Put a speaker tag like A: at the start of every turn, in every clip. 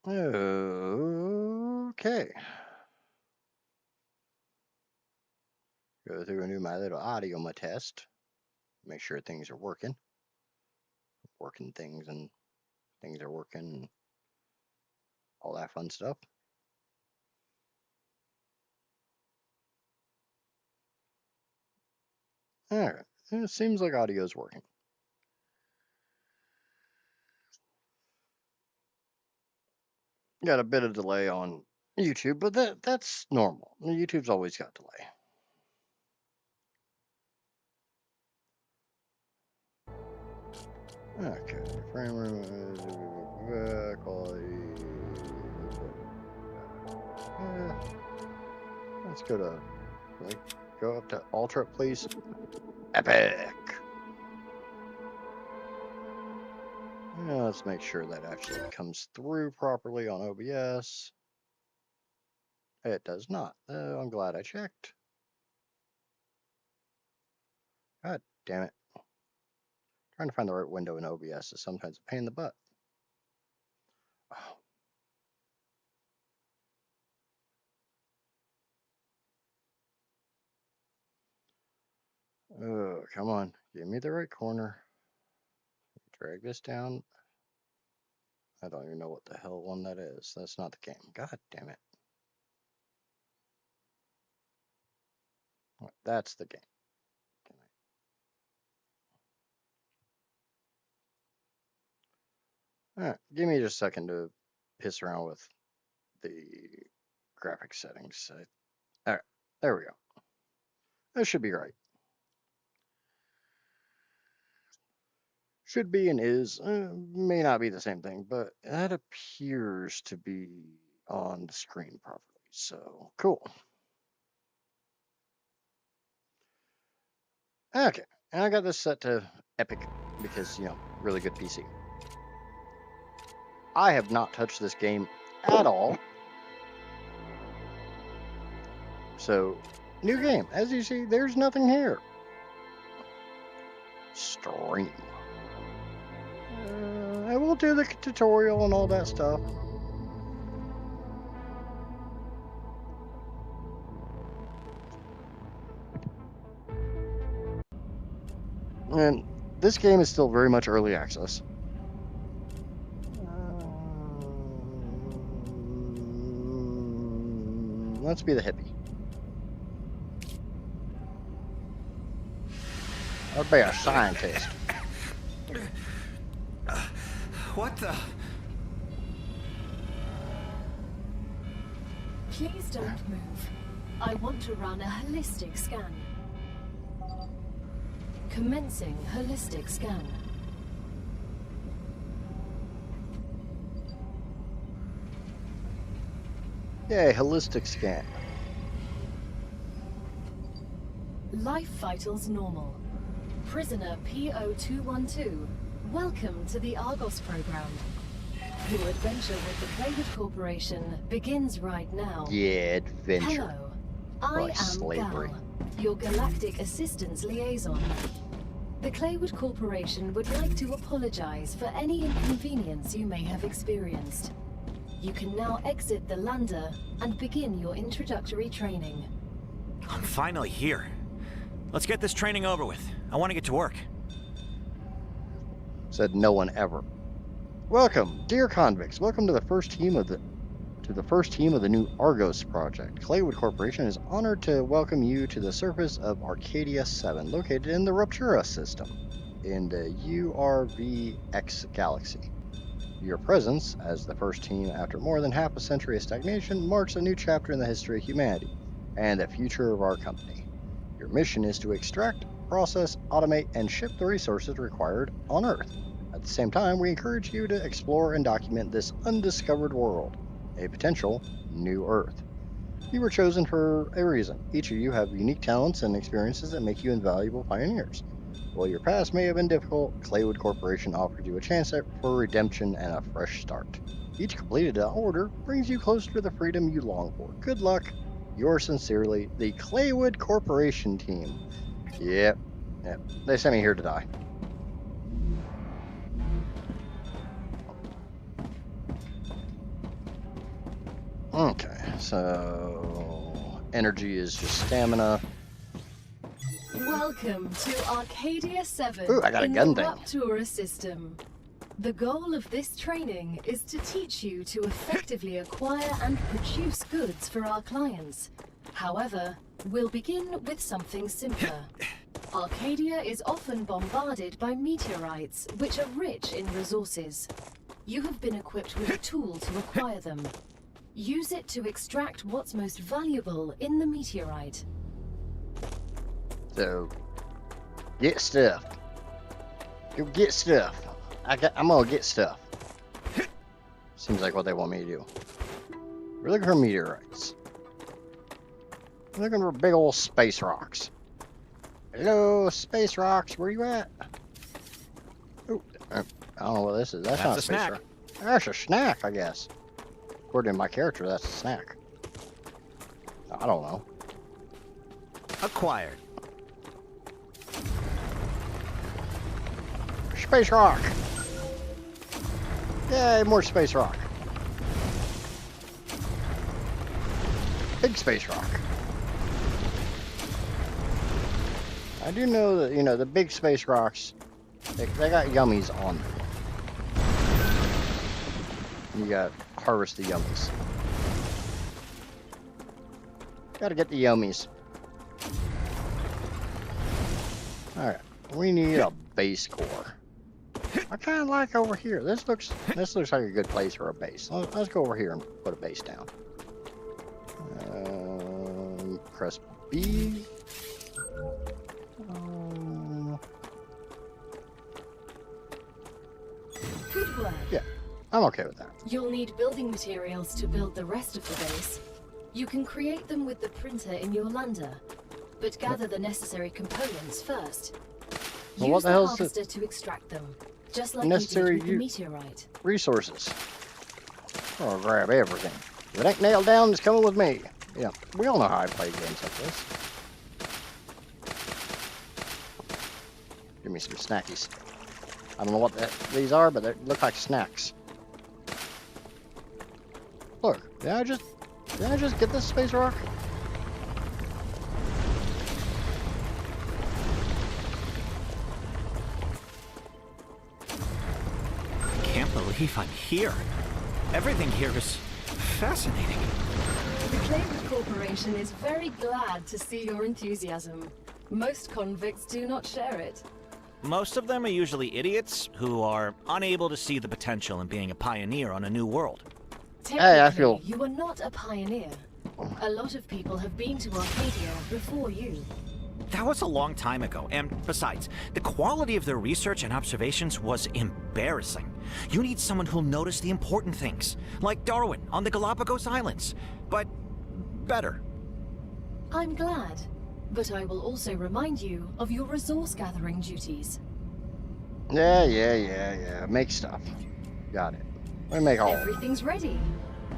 A: Okay. Go through and do my little audio test. Make sure things are working. Working things and things are working and all that fun stuff. Alright. It seems like audio is working. Got a bit of delay on YouTube, but that's normal. YouTube's always got delay. Okay, frame rate, quality. Let's go to, go up to Ultra, please. Epic. Let's make sure that actually comes through properly on OBS. It does not. I'm glad I checked. God damn it. Trying to find the right window in OBS is sometimes a pain in the butt. Oh, come on. Give me the right corner. Drag this down. I don't even know what the hell one that is. That's not the game. God damn it. That's the game. Alright, give me just a second to piss around with the graphic settings. Alright, there we go. That should be right. Should be and is. May not be the same thing, but that appears to be on the screen properly. So, cool. Okay, and I got this set to Epic because, really good PC. I have not touched this game at all. So, new game. As you see, there's nothing here. Stream. I will do the tutorial and all that stuff. And this game is still very much early access. Let's be the hippie. I'd be a scientist.
B: What the?
C: Please don't move. I want to run a holistic scan. Commencing holistic scan.
A: Yay, holistic scan.
C: Life vitals normal. Prisoner PO212, welcome to the Argos program. Your adventure with the Playwood Corporation begins right now.
A: Yeah, adventure.
C: Hello, I am
A: slavery.
C: Gal, your galactic assistance liaison. The Claywood Corporation would like to apologize for any inconvenience you may have experienced. You can now exit the lander and begin your introductory training.
B: I'm finally here. Let's get this training over with. I want to get to work.
A: Said no one ever. Welcome, dear convicts. Welcome to the first team of the new Argos project. Claywood Corporation is honored to welcome you to the surface of Arcadia 7, located in the Rupture system in the URVX galaxy. Your presence as the first team after more than half a century of stagnation marks a new chapter in the history of humanity and the future of our company. Your mission is to extract, process, automate, and ship the resources required on Earth. At the same time, we encourage you to explore and document this undiscovered world, a potential new Earth. You were chosen for a reason. Each of you have unique talents and experiences that make you invaluable pioneers. While your past may have been difficult, Claywood Corporation offered you a chance for redemption and a fresh start. Each completed order brings you closer to the freedom you long for. Good luck. Yours sincerely, the Claywood Corporation team. Yep. They sent me here to die. Okay, so energy is just stamina.
C: Welcome to Arcadia 7
A: Ooh, I got a
C: in
A: gun
C: the
A: thing.
C: Rupture system. The goal of this training is to teach you to effectively acquire and produce goods for our clients. However, we'll begin with something simpler. Arcadia is often bombarded by meteorites, which are rich in resources. You have been equipped with a tool to acquire them. Use it to extract what's most valuable in the meteorite.
A: So, get stuff. Go get stuff. I'm gonna get stuff. Seems like what they want me to do. We're looking for meteorites. We're looking for big old space rocks. Hello, space rocks. Where you at? Ooh, I don't know what this is. That's not
B: a
A: space
B: snack.
A: rock. That's a snack, I guess. According to my character, that's a snack. I don't know.
B: Acquired.
A: Space rock. Yay, more space rock. Big space rock. I do know that, you know, the big space rocks, they got yummies on them. You got to harvest the yummies. Gotta get the yummies. Alright, we need a base core. I kind of like over here. This looks like a good place for a base. Let's go over here and put a base down. Press B.
C: Good work.
A: Yeah, I'm okay with that.
C: You'll need building materials to build the rest of the base. You can create them with the printer in your lander, but gather the necessary components first.
A: Well,
C: Use
A: what the
C: the
A: hell's
C: harvester to extract them, just like
A: Necessary
C: you did with the meteorite.
A: Resources. I'll grab everything. If it ain't nailed down, it's coming with me. Yeah, we all know how I play games like this. Give me some snackies. I don't know what these are, but they look like snacks. Look, did I just get this space rock?
B: I can't believe I'm here. Everything here is fascinating.
C: The Claywood Corporation is very glad to see your enthusiasm. Most convicts do not share it.
B: Most of them are usually idiots who are unable to see the potential in being a pioneer on a new world.
A: Hey, I feel-
C: You are not a pioneer. A lot of people have been to Arcadia before you.
B: That was a long time ago, and besides, the quality of their research and observations was embarrassing. You need someone who'll notice the important things, like Darwin on the Galapagos Islands, but better.
C: I'm glad, but I will also remind you of your resource gathering duties.
A: Yeah. Make stuff. Got it. Let me make all.
C: Everything's ready.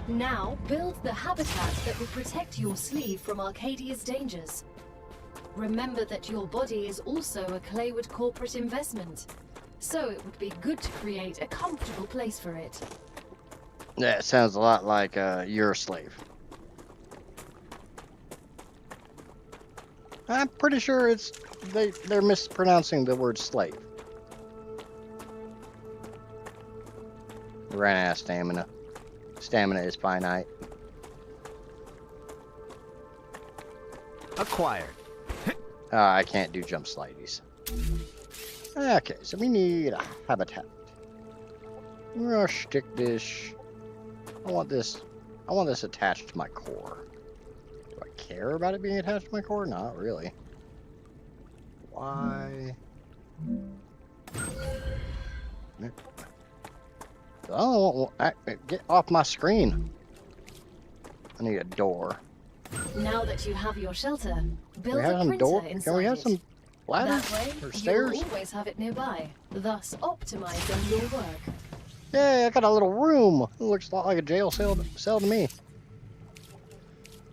C: Now build the habitat that will protect your sleeve from Arcadia's dangers. Remember that your body is also a Claywood corporate investment, so it would be good to create a comfortable place for it.
A: Yeah, it sounds a lot like you're a slave. I'm pretty sure they're mispronouncing the word slave. Ran out of stamina. Stamina is finite.
B: Acquired.
A: I can't do jump slideys. Okay, so we need a habitat. We're gonna stick this. I want this attached to my core. Do I care about it being attached to my core? Not really. Why? Oh, get off my screen. I need a door.
C: Now that you have your shelter, build
A: We have
C: a
A: some
C: printer
A: door.
C: inside
A: Can we have
C: it.
A: some ladders
C: That way,
A: or
C: you
A: stairs?
C: will always have it nearby, thus optimizing your work.
A: Yeah, I got a little room. It looks a lot like a jail cell to me.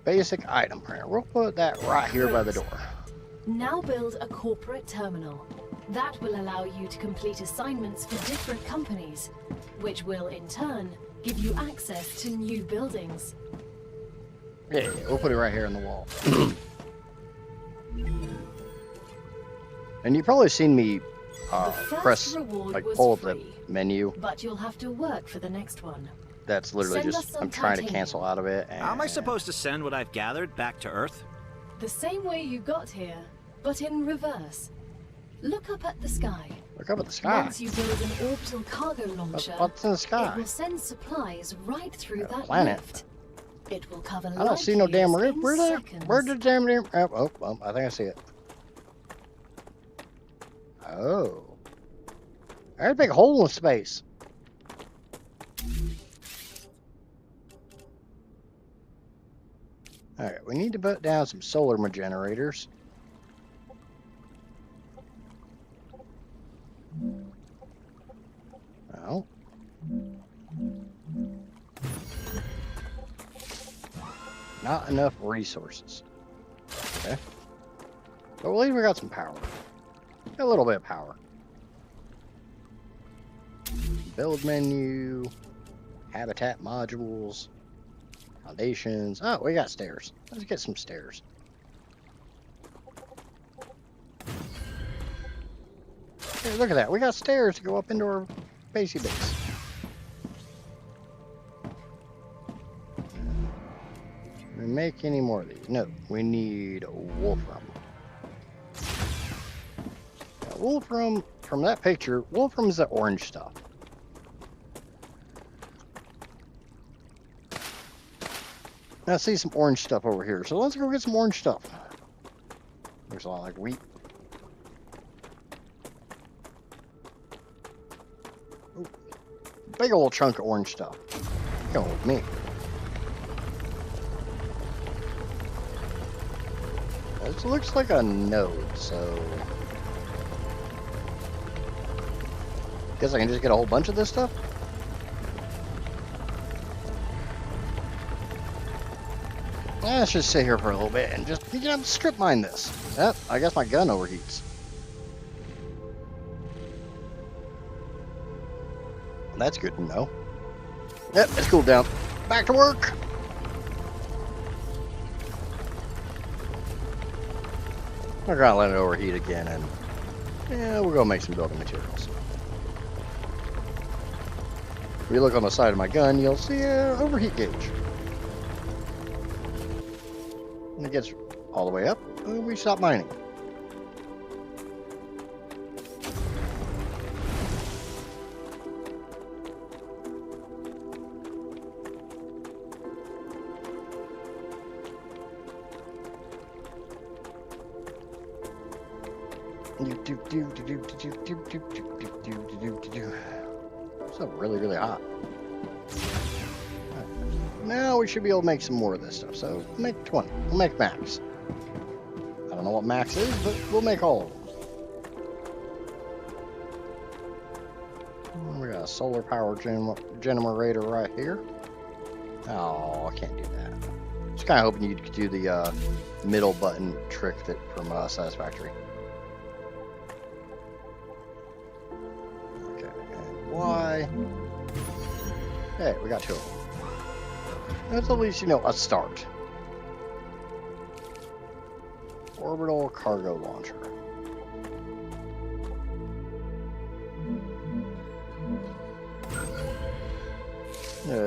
A: Basic item printer. We'll put that right here by the door.
C: Now build a corporate terminal. That will allow you to complete assignments for different companies, which will in turn give you access to new buildings.
A: Yeah, we'll put it right here on the wall. And you've probably seen me
C: The first
A: press,
C: reward
A: like,
C: was
A: pull up the
C: free,
A: menu.
C: but you'll have to work for the next one.
A: That's literally
C: Send us
A: just,
C: some
A: I'm trying to
C: titanium.
A: cancel out of it. And...
B: How am I supposed to send what I've gathered back to Earth?
C: The same way you got here, but in reverse. Look up at the sky.
A: Look up at the sky.
C: Once you build an orbital cargo launcher,
A: What's in the sky?
C: it will send supplies right through that
A: planet.
C: lift. It will cover
A: I don't see no
C: light
A: damn
C: years
A: rip.
C: in
A: Where's the
C: seconds.
A: damn rip? Oh, I think I see it. Oh. There's a big hole in space. Alright, we need to put down some solar generators. Oh. Not enough resources. Okay. But at least we got some power. A little bit of power. Build menu. Habitat modules. Foundations. Oh, we got stairs. Let's get some stairs. Hey, look at that. We got stairs to go up into our basey base. Can we make any more of these? No. We need wolfram. Now, wolfram, from that picture, wolfram is the orange stuff. Now I see some orange stuff over here, so let's go get some orange stuff. Looks a lot like wheat. Ooh, big old chunk of orange stuff. Come with me. This looks like a node, so... Guess I can just get a whole bunch of this stuff? Let's just sit here for a little bit and just, strip mine this. Yep, I guess my gun overheats. That's good to know. Yep, it's cooled down. Back to work! We're gonna let it overheat again, and yeah, we'll go make some building materials. If you look on the side of my gun, you'll see an overheat gauge. When it gets all the way up, we stop mining. It's really, really hot. Now we should be able to make some more of this stuff. So make 20. We'll make max. I don't know what max is, but we'll make all of them. We got a solar power generator right here. Oh, I can't do that. Just kind of hoping you could do the middle button trick that from Satisfactory. Okay, and Y. Hey, we got two of them. That's at least, a start. Orbital cargo launcher.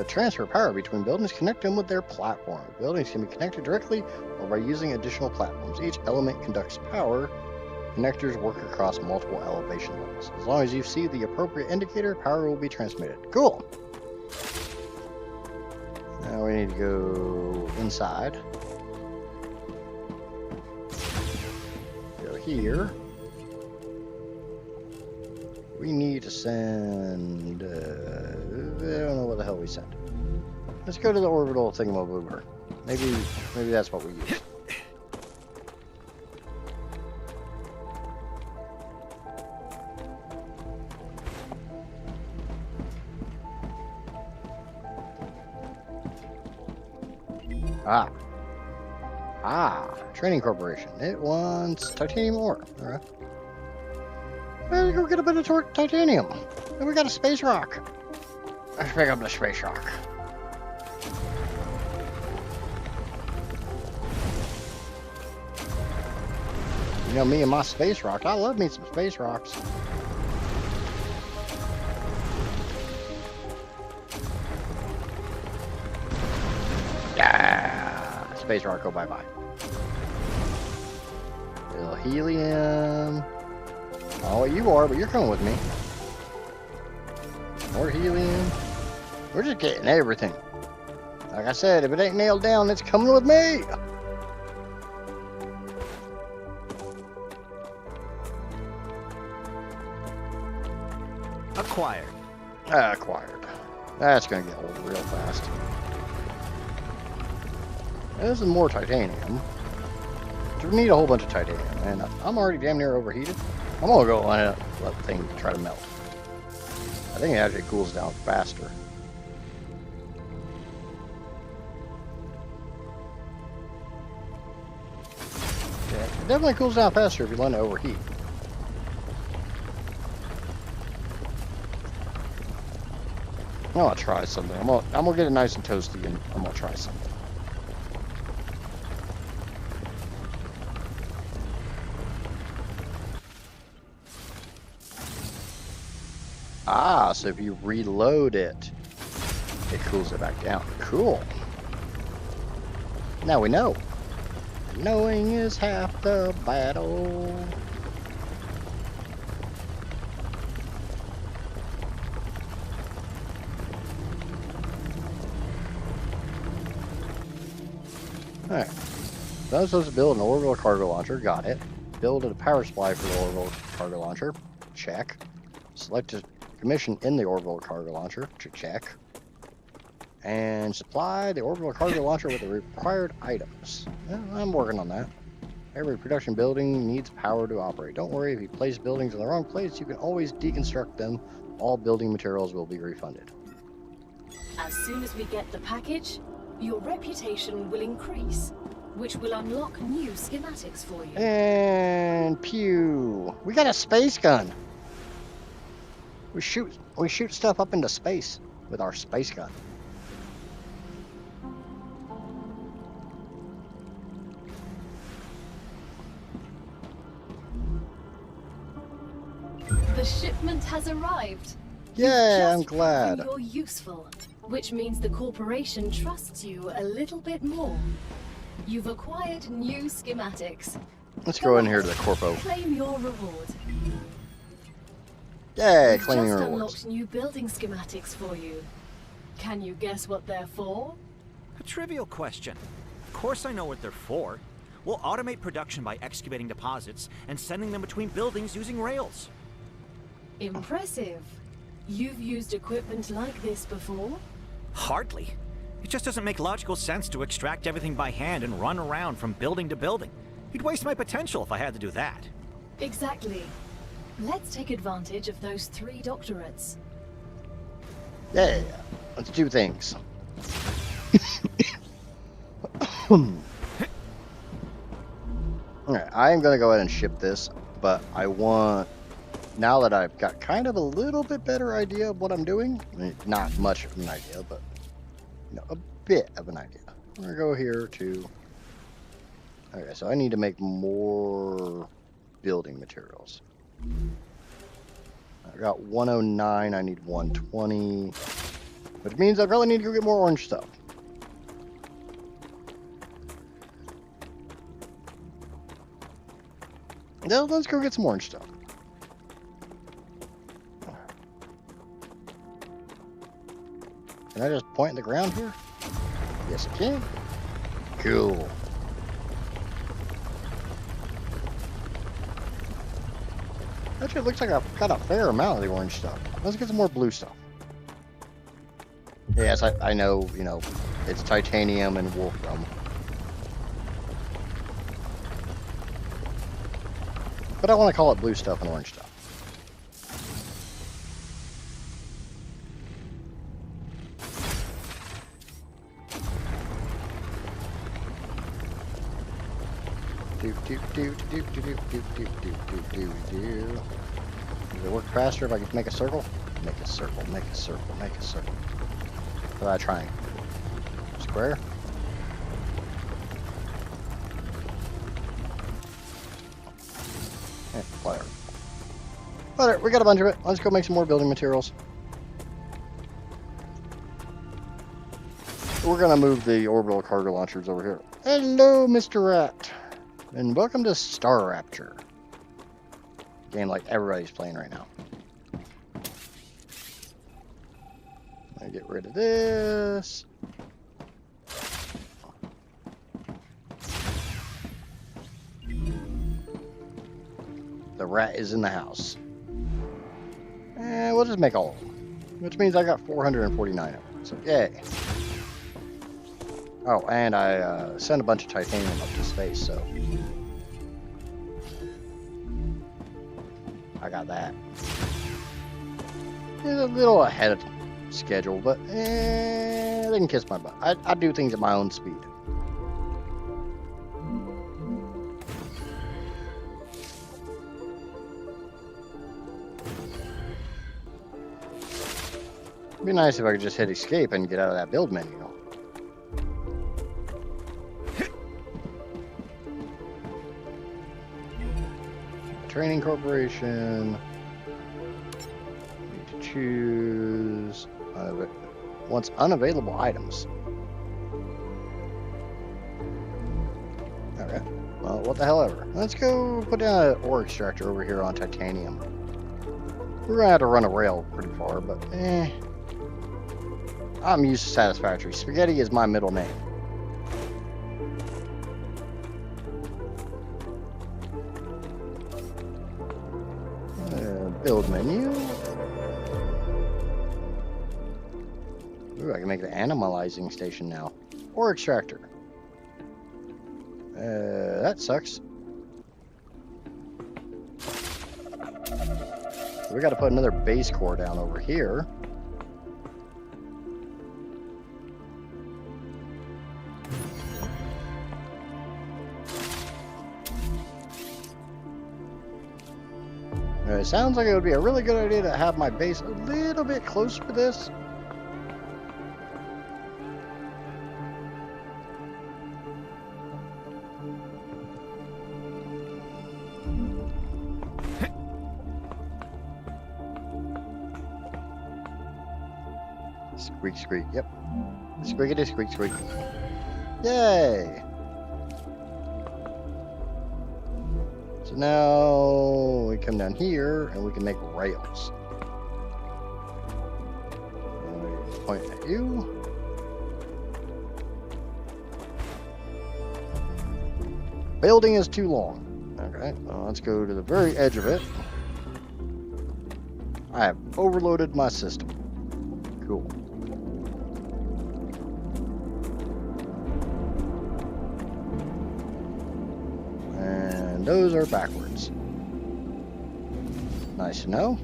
A: Transfer power between buildings, connect them with their platform. Buildings can be connected directly or by using additional platforms. Each element conducts power. Connectors work across multiple elevation levels. As long as you see the appropriate indicator, power will be transmitted. Cool! Now we need to go inside. Go here. We need to send... I don't know what the hell we sent. Let's go to the orbital thingamaboober. Maybe that's what we use. Training Corporation. It wants titanium ore. Alright. Let's go get a bit of titanium. And we got a space rock. Let's pick up the space rock. You know me and my space rocks. I love me some space rocks. Yeah, space rock, go bye-bye. Little helium. Oh, you are, but you're coming with me. More helium. We're just getting everything. Like I said, if it ain't nailed down, it's coming with me.
B: Acquired.
A: Acquired. That's gonna get old real fast. This is more titanium. We need a whole bunch of titanium, and I'm already damn near overheated. I'm gonna go let the thing try to melt. I think it actually cools down faster. Yeah, it definitely cools down faster if you let it overheat. I'm gonna try something. I'm gonna get it nice and toasty, and I'm gonna try something. Ah, so if you reload it, it cools it back down. Cool. Now we know. Knowing is half the battle. Alright. So I was supposed to build an orbital cargo launcher. Got it. Build a power supply for the orbital cargo launcher. Check. Select a commission in the orbital cargo launcher. Check. And supply the orbital cargo launcher with the required items. Yeah, I'm working on that. Every production building needs power to operate. Don't worry, if you place buildings in the wrong place, you can always deconstruct them. All building materials will be refunded.
C: As soon as we get the package, your reputation will increase, which will unlock new schematics for you.
A: And pew! We got a space gun. We shoot stuff up into space with our space gun.
C: The shipment has arrived.
A: Yeah, I'm
C: Just
A: glad.
C: proven you're useful, which means the corporation trusts you a little bit more. You've acquired new schematics.
A: Let's go in here to the corpo.
C: Claim your reward.
A: Yay,
C: We've
A: claiming
C: just
A: rewards.
C: unlocked new building schematics for you. Can you guess what they're for?
B: A trivial question. Of course I know what they're for. We'll automate production by excavating deposits and sending them between buildings using rails.
C: Impressive. You've used equipment like this before?
B: Hardly. It just doesn't make logical sense to extract everything by hand and run around from building to building. You'd waste my potential if I had to do that.
C: Exactly. Let's take advantage of those 3 doctorates.
A: Yeah, let's do things. Alright, I am going to go ahead and ship this, but I want, now that I've got kind of a little bit better idea of what I'm doing, I mean, not much of an idea, but a bit of an idea. I'm going to go here to, okay, so I need to make more building materials. I got 109, I need 120, which means I probably need to go get more orange stuff. Now let's go get some orange stuff. Can I just point in the ground here? Yes, I can. Cool. Actually, it looks like I've got a fair amount of the orange stuff. Let's get some more blue stuff. Yes, I know, it's titanium and wolfram. But I want to call it blue stuff and orange stuff. Does it work faster if I can make a circle? Make a circle, make a circle, make a circle. What about a triangle? Square? Whatever. Whatever, we got a bunch of it. Let's go make some more building materials. We're gonna move the orbital cargo launchers over here. Hello, Mr. Rat. And welcome to Rupture. Game like everybody's playing right now. I get rid of this. The rat is in the house. And we'll just make all of them. Which means I got 449 of them. So, yay. Oh, and I sent a bunch of titanium up to space, so... I got that. It's a little ahead of schedule, but they can kiss my butt. I do things at my own speed. It'd be nice if I could just hit escape and get out of that build menu. Training Corporation. Need to choose wants unavailable items. Okay. Well, what the hell ever. Let's go put down an ore extractor over here on titanium. We're gonna have to run a rail pretty far, but I'm used to Satisfactory. Spaghetti is my middle name. Build menu. Ooh, I can make the animalizing station now. Ore extractor. That sucks. We got to put another base core down over here. It sounds like it would be a really good idea to have my base a little bit closer to this. Squeak, squeak, yep. Squeakity, squeak, squeak. Yay! So now we come down here and we can make rails. Point at you. Building is too long. Okay, well, let's go to the very edge of it. I have overloaded my system. Cool. And those are backwards. Nice to know.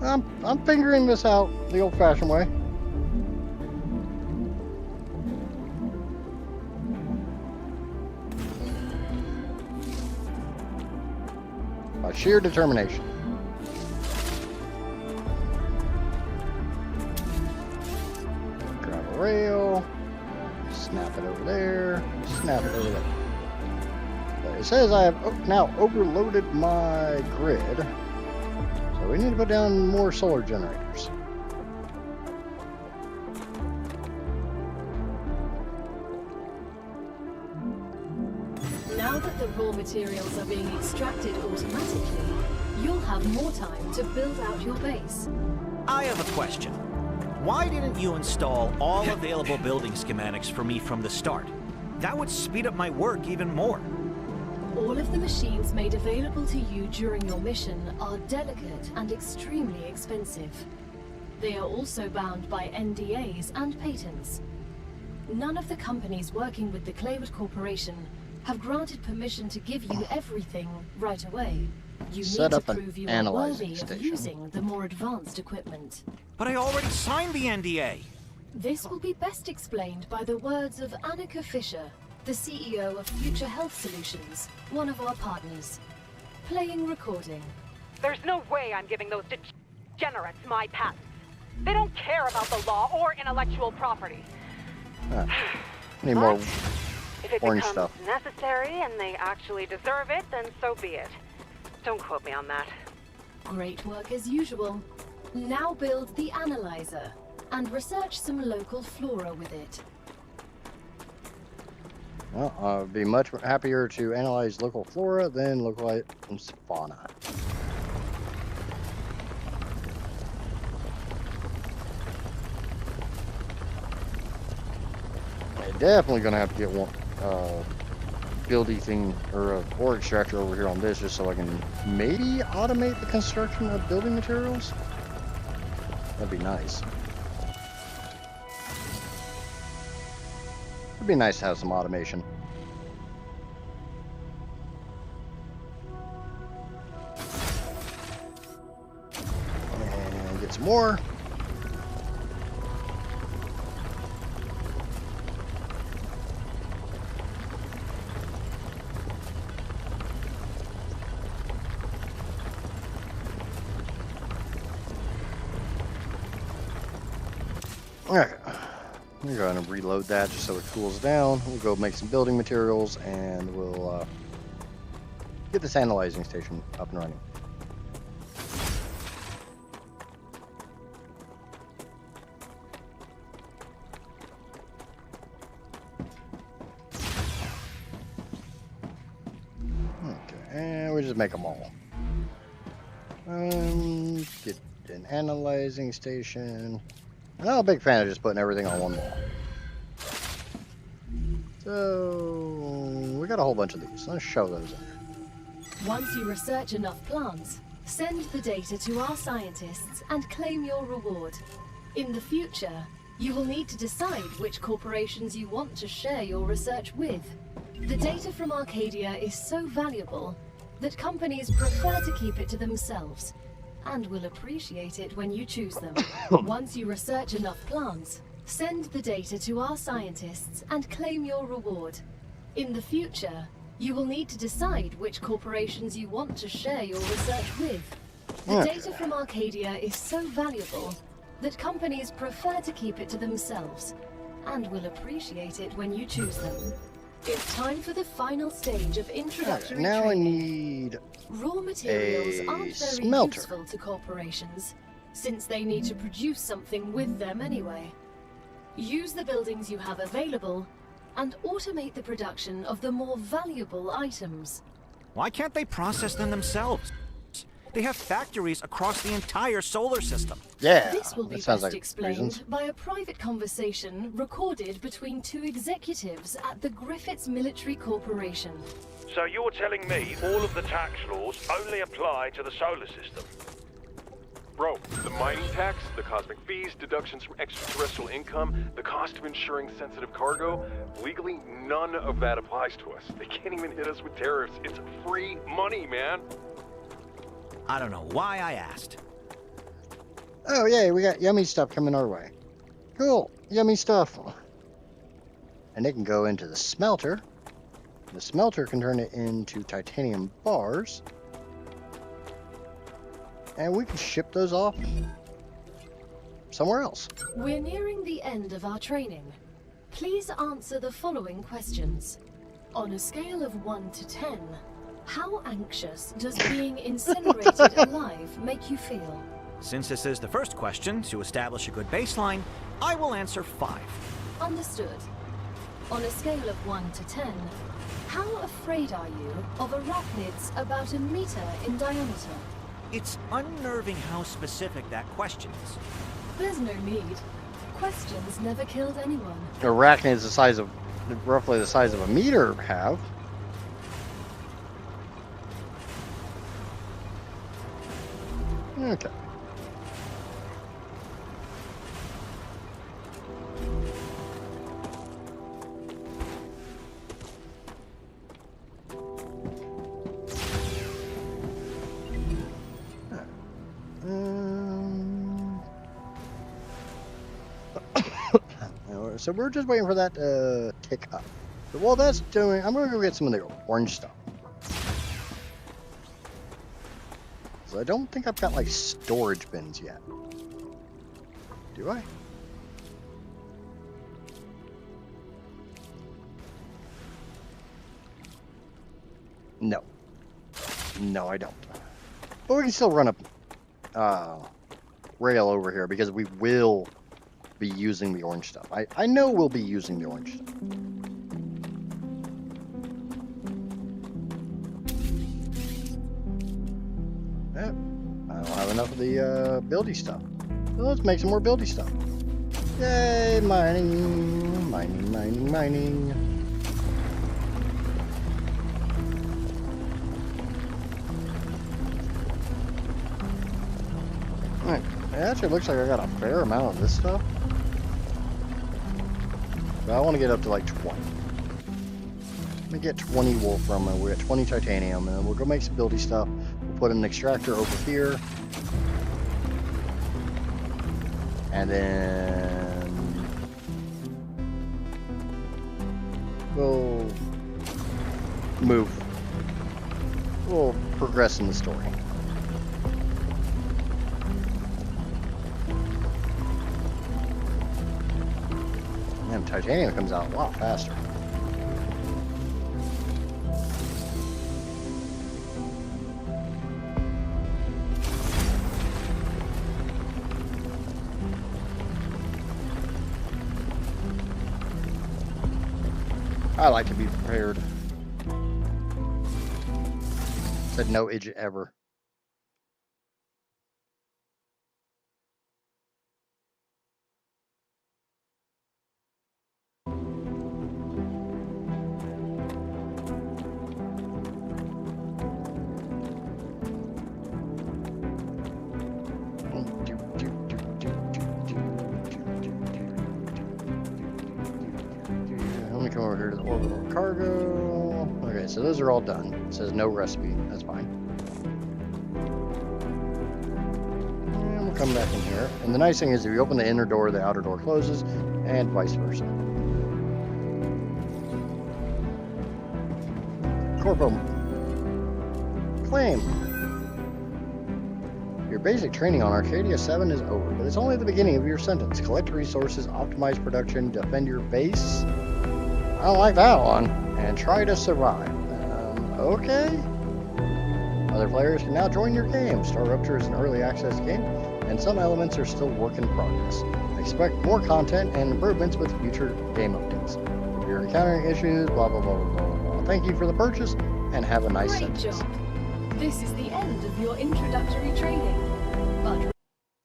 A: I'm figuring this out the old-fashioned way. By sheer determination. Grab a rail, snap it over there, snap it over there. But it says I have now overloaded my grid, so we need to put down more solar generators.
C: Now that the raw materials are being extracted automatically, you'll have more time to build out your base.
B: I have a question. Why didn't you install all available building schematics for me from the start? That would speed up my work even more.
C: All of the machines made available to you during your mission are delicate and extremely expensive. They are also bound by NDAs and patents. None of the companies working with the Claywood Corporation have granted permission to give you everything right away. You
A: Set
C: need
A: up
C: to
A: an
C: prove you are
A: analyzing
C: worthy of
A: station.
C: using the more advanced equipment.
B: But I already signed the NDA.
C: This will be best explained by the words of Annika Fisher, the CEO of Future Health Solutions, one of our partners. Playing recording.
D: There's no way I'm giving those degenerates my patents. They don't care about the law or intellectual property.
A: Need more
D: If it
A: Orange
D: becomes
A: stuff.
D: necessary and they actually deserve it, then so be it. Don't quote me on that.
C: Great work as usual. Now build the analyzer and research some local flora with it.
A: Well, I'd be much happier to analyze local flora than localize fauna. I'm definitely gonna have to get one buildy thing or a ore extractor over here on this, just so I can maybe automate the construction of building materials. That'd be nice. It'd be nice to have some automation. And get some more. Okay. We're going to reload that just so it cools down. We'll go make some building materials and we'll get this analyzing station up and running. Okay, and we just make them all. Get an analyzing station. I'm not a big fan of just putting everything on one wall. So we got a whole bunch of these. Let's show those in.
C: Once you research enough plants, send the data to our scientists and claim your reward. In the future, you will need to decide which corporations you want to share your research with. The data from Arcadia is so valuable that companies prefer to keep it to themselves, and will appreciate it when you choose them. Once you research enough plants, send the data to our scientists and claim your reward. In the future, you will need to decide which corporations you want to share your research with. The data from Arcadia is so valuable that companies prefer to keep it to themselves, and will appreciate it when you choose them. It's time for the final stage of introductory
A: Now I
C: training.
A: need
C: Raw materials
A: a
C: aren't very
A: smelter.
C: useful to corporations, since they need to produce something with them anyway. Use the buildings you have available, and automate the production of the more valuable items.
B: Why can't they process them themselves? They have factories across the entire solar system.
A: Yeah,
C: This will be
A: that sounds
C: best
A: like
C: explained
A: reasons.
C: by a private conversation recorded between two executives at the Griffiths Military Corporation.
E: So you're telling me all of the tax laws only apply to the solar system?
F: Bro, the mining tax, the cosmic fees, deductions from extraterrestrial income, the cost of insuring sensitive cargo, legally none of that applies to us. They can't even hit us with tariffs. It's free money, man.
B: I don't know why I asked.
A: Oh yay, we got yummy stuff coming our way. Cool, yummy stuff. And it can go into the smelter. The smelter can turn it into titanium bars. And we can ship those off somewhere else.
C: We're nearing the end of our training. Please answer the following questions. On a scale of 1 to 10, how anxious does being incinerated alive make you feel?
B: Since this is the first question, to establish a good baseline, I will answer 5.
C: Understood. On a scale of 1 to 10, how afraid are you of arachnids about 1 meter in diameter?
B: It's unnerving how specific that question is.
C: There's no need. Questions never killed anyone.
A: Arachnids the size of, roughly the size of a meter have. Okay. So we're just waiting for that to tick up. So while that's doing, I'm going to go get some of the orange stuff. So I don't think I've got like storage bins yet. Do I? No. No, I don't. But we can still run a rail over here because we will be using the orange stuff. I know we'll be using the orange stuff. Yep. I don't have enough of the buildy stuff. So let's make some more buildy stuff. Yay, mining, mining, mining, mining. Alright, it actually looks like I got a fair amount of this stuff. But I want to get up to like 20. Let me get 20 wolfram, and we got 20 titanium, and then we'll go make some buildy stuff. We'll put an extractor over here. And then we'll move. We'll progress in the story. And titanium comes out a lot faster. I like to be prepared. Said no idiot ever. Let me come over here to the orbital cargo. Okay, so those are all done. It says no recipe. That's fine. And we'll come back in here. And the nice thing is if you open the inner door, the outer door closes, and vice versa. Corpo. Claim. Your basic training on Arcadia 7 is over, but it's only the beginning of your sentence. Collect resources, optimize production, defend your base. I don't like that one. And try to survive. Okay. Other players can now join your game. Star Rupture is an early access game, and some elements are still work in progress. Expect more content and improvements with future game updates. If you're encountering issues, blah, blah, blah, blah, blah, blah. Thank you for the purchase, and have a nice
C: Great
A: sentence.
C: job. This is the end of your introductory training. But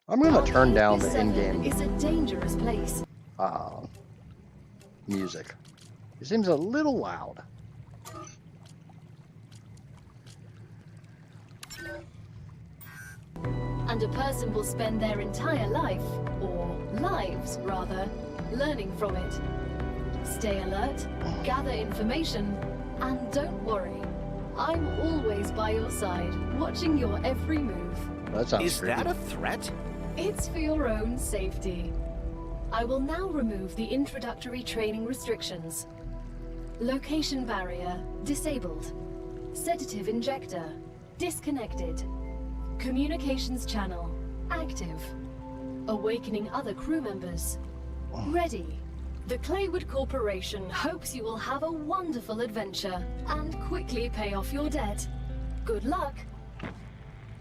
A: I'm going to turn down the
C: Arcadia 7
A: in-game
C: is a dangerous place.
A: music. It seems a little loud.
C: And a person will spend their entire life, or lives rather, learning from it. Stay alert, gather information, and don't worry. I'm always by your side, watching your every move.
A: That sounds
B: Is
A: creepy.
B: that a threat?
C: It's for your own safety. I will now remove the introductory training restrictions. Location barrier disabled. Sedative injector disconnected. Communications channel active. Awakening other crew members ready. The Claywood Corporation hopes you will have a wonderful adventure and quickly pay off your debt. Good luck.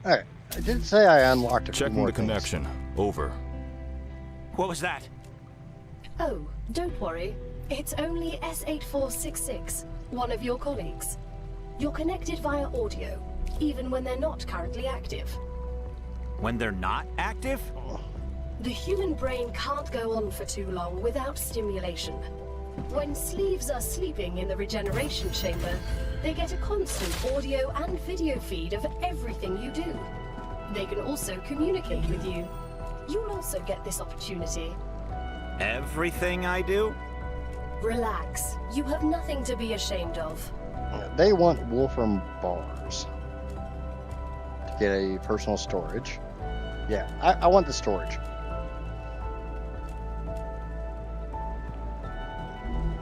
A: Alright, I did say I unlocked a few
G: Checking
A: more
G: the
A: things.
G: connection. Over.
B: What was that?
C: Oh, don't worry. It's only S8466, one of your colleagues. You're connected via audio, even when they're not currently active.
B: When they're not active?
C: The human brain can't go on for too long without stimulation. When sleeves are sleeping in the regeneration chamber, they get a constant audio and video feed of everything you do. They can also communicate with you. You'll also get this opportunity.
B: Everything I do?
C: Relax. You have nothing to be ashamed of.
A: They want Wolfram bars to get a personal storage. Yeah, I want the storage.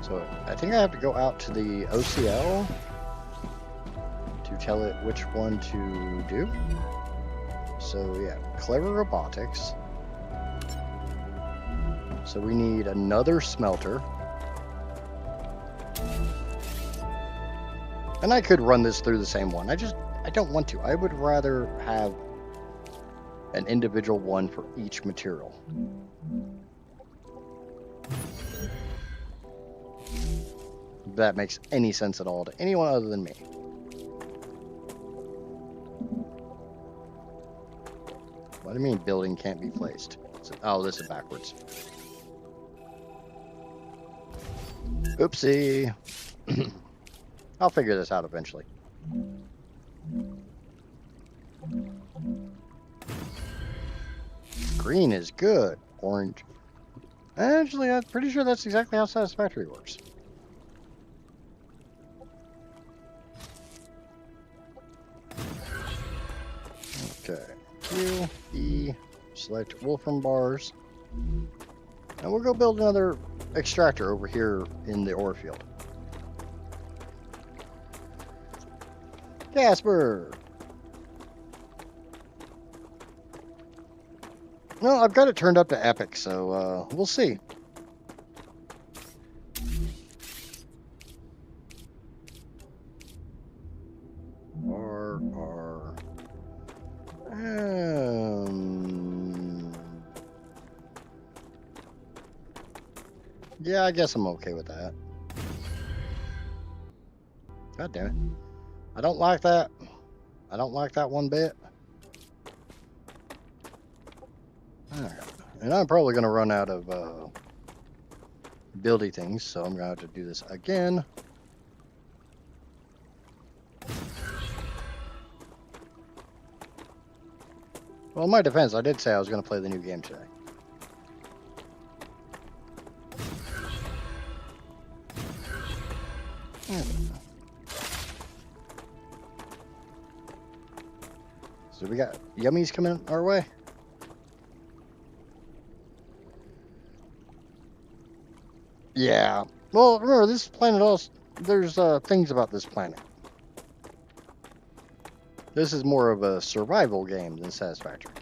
A: So I think I have to go out to the OCL to tell it which one to do. So yeah, Clever Robotics. So we need another smelter. And I could run this through the same one. I don't want to. I would rather have an individual one for each material. If that makes any sense at all to anyone other than me. What do you mean building can't be placed? Oh, this is backwards. Oopsie. I'll figure this out eventually. Green is good. Orange. Actually, I'm pretty sure that's exactly how Satisfactory works. Okay. Q, E, select Wolfram bars. And we'll go build another extractor over here in the ore field. Casper! No, I've got it turned up to epic, so we'll see. Yeah, I guess I'm okay with that. God damn it. I don't like that. I don't like that one bit. Alright. And I'm probably going to run out of buildy things, so I'm going to have to do this again. Well, in my defense, I did say I was going to play the new game today. So we got yummies coming our way. Yeah. Well, remember, this planet also, there's things about this planet. This is more of a survival game than Satisfactory.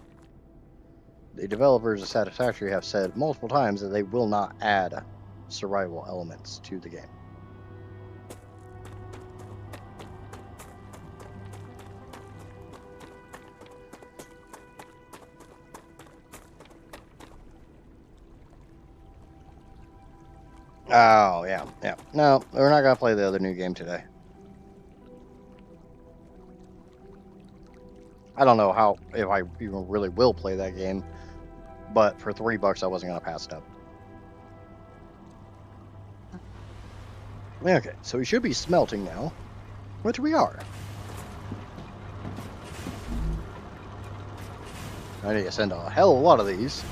A: The developers of Satisfactory have said multiple times that they will not add survival elements to the game. Oh, yeah. No, we're not going to play the other new game today. I don't know how, if I even really will play that game, but for $3 I wasn't going to pass it up. Okay, so we should be smelting now, which we are. I need to send a hell of a lot of these.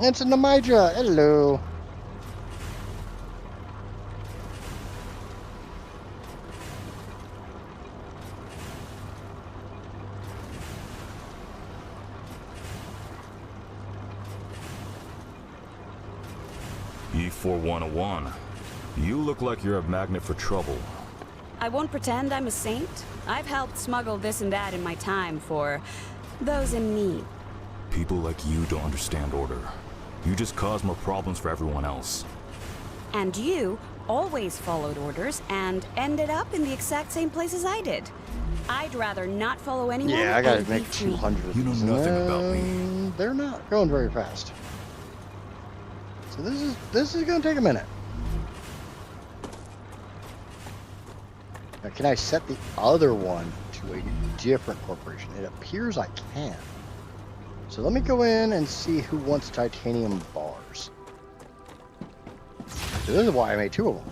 A: It's a Namija. Hello.
G: E4101. You look like you're a magnet for trouble.
H: I won't pretend I'm a saint. I've helped smuggle this and that in my time for those in need.
G: People like you don't understand order. You just cause more problems for everyone else.
H: And you always followed orders and ended up in the exact same place as I did. I'd rather not follow anyone.
A: Yeah, I gotta
H: and
A: make
H: be free.
A: 200.
G: You know nothing about me.
A: They're not going very fast. So this is gonna take a minute. Now, can I set the other one to a different corporation? It appears I can. So let me go in and see who wants titanium bars. So this is why I made 2 of them.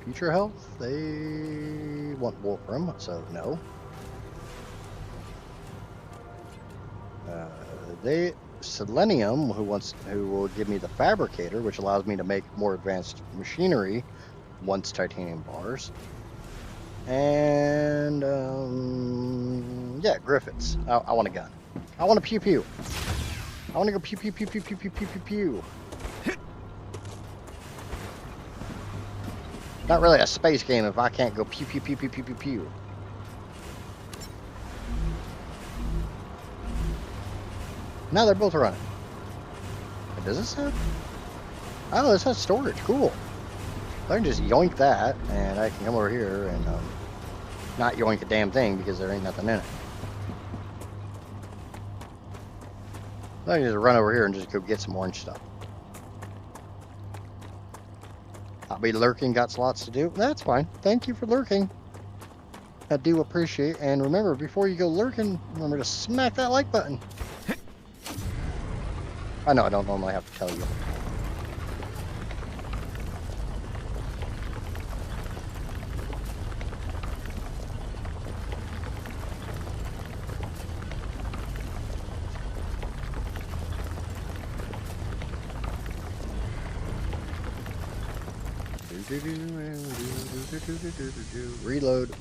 A: Future health, they want Wolfram, so no. Selenium, who will give me the fabricator, which allows me to make more advanced machinery, wants titanium bars. And yeah, Griffiths. I want a gun. I want a pew pew. I want to go pew pew pew pew pew pew pew pew pew. Not really a space game if I can't go pew pew pew pew pew pew pew. Now they're both running. What does this have? Oh, this has storage. Cool. I can just yoink that, and I can come over here and not yoink a damn thing because there ain't nothing in it. I can just run over here and just go get some orange stuff. I'll be lurking, got lots to do. That's fine. Thank you for lurking. I do appreciate. And remember, before you go lurking, remember to smack that like button. I know I don't normally have to tell you. Reload.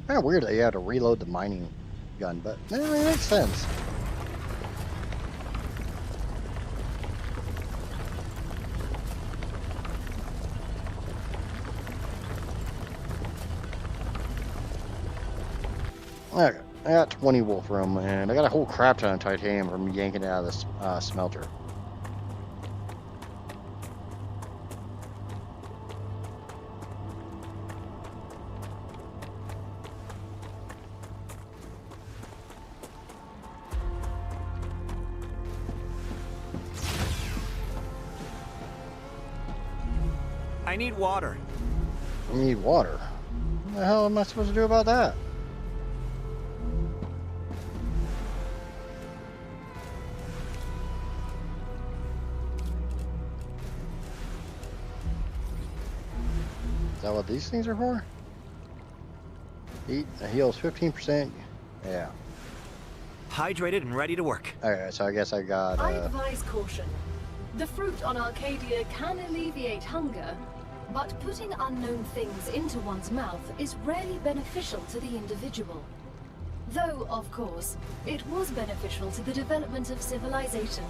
A: Kind of weird that you had to reload the mining gun, but it makes sense. Okay, I got 20 wolfram, and I got a whole crap ton of titanium from yanking it out of this smelter.
B: I need water.
A: I need water. What the hell am I supposed to do about that? Is that what these things are for? Eat heals 15%. Yeah.
B: Hydrated and ready to work.
A: Alright, so I guess I got
C: I advise caution. The fruit on Arcadia can alleviate hunger, but putting unknown things into one's mouth is rarely beneficial to the individual. Though, of course, it was beneficial to the development of civilization.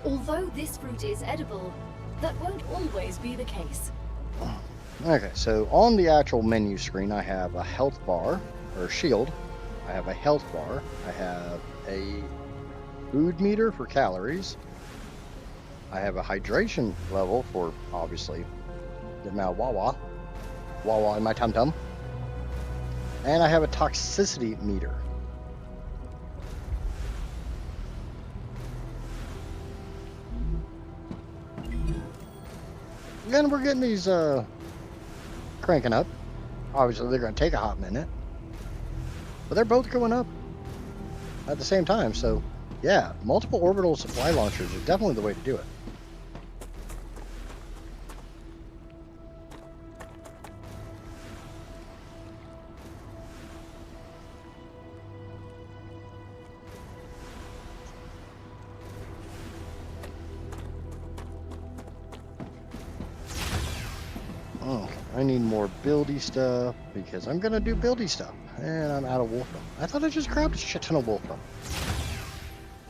C: Although this fruit is edible, that won't always be the case.
A: Okay, so on the actual menu screen, I have a health bar, or shield. I have a health bar. I have a food meter for calories. I have a hydration level for, obviously, the amount of Wawa in my tum-tum. And I have a toxicity meter. And we're getting these, cranking up. Obviously, they're going to take a hot minute. But they're both going up at the same time. So, yeah, multiple orbital supply launchers are definitely the way to do it. Okay, I need more buildy stuff because I'm gonna do buildy stuff, and I'm out of wolfram. I thought I just grabbed a shit ton of wolfram.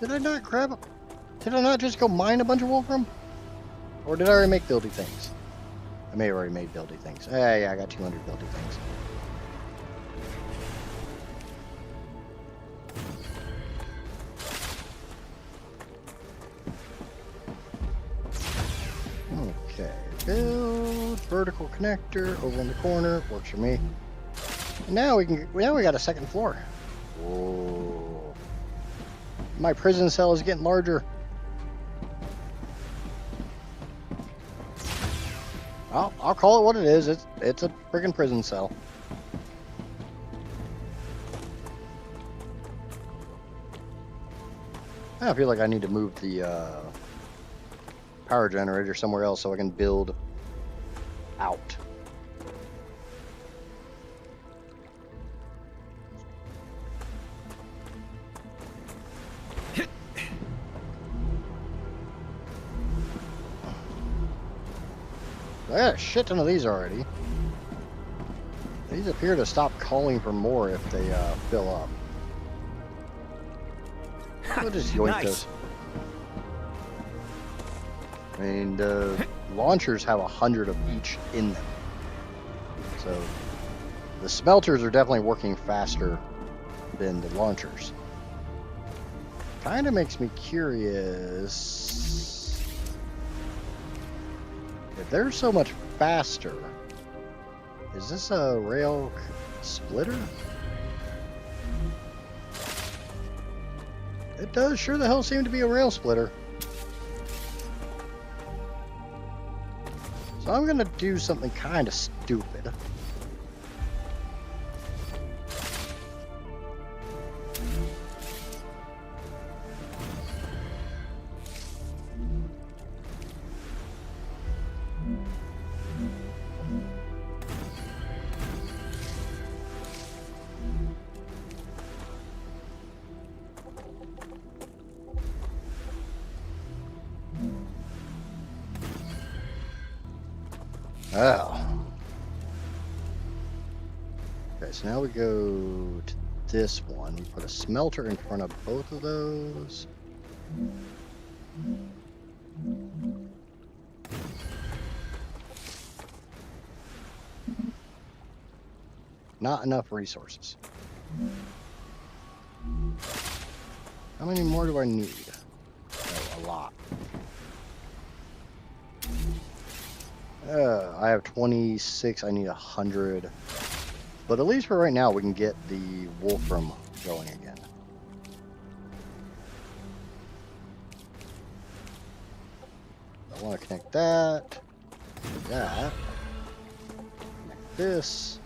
A: Did I not grab it? Did I not just go mine a bunch of wolfram? Or did I already make buildy things? I may have already made buildy things. Yeah, I got 200 buildy things. Okay, build vertical connector over in the corner, works for me. And now we got a second floor. Whoa. My prison cell is getting larger. I'll call it what it is. It's a friggin' prison cell. I feel like I need to move the power generator somewhere else so I can build out. I got a shit ton of these already. These appear to stop calling for more if they fill up. We'll just yoink
B: Nice.
A: those. I mean, the launchers have 100 of each in them. So the smelters are definitely working faster been the launchers. Kind of makes me curious. If they're so much faster, is this a rail splitter? It does sure the hell seem to be a rail splitter. So I'm gonna do something kind of stupid. Oh. Okay, so now we go to this one. We put a smelter in front of both of those. Not enough resources. How many more do I need? Oh, a lot. I have 26. I need 100. But at least for right now, we can get the Wolfram going again. I want to connect that to that. Connect this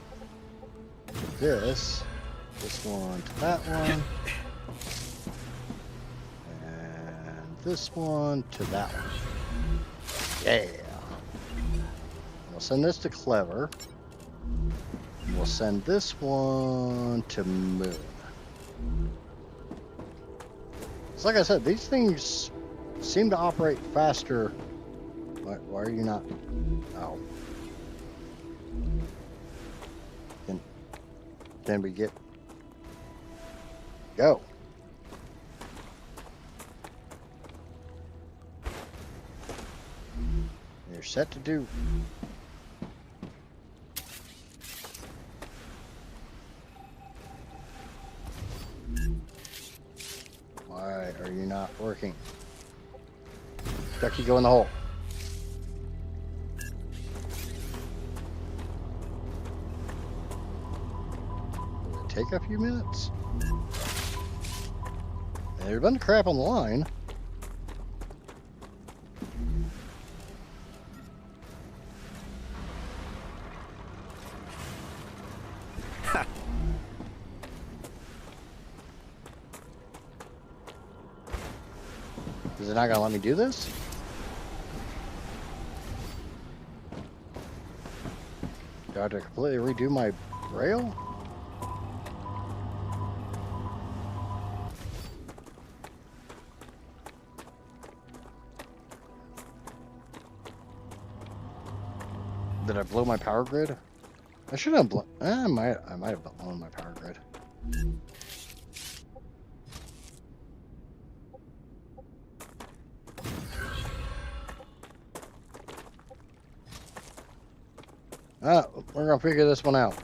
A: to this. This one to that one. And this one to that one. Yeah. We'll send this to Clever. We'll send this one to Moon. So like I said, these things seem to operate faster. Why are you not? Oh. Can we get... Go. You're set to do. Why are you not working? Ducky, go in the hole. Will it take a few minutes? There's a bunch of crap on the line. Is it not gonna let me do this? Do I have to completely redo my rail? Did I blow my power grid? I should have blown. I might have blown my power grid. We're gonna figure this one out.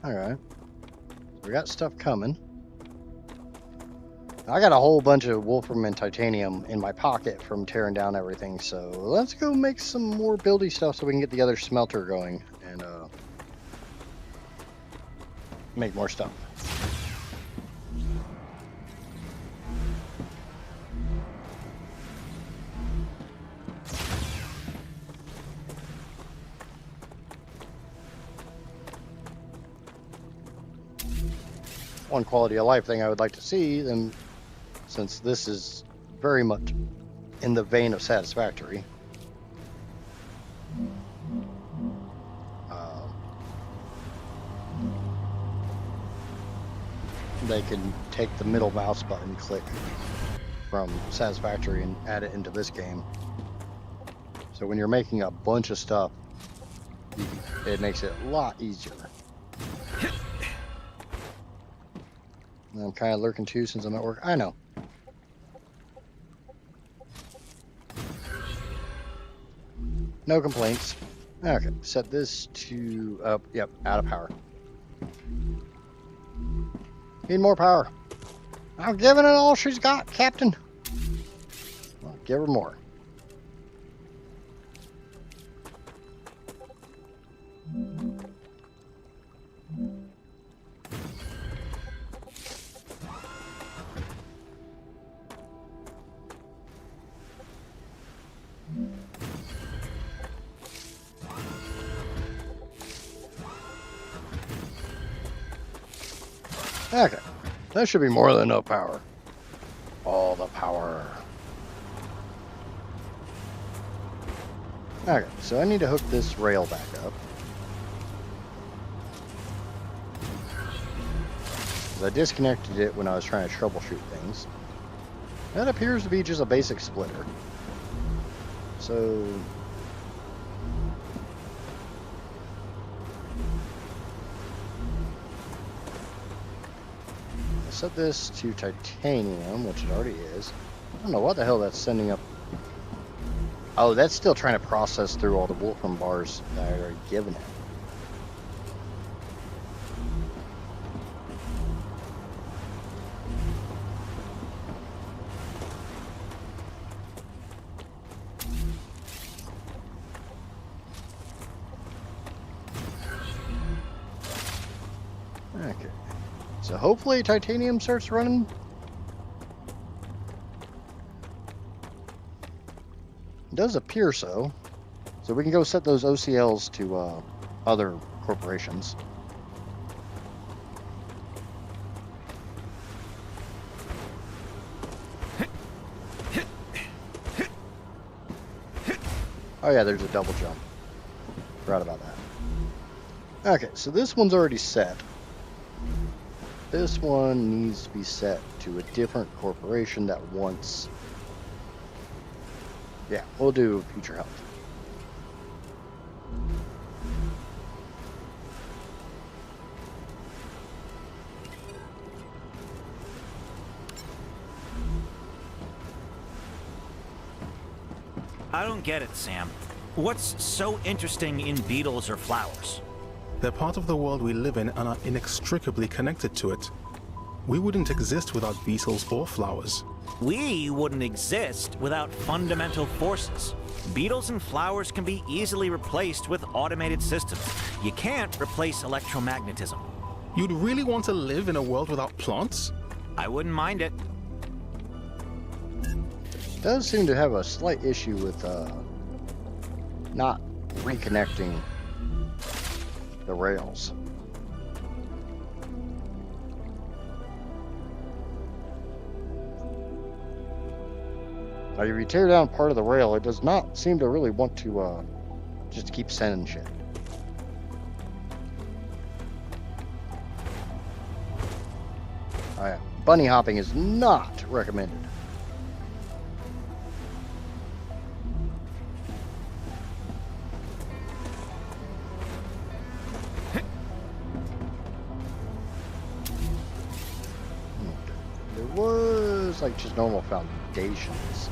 A: Alright. We got stuff coming. I got a whole bunch of Wolfram and Titanium in my pocket from tearing down everything, so let's go make some more buildy stuff so we can get the other smelter going and make more stuff. One quality of life thing I would like to see, and since this is very much in the vein of Satisfactory, they can take the middle mouse button click from Satisfactory and add it into this game. So when you're making a bunch of stuff, it makes it a lot easier. I'm kind of lurking too since I'm at work. I know. No complaints. Okay, set this to yep, out of power. Need more power. I'm giving it all she's got, Captain. I'll give her more. Okay, that should be more than enough power. All the power. Okay, so I need to hook this rail back up. I disconnected it when I was trying to troubleshoot things. That appears to be just a basic splitter. So... I'll set this to titanium, which it already is. I don't know what the hell that's sending up. Oh, that's still trying to process through all the Wolfram bars that I already given it. Okay, so hopefully titanium starts running. It does appear so. So we can go set those OCLs to other corporations. Oh yeah, there's a double jump. Forgot about that. Okay, so this one's already set. This one needs to be set to a different corporation that wants... Yeah, we'll do future health.
B: I don't get it, Sam. What's so interesting in beetles or flowers?
I: They're part of the world we live in and are inextricably connected to it. We wouldn't exist without beetles or flowers.
B: We wouldn't exist without fundamental forces. Beetles and flowers can be easily replaced with automated systems. You can't replace electromagnetism.
I: You'd really want to live in a world without plants?
B: I wouldn't mind it.
A: Does seem to have a slight issue with not reconnecting the rails. Like if you tear down part of the rail, it does not seem to really want to just keep sending shit. Oh yeah, bunny hopping is not recommended. There was like just normal foundations.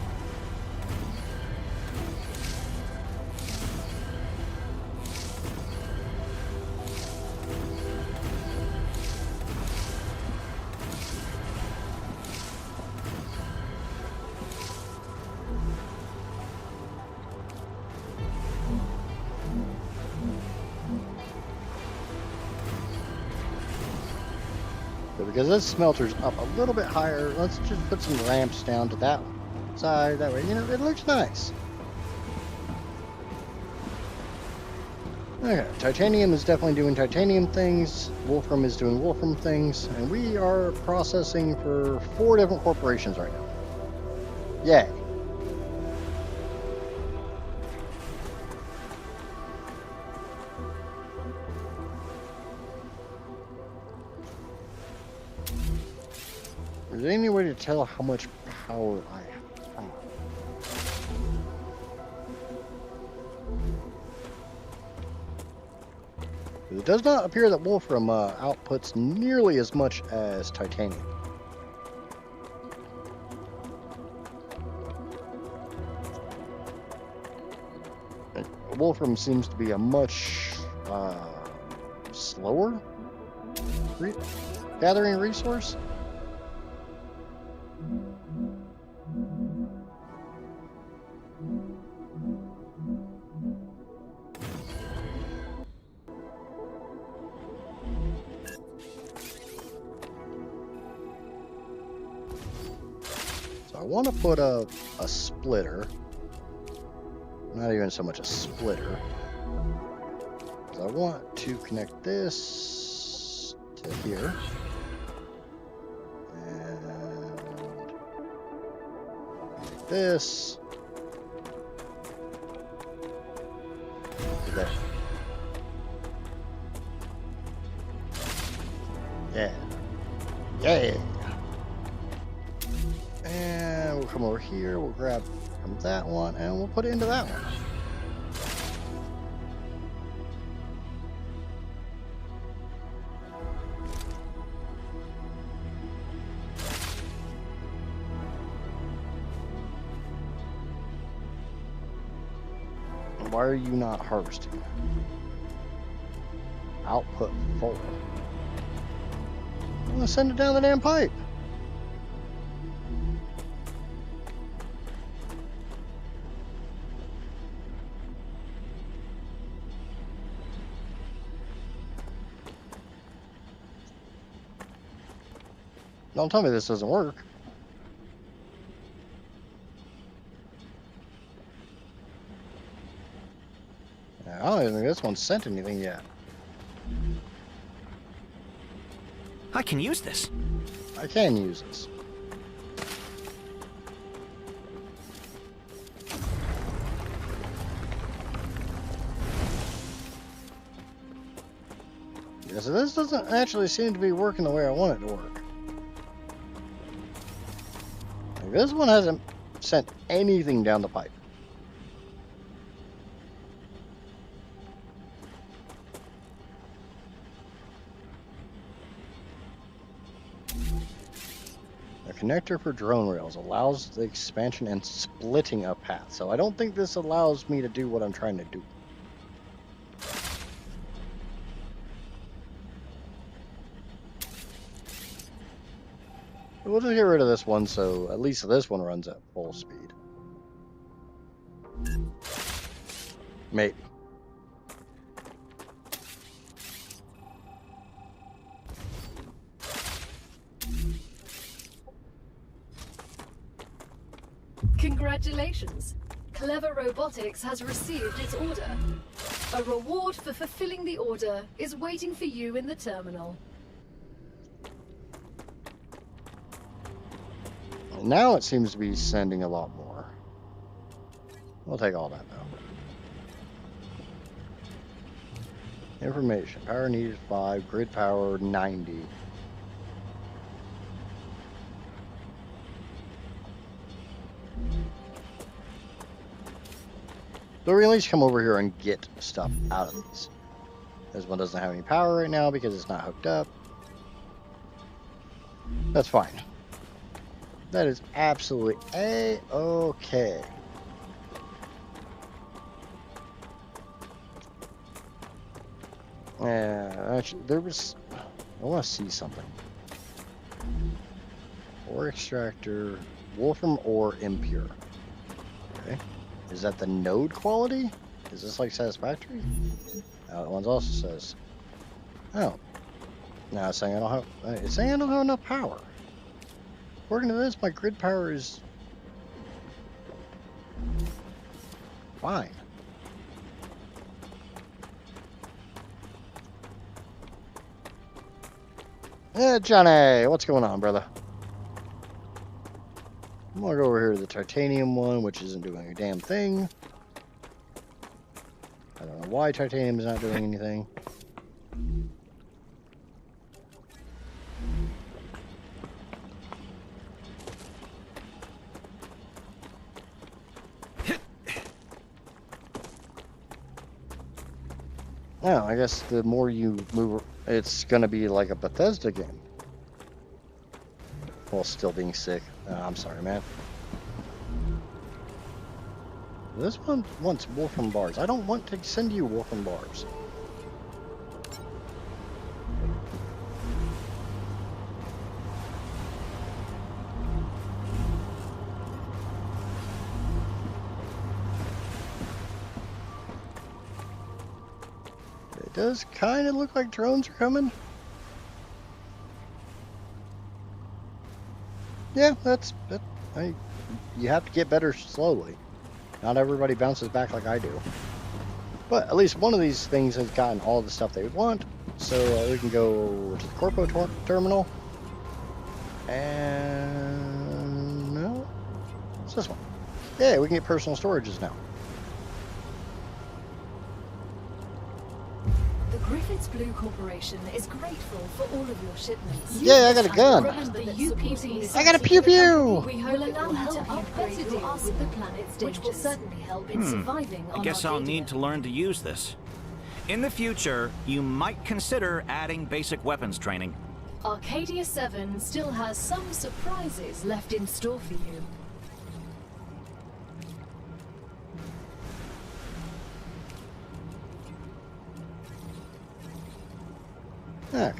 A: Because this smelter's up a little bit higher, let's just put some ramps down to that side. That way, you know, it looks nice. Okay, titanium is definitely doing titanium things. Wolfram is doing Wolfram things. And we are processing for 4 different corporations right now. Yay. Is there any way to tell how much power I have? It does not appear that Wolfram outputs nearly as much as titanium. Wolfram seems to be a much slower gathering resource. So I want to put a splitter. Not even so much a splitter. I want to connect this to here. And this to there. Yeah. Yeah. And we'll come over here, we'll grab from that one, and we'll put it into that one. Why are you not harvesting? Output full. I'm gonna send it down the damn pipe. Don't tell me this doesn't work. I don't even think this one sent anything yet.
B: I can use this.
A: I can use this. Yeah, so this doesn't actually seem to be working the way I want it to work. Like, this one hasn't sent anything down the pipe. A connector for drone rails allows the expansion and splitting of paths. So I don't think this allows me to do what I'm trying to do. We'll just get rid of this one, so at least this one runs at full speed. Maybe.
C: Congratulations! Clever Robotics has received its order. A reward for fulfilling the order is waiting for you in the terminal.
A: Now it seems to be sending a lot more. We'll take all that though. Information. Power needed 5. Grid power 90. So we can at least come over here and get stuff out of these. This one doesn't have any power right now because it's not hooked up. That's fine. That is absolutely A-okay. Yeah, actually, there was... I want to see something. Ore extractor, Wolfram ore impure. Okay. Is that the node quality? Is this like Satisfactory? That one also says... Oh. Now it's saying I don't have... It's saying I don't have enough power. According to this, my grid power is... fine. Johnny, what's going on, brother? I'm gonna go over here to the titanium one, which isn't doing a damn thing. I don't know why titanium is not doing anything. No, I guess the more you move, it's gonna be like a Bethesda game. While still being sick. I'm sorry, man. This one wants Wolfram bars. I don't want to send you Wolfram bars. It does kind of look like drones are coming. Yeah, you have to get better slowly. Not everybody bounces back like I do. But at least one of these things has gotten all the stuff they would want. So we can go to the Corpo terminal. And no, it's this one. Yeah, we can get personal storages now.
C: The Griffiths Blue Corporation is grateful for all of your shipments.
A: Yeah, I got a gun.
C: Remember that UPC
A: I got a pew pew.
C: We will allow you to upgrade your arc with the planet's which will certainly help in surviving on
B: I guess I'll
C: Arcadia.
B: need to learn to use this. In the future, you might consider adding basic weapons training.
C: Arcadia 7 still has some surprises left in store for you.
A: Okay.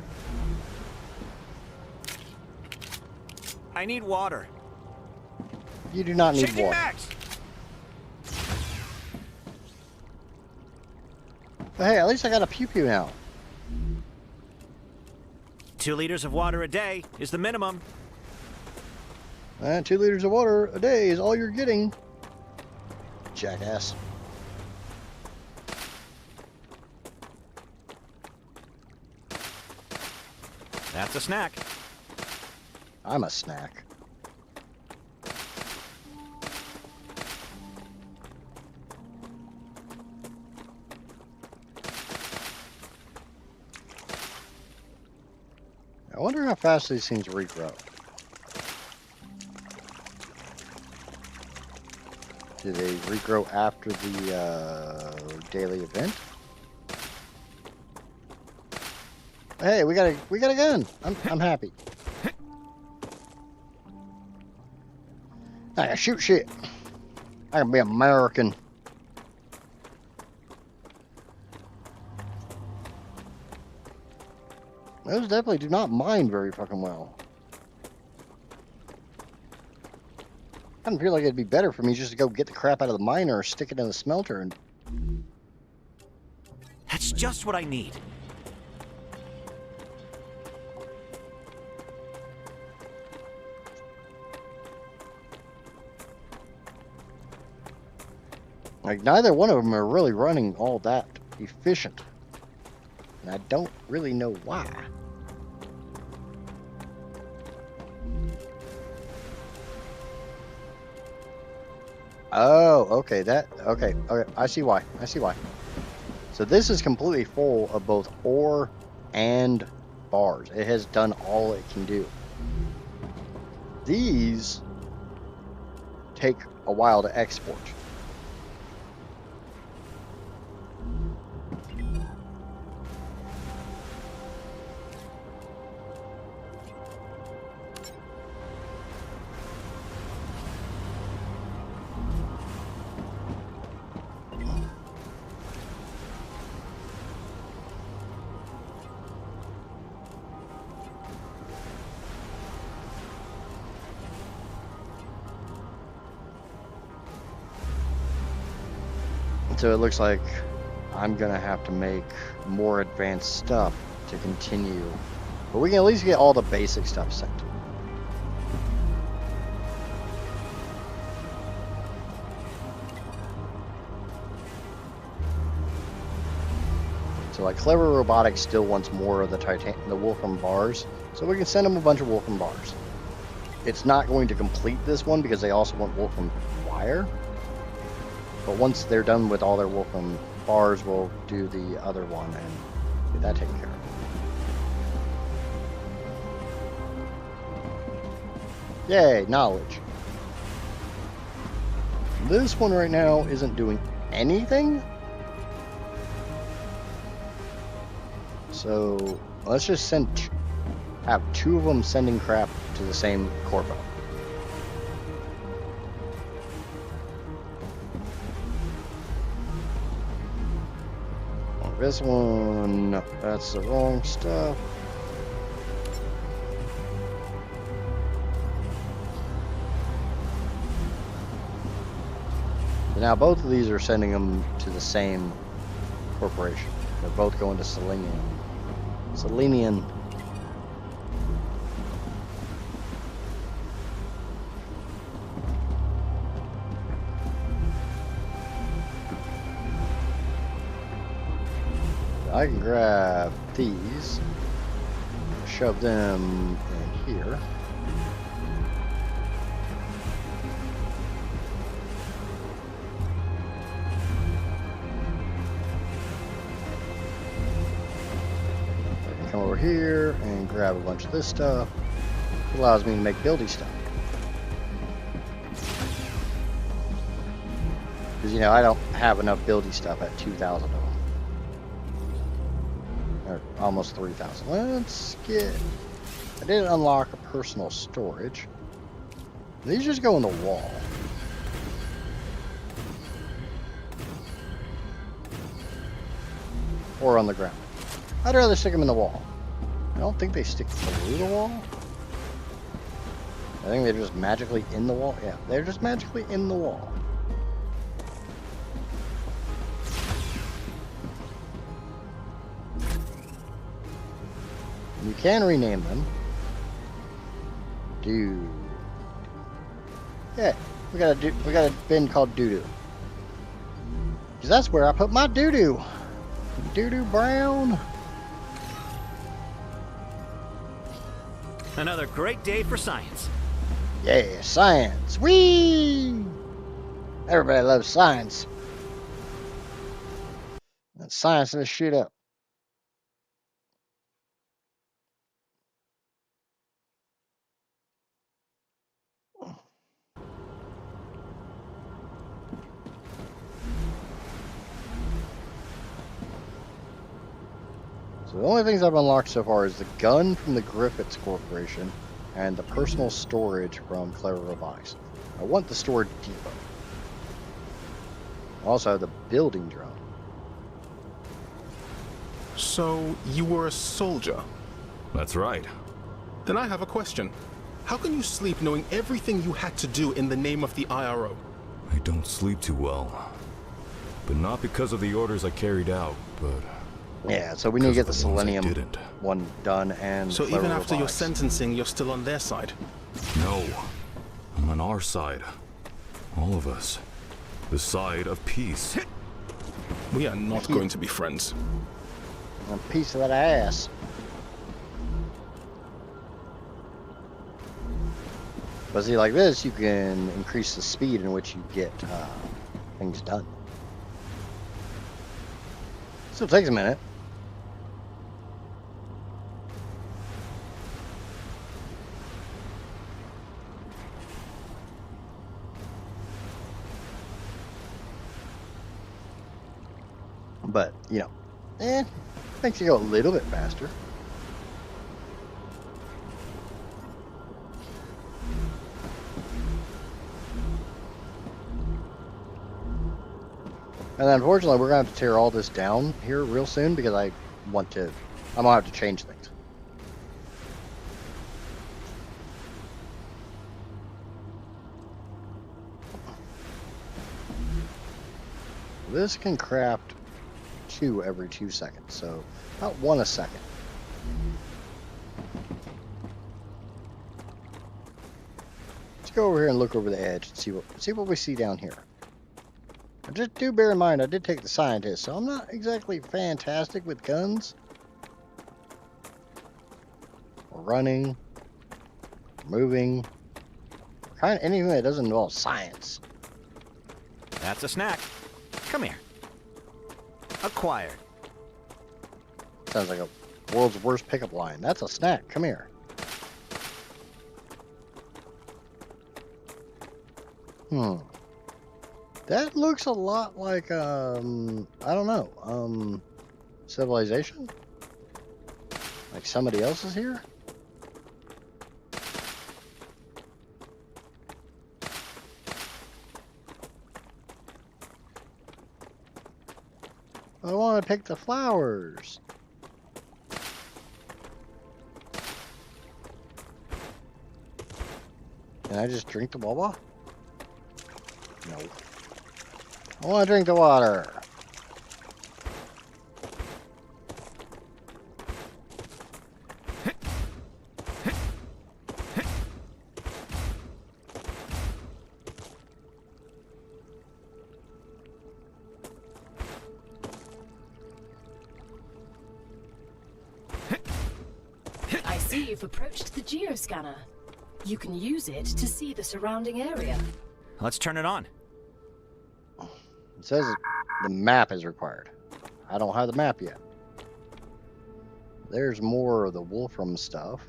B: I need water.
A: You do not need
B: Changing
A: water.
B: max!
A: But hey, at least I got a pew pew now.
B: 2 liters of water a day is the minimum.
A: And 2 liters of water a day is all you're getting. Jackass.
B: That's a snack.
A: I'm a snack. I wonder how fast these things regrow. Do they regrow after the daily event? Hey, we got a gun. I'm happy. I can shoot shit. I can be American. Those definitely do not mine very fucking well. I don't feel like it'd be better for me just to go get the crap out of the miner or stick it in the smelter and...
B: That's just what I need.
A: Like, neither one of them are really running all that efficient. And I don't really know why. Oh, okay, okay, I see why, So this is completely full of both ore and bars. It has done all it can do. These take a while to export. So it looks like I'm gonna have to make more advanced stuff to continue. But we can at least get all the basic stuff sent. So like Clever Robotics still wants more of the Wolfram bars. So we can send them a bunch of Wolfram bars. It's not going to complete this one because they also want Wolfram wire. But once they're done with all their Wolfram bars, we'll do the other one and get that taken care of. Yay, knowledge. This one right now isn't doing anything. So let's just have 2 of them sending crap to the same corpo. This one, no, that's the wrong stuff. Now both of these are sending them to the same corporation. They're both going to Selenium. Selenium. I can grab these, shove them in here. I can come over here and grab a bunch of this stuff. It allows me to make building stuff. Because, you know, I don't have enough building stuff at 2,000 of them. Or almost 3,000. Let's get... I did unlock a personal storage. These just go in the wall. Or on the ground. I'd rather stick them in the wall. I don't think they stick through the wall. I think they're just magically in the wall. Yeah, they're just magically in the wall. You can rename them. Dude. Yeah, we got a bin called Doo-Doo. Because that's where I put my doo-doo. Doo-Doo Brown.
B: Another great day for science.
A: Yeah, science. Whee! Everybody loves science. Let's science this shit up. So the only things I've unlocked so far is the gun from the Griffiths Corporation and the personal storage from Clever Robotics. I want the storage depot. Also the building drone.
I: So, you were a soldier?
G: That's right.
I: Then I have a question. How can you sleep knowing everything you had to do in the name of the IRO?
G: I don't sleep too well. But not because of the orders I carried out, but...
A: Yeah, so we need to get the
G: because of the ones I
A: Selenium
G: didn't.
A: one done and
I: So
A: Clever
I: even after your
A: Robotics.
I: sentencing, you're still on their side?
G: No. I'm on our side. All of us. The side of peace.
I: We are not going to be friends.
A: A piece of that ass. But see, like this, you can increase the speed in which you get things done. Still takes a minute. But, you know, makes you go a little bit faster. And then unfortunately, we're going to have to tear all this down here real soon because I'm going to have to change things. This can craft 2 every 2 seconds, so about 1 a second. Let's go over here and look over the edge and see what we see down here. Just do bear in mind, I did take the scientist, so I'm not exactly fantastic with guns. Or running. Moving. Kind of anything that doesn't involve science.
B: That's a snack. Come here. Acquired.
A: Sounds like a world's worst pickup line. That's a snack. Come here. That looks a lot like, I don't know, Civilization? Like somebody else is here? I want to pick the flowers. Can I just drink the Wawa? No. I want to drink the water.
C: I see you've approached the geoscanner. You can use it to see the surrounding area.
B: Let's turn it on.
A: It says the map is required. I don't have the map yet. There's more of the Wolfram stuff.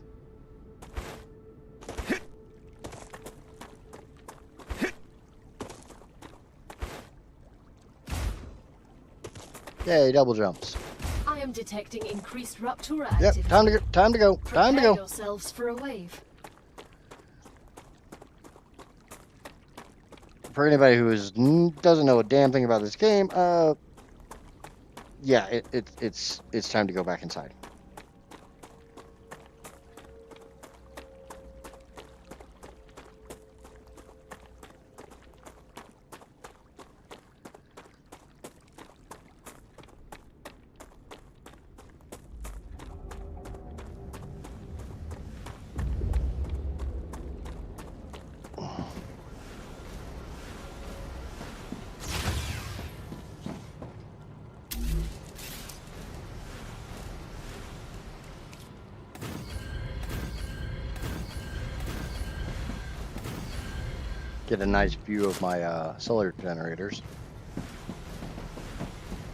A: Yay, double jumps.
C: I am detecting increased Rupture
A: Yep,
C: activity.
A: time to go. Time to go. Time to
C: Prepare
A: go.
C: yourselves for a wave.
A: For anybody who doesn't know a damn thing about this game, yeah, it's time to go back inside. Get a nice view of my solar generators.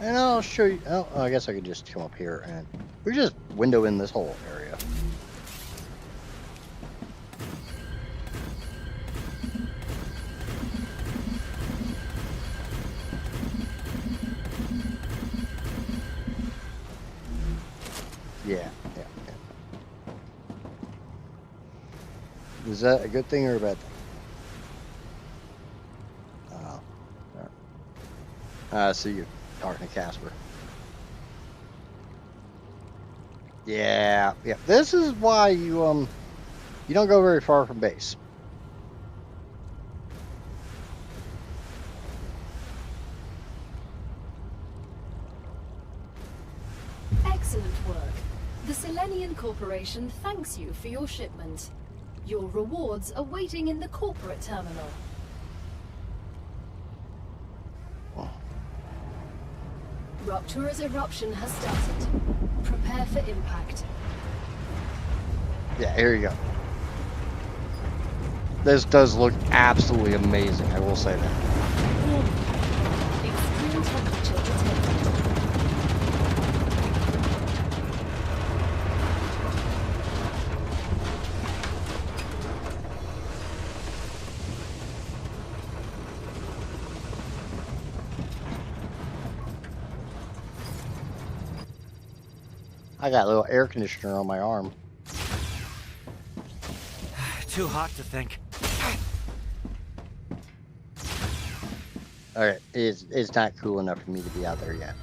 A: And I'll show you. Oh, I guess I could just come up here and we just window in this whole area. Yeah. Is that a good thing or a bad thing? I see you, talking to Casper. Yeah. This is why you don't go very far from base.
C: Excellent work. The Selenian Corporation thanks you for your shipment. Your rewards are waiting in the corporate terminal. Rupture's eruption has started. Prepare for impact.
A: Yeah, here you go. This does look absolutely amazing, I will say that.
C: Extreme temperature detected.
A: I got a little air conditioner on my arm.
B: Too hot to think.
A: Okay, it's not cool enough for me to be out there yet.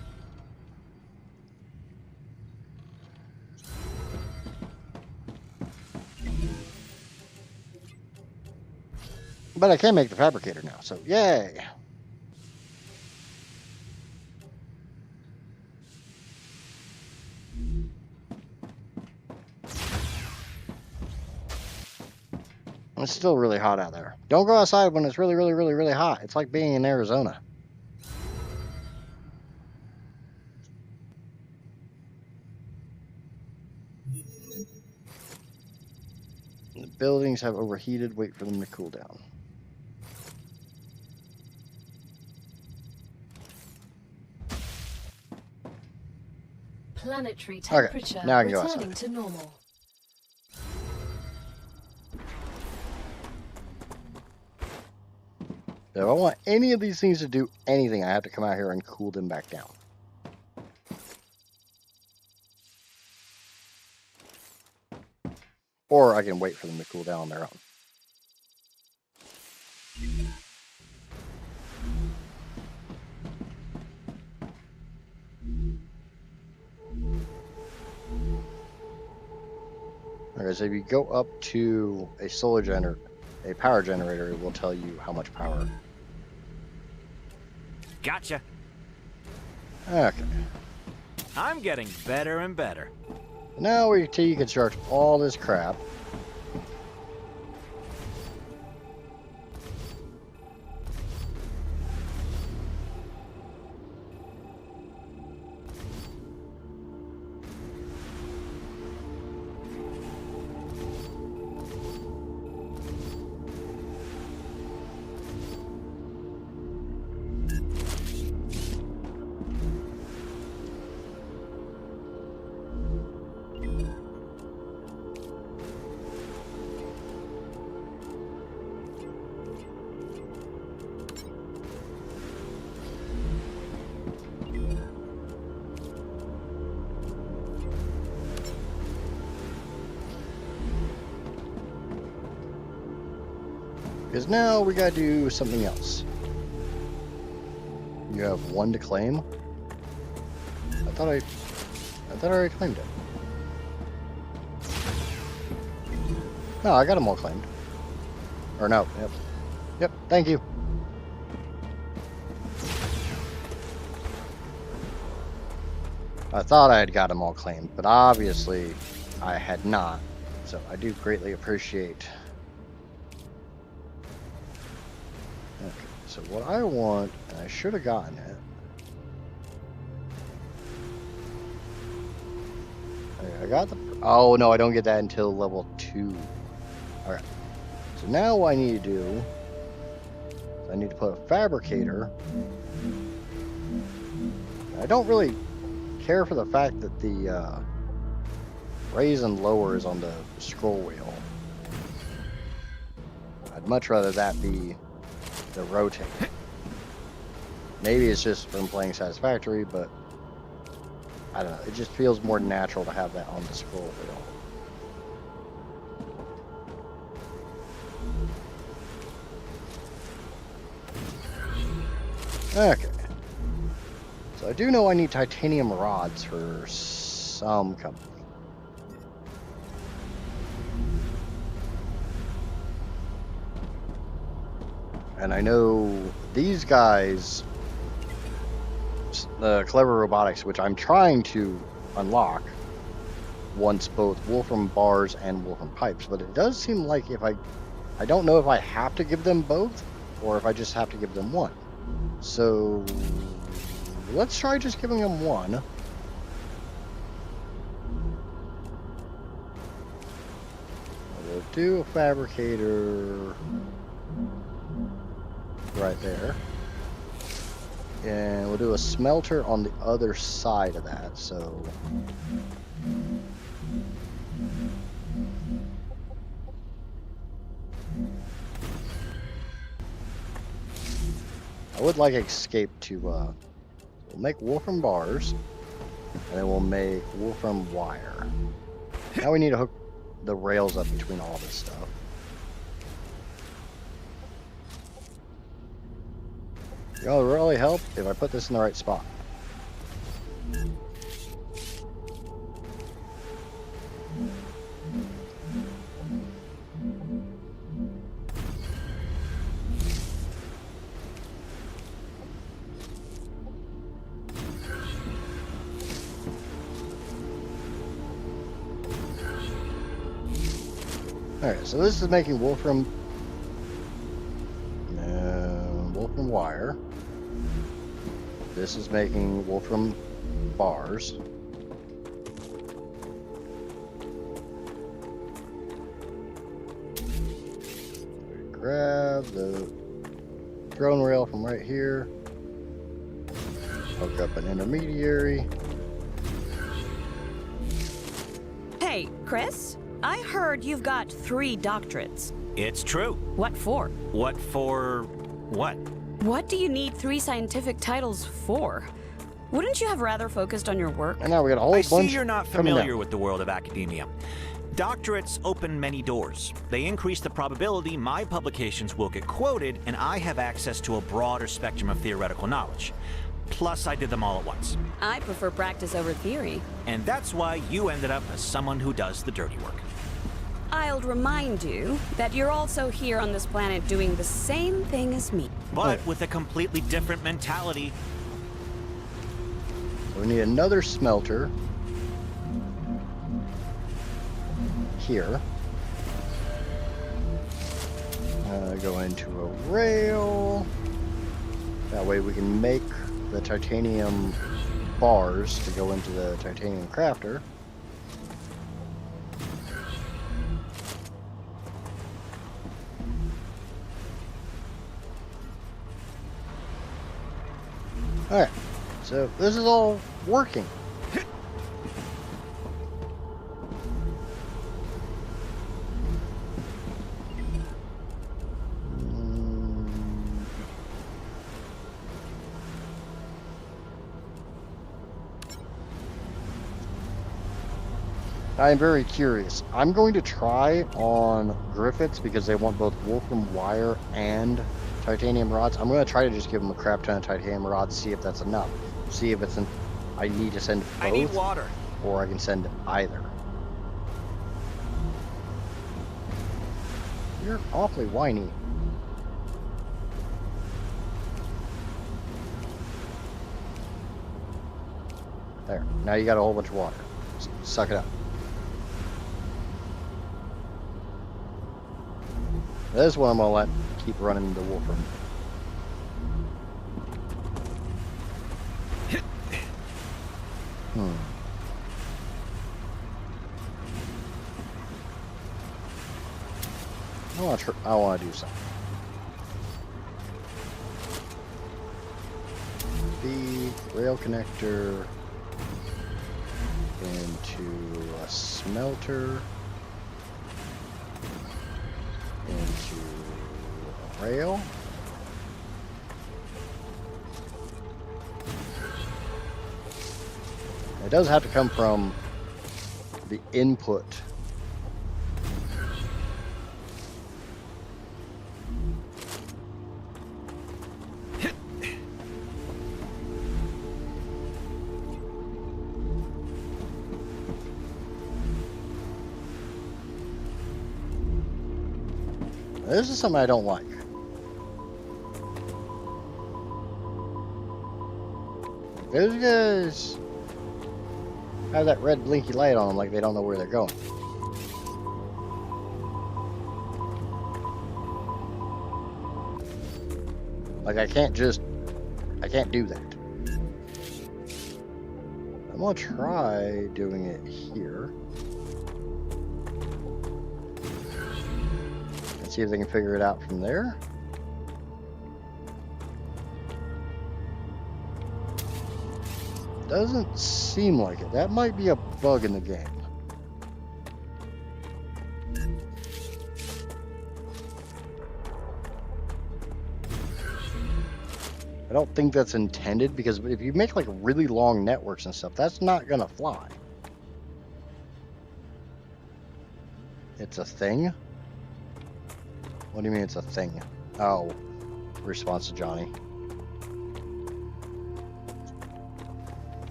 A: But I can make the fabricator now, so yay! It's still really hot out there. Don't go outside when it's really, really, really, really hot. It's like being in Arizona. The buildings have overheated. Wait for them to cool down.
C: Planetary temperature
A: now I can go
C: returning
A: outside.
C: to normal.
A: If I want any of these things to do anything, I have to come out here and cool them back down. Or I can wait for them to cool down on their own. Okay, so if you go up to a a power generator, it will tell you how much power.
B: Gotcha.
A: Okay.
B: I'm getting better and better.
A: Now you can charge all this crap. Because now we gotta do something else. You have one to claim. I thought I already claimed it. No, I got them all claimed. Or no, yep, thank you. I thought I had got them all claimed, but obviously I had not. So I do greatly appreciate. Okay, so what I want, and I should have gotten it. I got the. Oh no, I don't get that until level 2. Alright. So now what I need to do, I need to put a fabricator. I don't really care for the fact that the raise and lower is on the scroll wheel. I'd much rather that be the rotate. Maybe it's just from playing Satisfactory, but I don't know. It just feels more natural to have that on the scroll wheel. Okay. So I do know I need titanium rods for some company. And I know these guys, the Clever Robotics, which I'm trying to unlock, wants both Wolfram bars and Wolfram pipes, but it does seem like if I don't know if I have to give them both or if I just have to give them one. So let's try just giving them one. We'll do a fabricator right there. And we'll do a smelter on the other side of that, so I would like Escape to we'll make Wolfram bars, and then we'll make Wolfram wire. Now we need to hook the rails up between all this stuff. It'll really help if I put this in the right spot. Alright, so this is making Wolfram wire. This is making Wolfram bars. We grab the drone rail from right here. Hook up an intermediary.
H: Hey, Chris, I heard you've got 3 doctorates.
B: It's true.
H: What for?
B: What for what?
H: What do you need 3 scientific titles for? Wouldn't you have rather focused on your work?
A: And now we got a whole
B: I
A: bunch.
B: see you're not familiar with the world of academia. Doctorates open many doors. They increase the probability my publications will get quoted, and I have access to a broader spectrum of theoretical knowledge. Plus, I did them all at once.
H: I prefer practice over theory.
B: And that's why you ended up as someone who does the dirty work.
H: I'll remind you that you're also here on this planet doing the same thing as me.
B: But with a completely different mentality.
A: So we need another smelter. Here. Go into a rail. That way we can make the titanium bars to go into the titanium crafter. Alright, so this is all working. I'm very curious. I'm going to try on Griffiths because they want both wolfram wire and titanium rods. I'm going to try to just give them a crap ton of titanium rods, see if that's enough. See if it's an... I need to send both.
B: I need water.
A: Or I can send either. You're awfully whiny. There. Now you got a whole bunch of water. Suck it up. This one I'm gonna let keep running the wolfram. I want to do something. The rail connector into a smelter. Into a rail. It does have to come from the input. This is something I don't like. Those guys have that red blinky light on them like they don't know where they're going. Like I can't do that. I'm gonna try doing it here. See if they can figure it out from there. Doesn't seem like it. That might be a bug in the game. I don't think that's intended because if you make like really long networks and stuff, that's not gonna fly. It's a thing? What do you mean it's a thing? Oh, response to Johnny.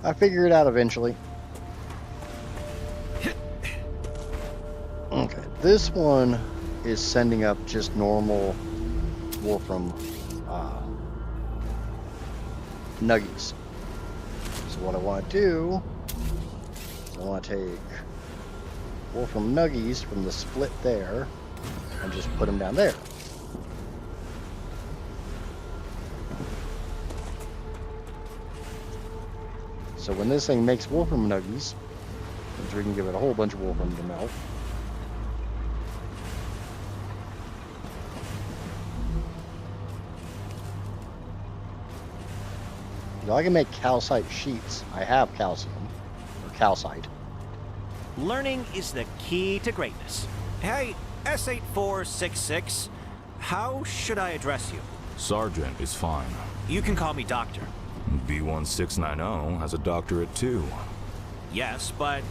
A: I figure it out eventually. Okay, this one is sending up just normal wolfram nuggies. So what I want to do is I want to take wolfram nuggies from the split there and just put them down there. So when this thing makes wolfram nuggies, which we can give it a whole bunch of wolfram to melt. I can make calcite sheets. I have calcium, or calcite.
B: Learning is the key to greatness. Hey, S8466, how should I address you?
G: Sergeant is fine.
B: You can call me Doctor.
G: B1690 has a doctorate too.
B: Yes, but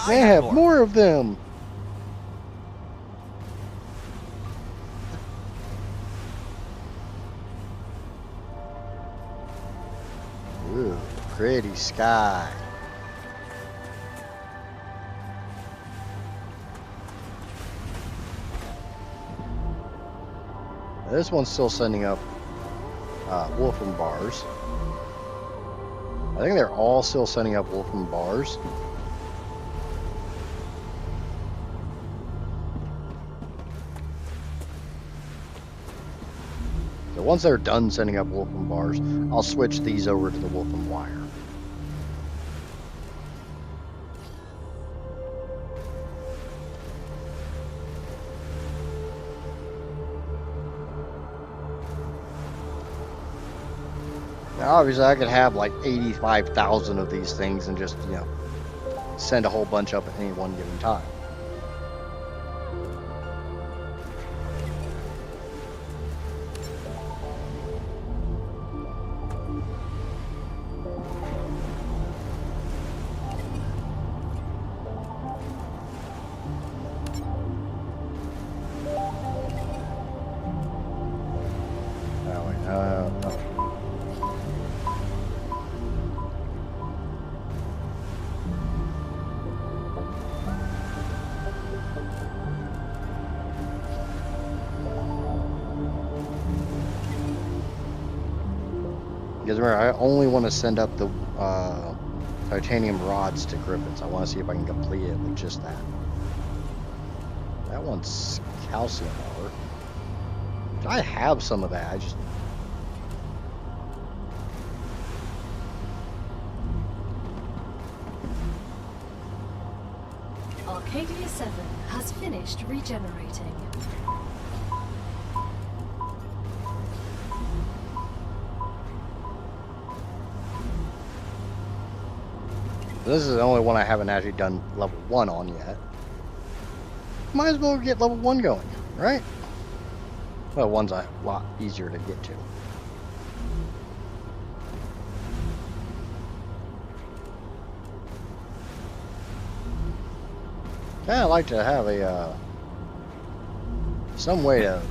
A: They have more of them. Pretty sky. This one's still sending up Wolfram bars. I think they're all still sending up Wolfram bars. So once they're done sending up Wolfram bars, I'll switch these over to the Wolfram wire. Now, obviously, I could have like 85,000 of these things and just, you know, send a whole bunch up at any one given time. Because remember, I only want to send up the titanium rods to Griffins. I want to see if I can complete it with just that. That one's calcium ore. I have some of that. I just...
C: Arcadia 7 has finished regenerating.
A: This is the only one I haven't actually done level 1 on yet. Might as well get level 1 going, right? Well, one's a lot easier to get to. Kinda like to have a, some way to,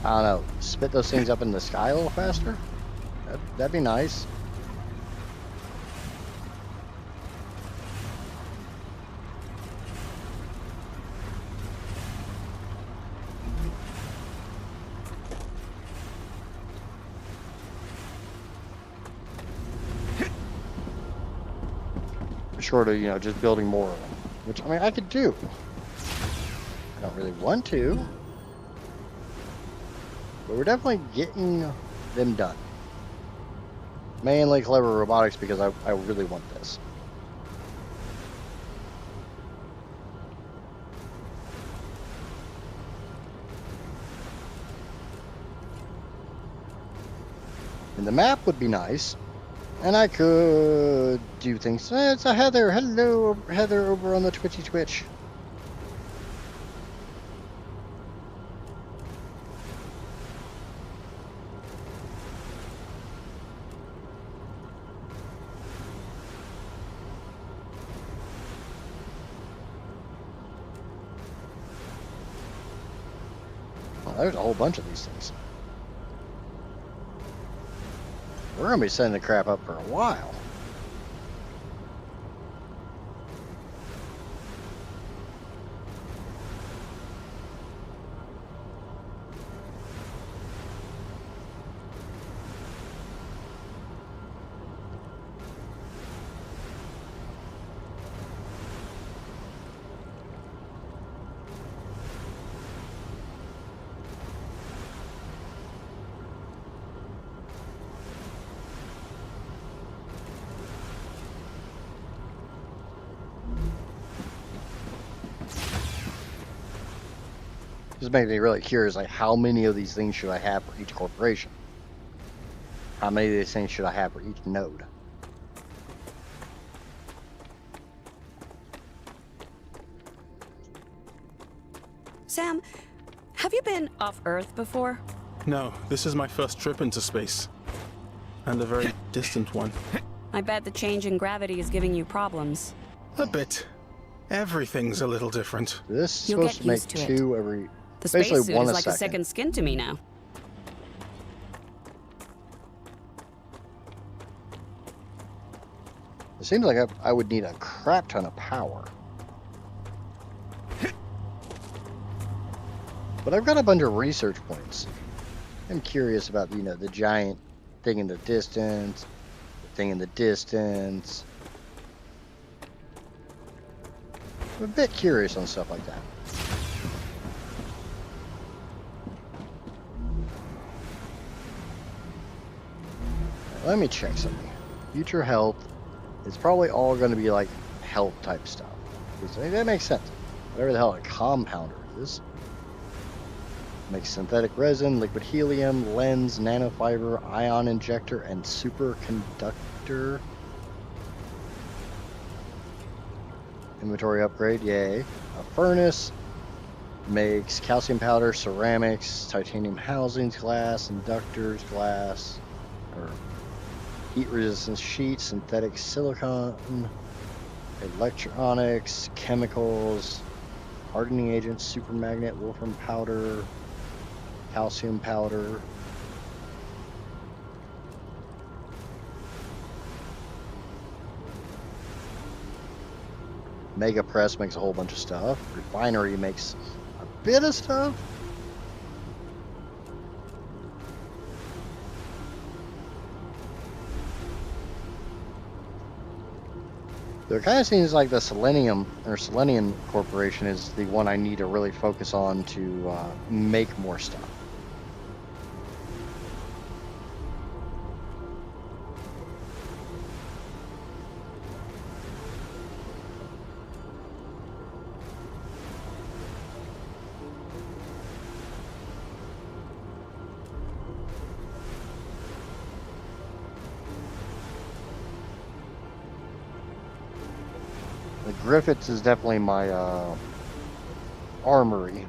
A: I don't know, spit those things up in the sky a little faster. That'd be nice. Short of, you know, just building more of them. Which, I mean, I could do. I don't really want to. But we're definitely getting them done. Mainly Clever Robotics because I really want this. And the map would be nice. And I could do things. It's a Heather. Hello, Heather, over on the Twitch. Well, there's a whole bunch of these things. We're going to be sending the crap up for a while. This makes me really curious, like how many of these things should I have for each corporation? How many of these things should I have for each node?
H: Sam, have you been off Earth before?
I: No, this is my first trip into space. And a very distant one.
H: I bet the change in gravity is giving you problems.
I: A bit. Everything's a little different.
A: This is
H: You'll
A: supposed
H: get
A: to make
H: used to it.
A: two every...
H: The
A: basically
H: spacesuit
A: one
H: is
A: a
H: like a
A: second.
H: second skin to me now.
A: seems like I would need a crap ton of power. But I've got a bunch of research points. I'm curious about, you know, the giant thing in the distance, the thing in the distance. I'm a bit curious on stuff like that. Let me check something. Future health is probably all going to be like health type stuff. That makes sense. Whatever the hell a compounder is. Makes synthetic resin, liquid helium, lens, nanofiber, ion injector, and superconductor. Inventory upgrade, yay. A furnace. Makes calcium powder, ceramics, titanium housings, glass, inductors, glass, or heat resistance sheets, synthetic silicon, electronics, chemicals, hardening agents, supermagnet, wolfram powder, calcium powder. Mega Press makes a whole bunch of stuff. Refinery makes a bit of stuff. So it kind of seems like the Selenium Corporation is the one I need to really focus on to make more stuff. The Griffiths is definitely my armory.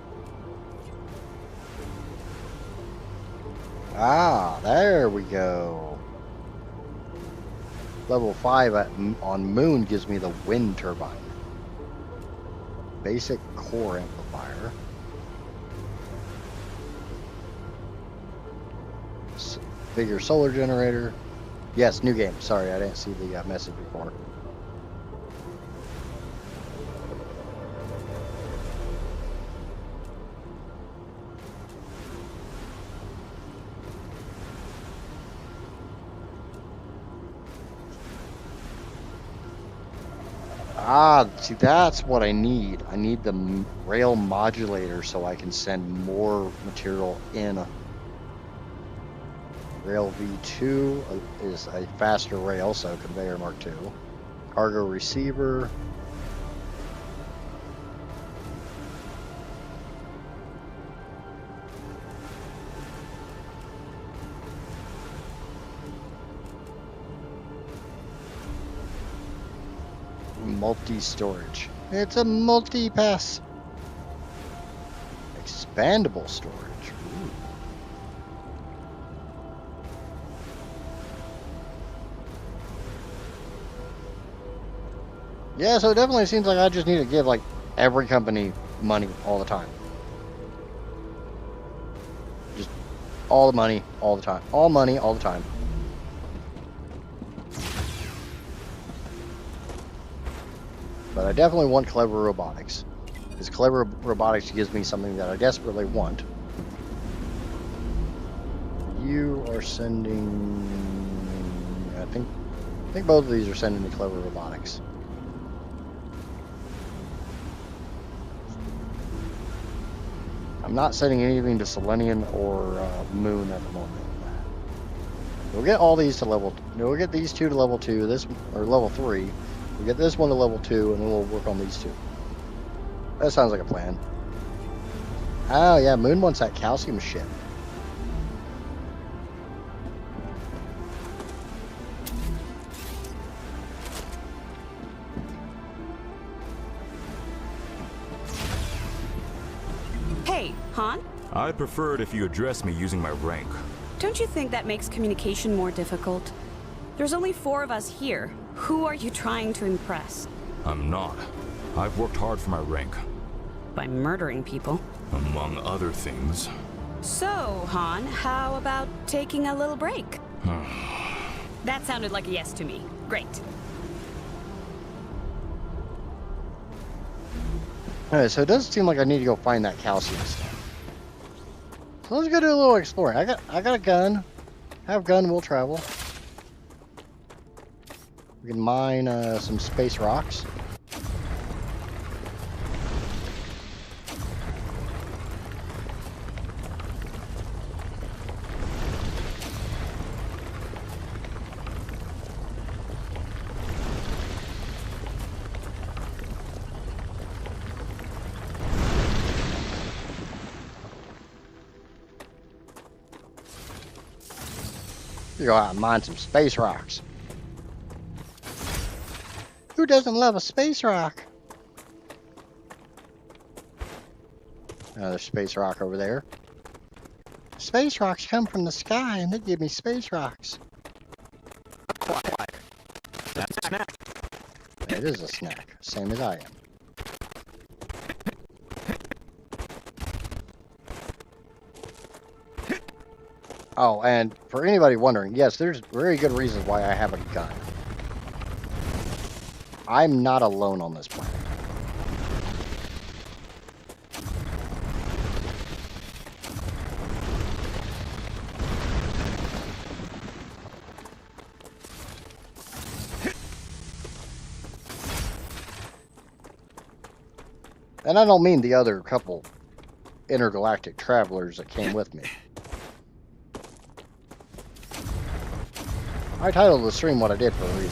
A: Ah, there we go. Level 5 on Moon gives me the wind turbine. Basic core amplifier. Figure solar generator. Yes, new game. Sorry, I didn't see the message before. Ah, see, that's what I need. I need the rail modulator so I can send more material in. Rail V2 is a faster rail, so conveyor Mark II. Cargo receiver. Multi-storage. It's a multi-pass. Expandable storage. Ooh. Yeah, so it definitely seems like I just need to give like every company money all the time. Just all the money all the time. All money all the time. But I definitely want clever robotics. Because clever robotics gives me something that I desperately want. You are sending... I think both of these are sending me clever robotics. I'm not sending anything to Selenium or Moon at the moment. We'll get all these to level... We'll get these two to level 2, this or level 3. We'll get this one to level 2, and then we'll work on these two. That sounds like a plan. Oh, yeah, Moon wants that calcium shit.
H: Hey, Han?
G: I'd prefer it if you address me using my rank.
H: Don't you think that makes communication more difficult? There's only 4 of us here. Who are you trying to impress?
G: I'm not. I've worked hard for my rank.
H: By murdering people?
G: Among other things.
H: So, Han, how about taking a little break? That sounded like a yes to me. Great.
A: Alright, so it does seem like I need to go find that calcium stuff. So let's go do a little exploring. I got a gun. Have gun, we'll travel. We can mine some space rocks. You go out and mine some space rocks. Who doesn't love a space rock? Another space rock over there. Space rocks come from the sky and they give me space rocks.
B: That's a snack.
A: It is a snack, same as I am. Oh, and for anybody wondering, yes, there's very good reasons why I have a gun. I'm not alone on this planet. And I don't mean the other couple intergalactic travelers that came with me. I titled the stream what I did for a reason.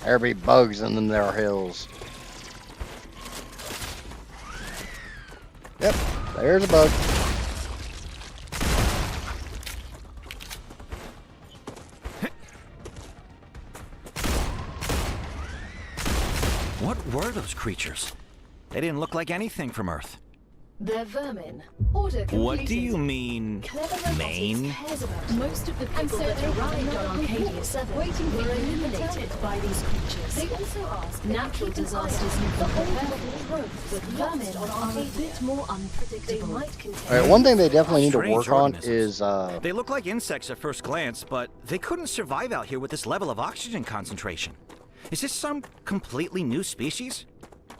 A: There be bugs in them there hills. Yep, there's a bug.
B: What were those creatures? They didn't look like anything from Earth.
C: They're vermin. Order completed.
B: What do you mean,
C: Clever robotics
B: Maine?
C: cares about most of the people that arrived on Arcadia 7 were eliminated by these creatures. They also ask natural disasters you can prepare for, but vermin are a bit more unpredictable. They might contain.
A: Alright, one thing they definitely need to
B: Strange
A: work on
B: organisms.
A: is
B: They look like insects at first glance, but they couldn't survive out here with this level of oxygen concentration. Is this some completely new species?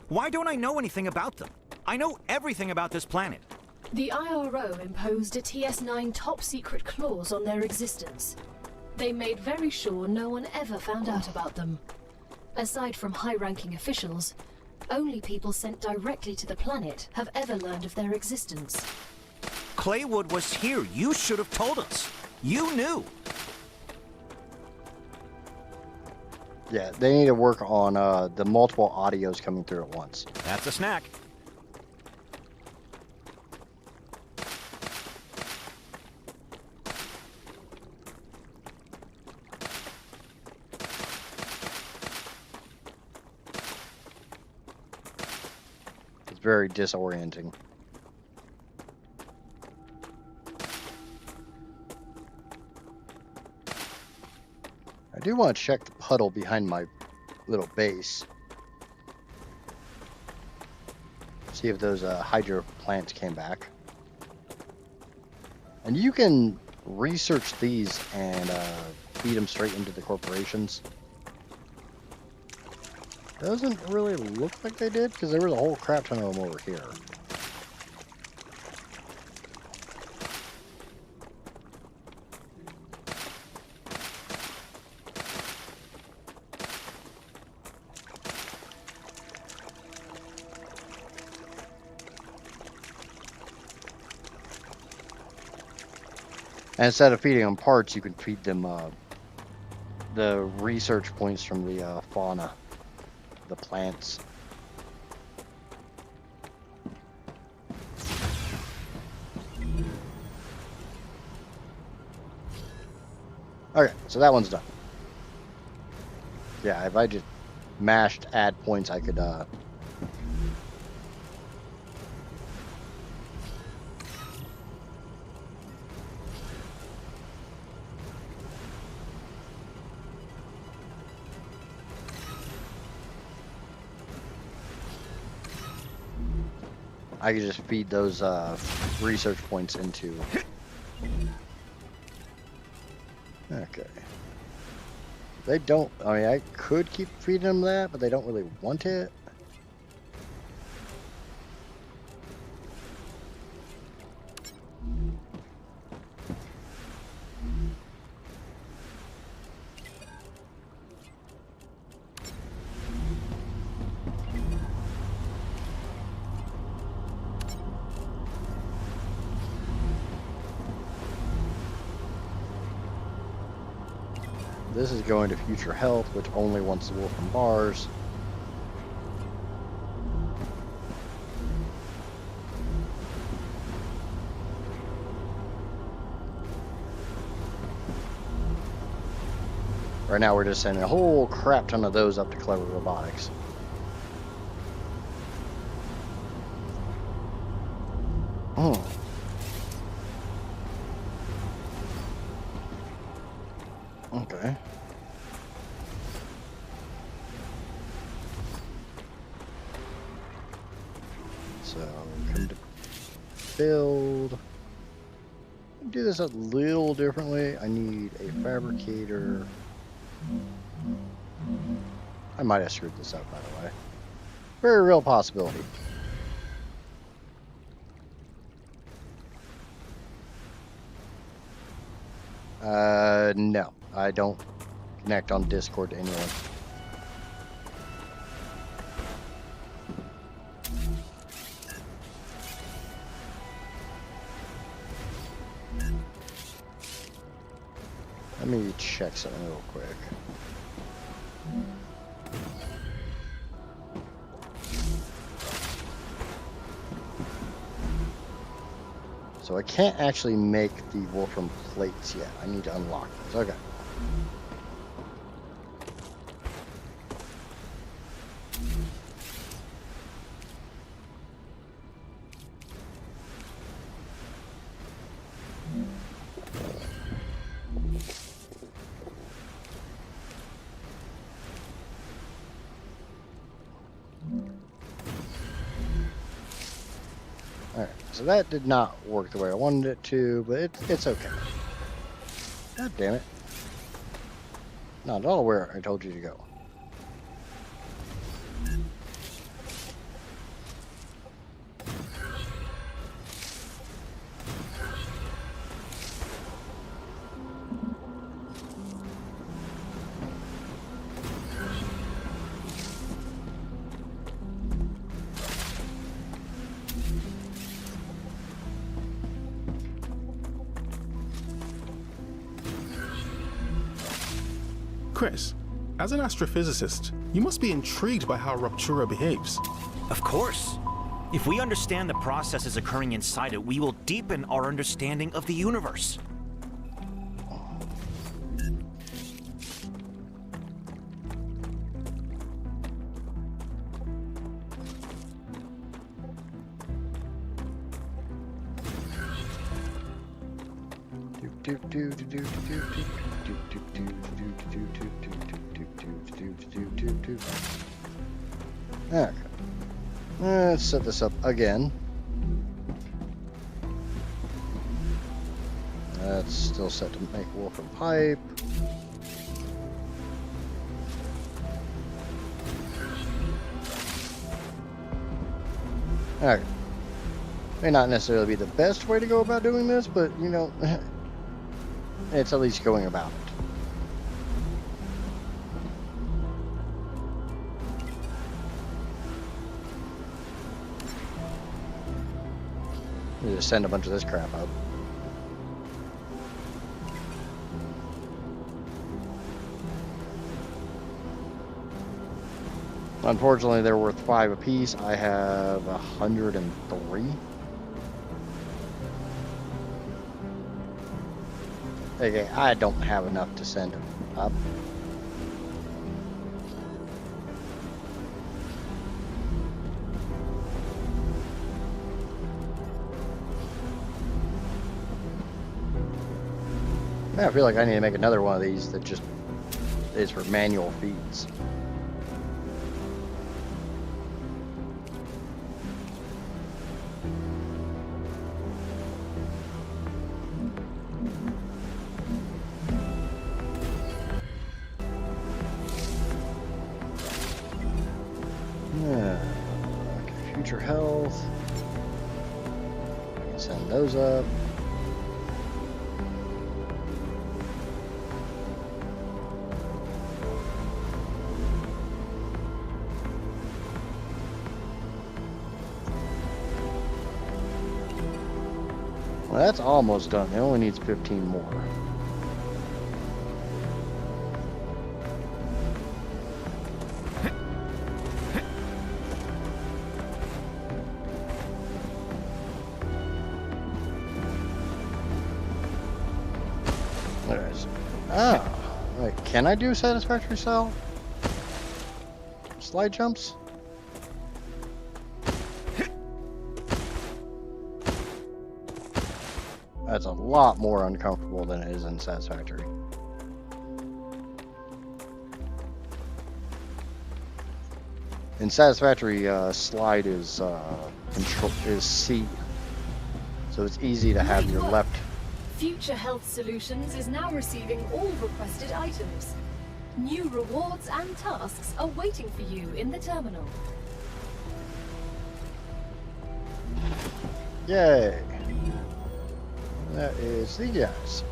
B: Why don't I know anything about them? I know everything about this planet.
C: The IRO imposed a TS9 top-secret clause on their existence. They made very sure no one ever found out about them. Aside from high-ranking officials, only people sent directly to the planet have ever learned of their existence.
B: Claywood was here. You should have told us. You knew.
A: yeah, they need to work on the multiple audios coming through at once.
B: That's a snack.
A: It's very disorienting. I do want to check the puddle behind my little base. See if those hydro plants came back. And you can research these and feed them straight into the corporations. Doesn't really look like they did, because there was a whole crap ton of them over here. And instead of feeding them parts, you can feed them the research points from the fauna, the plants. Okay, so that one's done. Yeah, if I just mashed add points, I could just feed those research points into. Okay. They don't, I mean, I could keep feeding them that, but they don't really want it. This is going to Future Health, which only wants the wolf and bars. Right now we're just sending a whole crap ton of those up to Clever Robotics. Oh. Okay. So, come to build. Do this a little differently. I need a fabricator. I might have screwed this up, by the way. Very real possibility. No. I don't connect on Discord to anyone. Let me check something real quick. So I can't actually make the Wolfram plates yet. I need to unlock those. Okay. Alright, so that did not work the way I wanted it to, but it's okay. God damn it. Not at all where I told you to go.
I: Chris, as an astrophysicist, you must be intrigued by how Rupture behaves.
B: Of course. If we understand the processes occurring inside it, we will deepen our understanding of the universe.
A: Okay. Let's set this up again. That's still set to make Wolfram pipe. Okay. May not necessarily be the best way to go about doing this, but you know, it's at least going about it. You just send a bunch of this crap up. Unfortunately, they're worth 5 apiece. I have 103. Okay, I don't have enough to send them up. I feel like I need to make another one of these that just is for manual feeds. future health. Send those up. Well, that's almost done. It only needs 15 more. There it is. Ah, wait, can I do satisfactory style? Slide jumps? That's a lot more uncomfortable than it is in Satisfactory. In Satisfactory, slide is control is C, so it's easy to have your left.
C: Future Health Solutions is now receiving all requested items. New rewards and tasks are waiting for you in the terminal.
A: Yay! That is the guys. So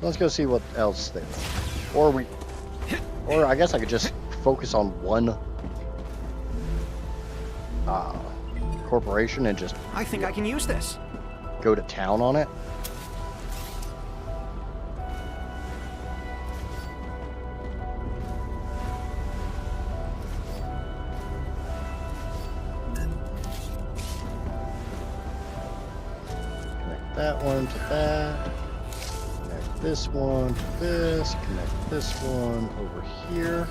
A: let's go see what else they want. Or I guess I could just focus on one corporation and just.
B: I think I can use this.
A: Go to town on it. That one to that, connect this one to this, connect this one over here.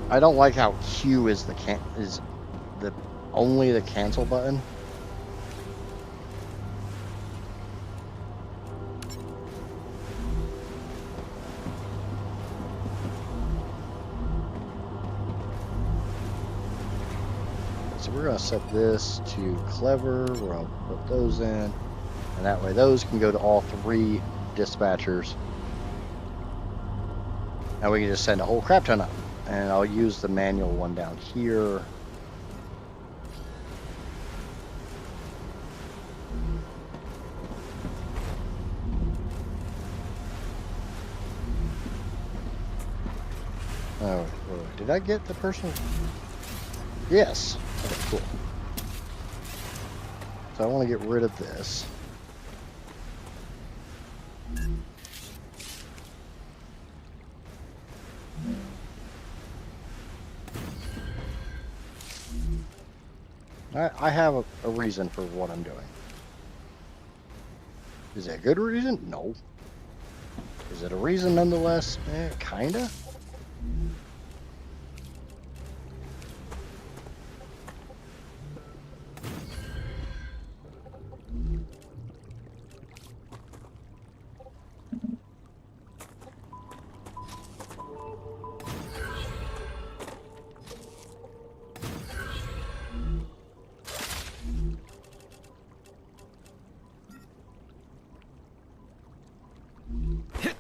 A: I don't like how Q is only the cancel button. So we're gonna set this to clever. We're gonna put those in, and that way those can go to all three dispatchers, and we can just send a whole crap ton up. And I'll use the manual one down here. Oh, did I get the person? Yes. Okay, cool. So I want to get rid of this. I have a reason for what I'm doing. Is it a good reason? No. Is it a reason nonetheless? Kinda.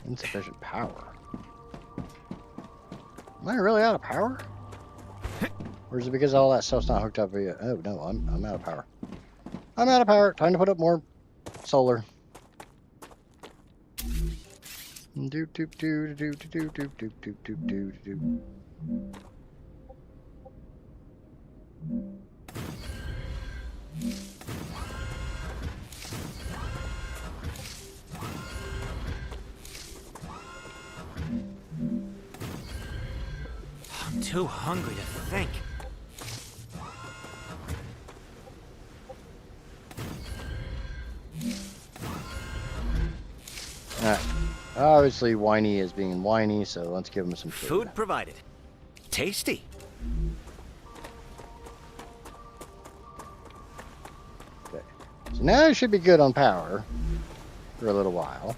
A: Insufficient power. Am I really out of power? Or is it because all that stuff's not hooked up yet? Oh no, I'm out of power. I'm out of power. Time to put up more solar. Do do do do do do do do do do do do.
B: I'm too hungry to think.
A: Alright. Obviously, Whiny is being whiny, so let's give him some food.
B: Food provided. Tasty.
A: Okay. So now it should be good on power for a little while.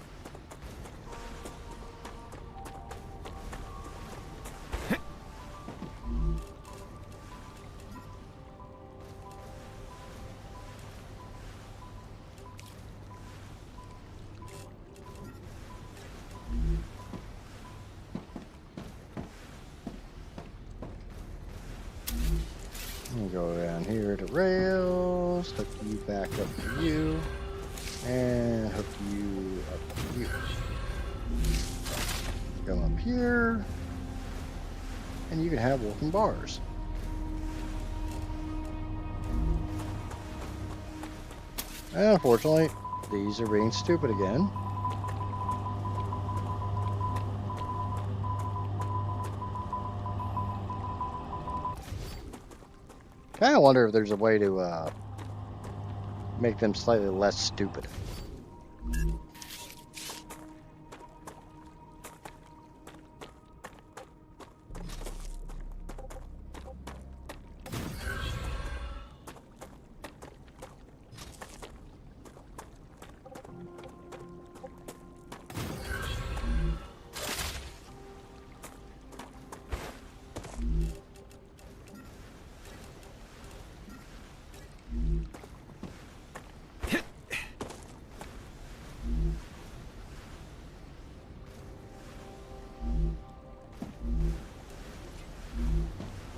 A: We'll go down here to rails, hook you back up to you, and hook you up to you. Come up here, and you can have wolfen bars. And unfortunately, these are being stupid again. Kind of wonder if there's a way to make them slightly less stupid.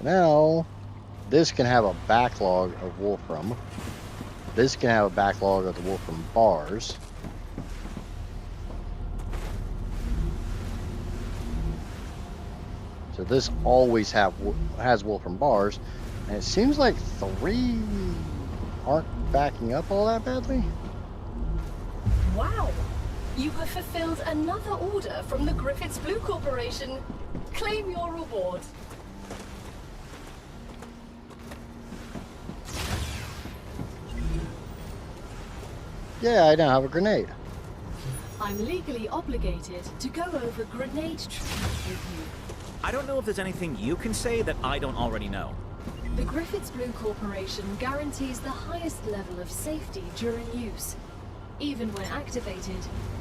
A: Now, this can have a backlog of wolfram. This can have a backlog of the wolfram bars. So this always has wolfram bars, and it seems like 3 aren't backing up all that badly.
C: Wow! You have fulfilled another order from the Griffiths Blue Corporation. Claim your reward.
A: Yeah, I now have a grenade.
C: I'm legally obligated to go over grenade treatment with you.
B: I don't know if there's anything you can say that I don't already know.
C: The Griffiths Blue Corporation guarantees the highest level of safety during use. Even when activated,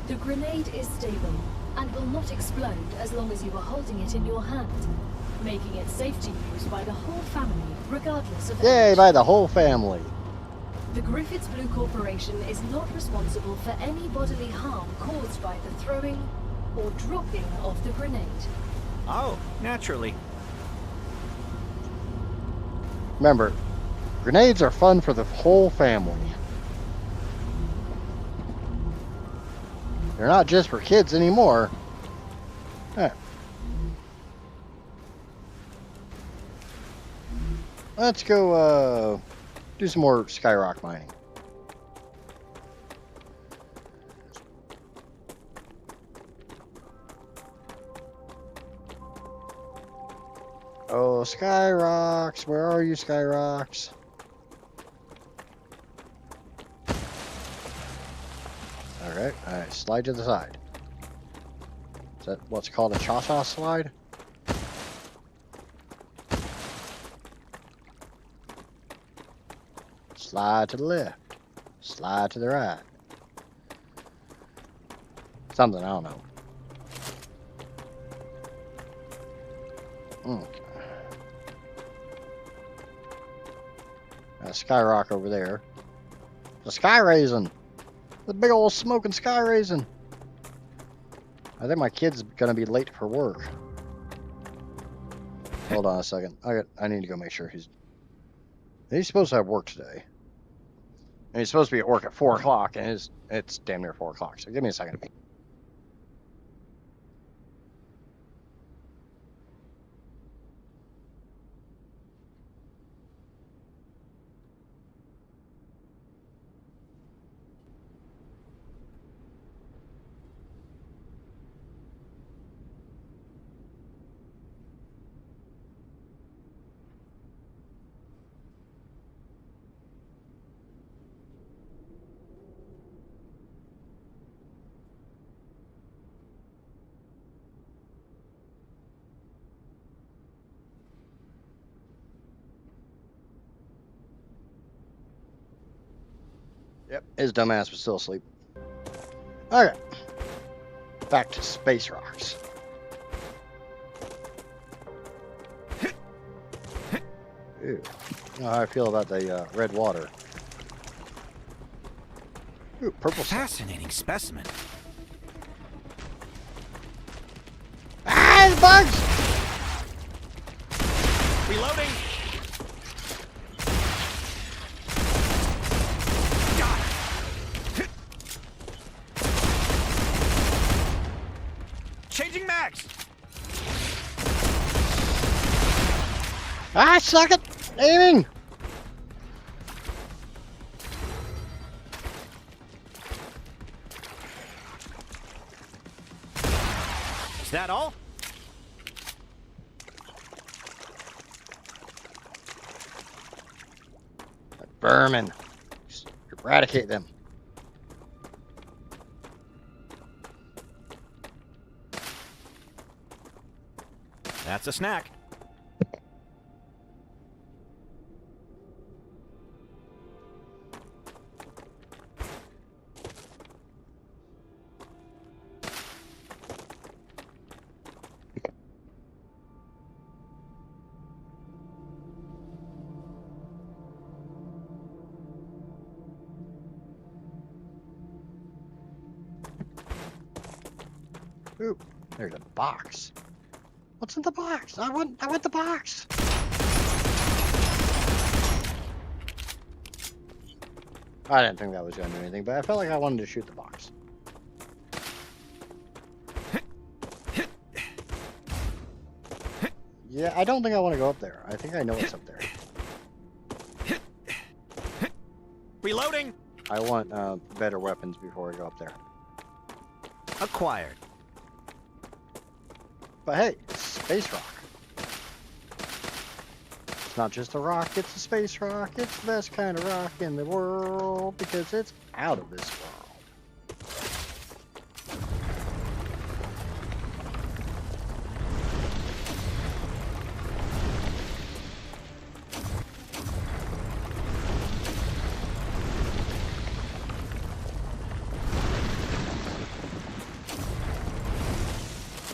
C: the grenade is stable and will not explode as long as you are holding it in your hand, making it safe to use by the whole family, regardless of
A: Yay,
C: age.
A: by the whole family.
C: The Griffiths Blue Corporation is not responsible for any bodily harm caused by the throwing or dropping of the grenade.
B: Oh, naturally.
A: Remember, grenades are fun for the whole family. They're not just for kids anymore. Huh. Let's go do some more skyrock mining. Oh, skyrocks, where are you, skyrocks? Alright, slide to the side. Is that what's called a cha-cha slide? Slide to the left. Slide to the right. Something, I don't know. Okay. Got a skyrock over there. The sky raisin. The big old smoking sky raisin. I think my kid's gonna be late for work. Hold on a second. I need to go make sure he's supposed to have work today. And he's supposed to be at work at 4 o'clock, and it's damn near 4 o'clock. So give me a second. Yep, his dumbass was still asleep. Okay. Back to space rocks. Ew. I don't know how I feel about the red water. Ooh, purple stuff.
B: Fascinating specimen.
A: Ah, the bugs!
B: Reloading. Changing mags.
A: Ah, suck it! Aiming!
B: Is that all?
A: Vermin. Just eradicate them.
B: That's a snack.
A: Ooh, there's a box. What's in the box? I want the box. I didn't think that was going to do anything, but I felt like I wanted to shoot the box. Yeah, I don't think I want to go up there. I think I know what's up there.
B: Reloading.
A: I want better weapons before I go up there.
B: Acquired.
A: But hey, it's space rock. It's not just a rock, it's a space rock. It's the best kind of rock in the world because it's out of this world.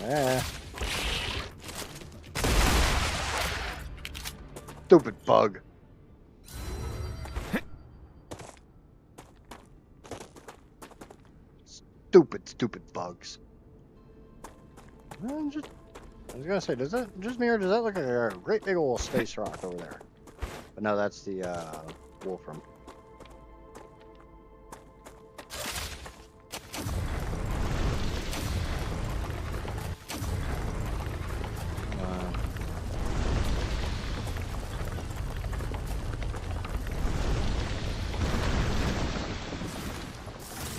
A: Yeah. Stupid bug. Stupid bugs. I was gonna say, does that just me or does that look like a great big old space rock over there? But no, that's the Wolfram.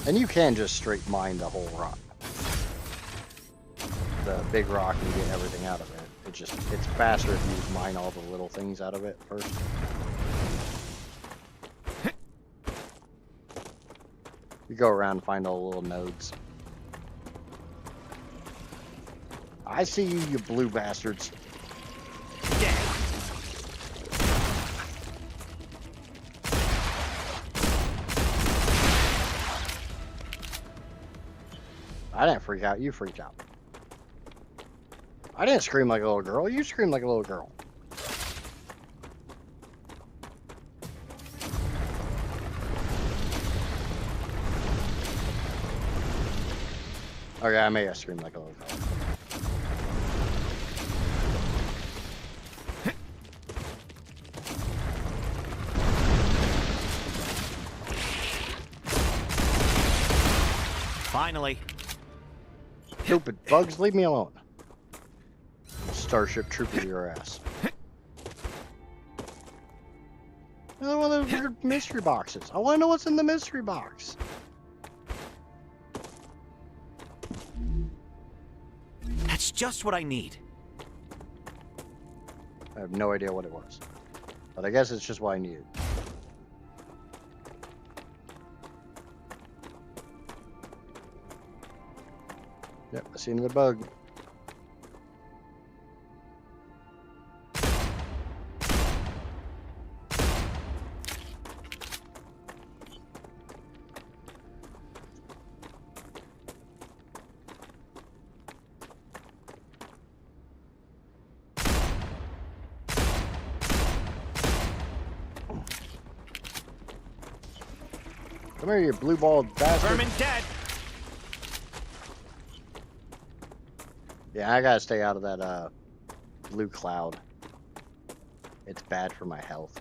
A: And you can just straight mine the whole rock. The big rock and get everything out of it. It's faster if you mine all the little things out of it first. You go around and find all the little nodes. I see you, you blue bastards. I didn't freak out, you freaked out. I didn't scream like a little girl, you screamed like a little girl. Okay, I may have screamed like a little girl.
B: Finally.
A: Stupid bugs, leave me alone. Starship trooper your ass. Another one of those weird mystery boxes. I want to know what's in the mystery box.
B: That's just what I need.
A: I have no idea what it was. But I guess it's just what I needed. Yep, I see another bug. Come here, you blue-balled bastard.
B: Vermin dead.
A: Yeah, I gotta stay out of that blue cloud. It's bad for my health.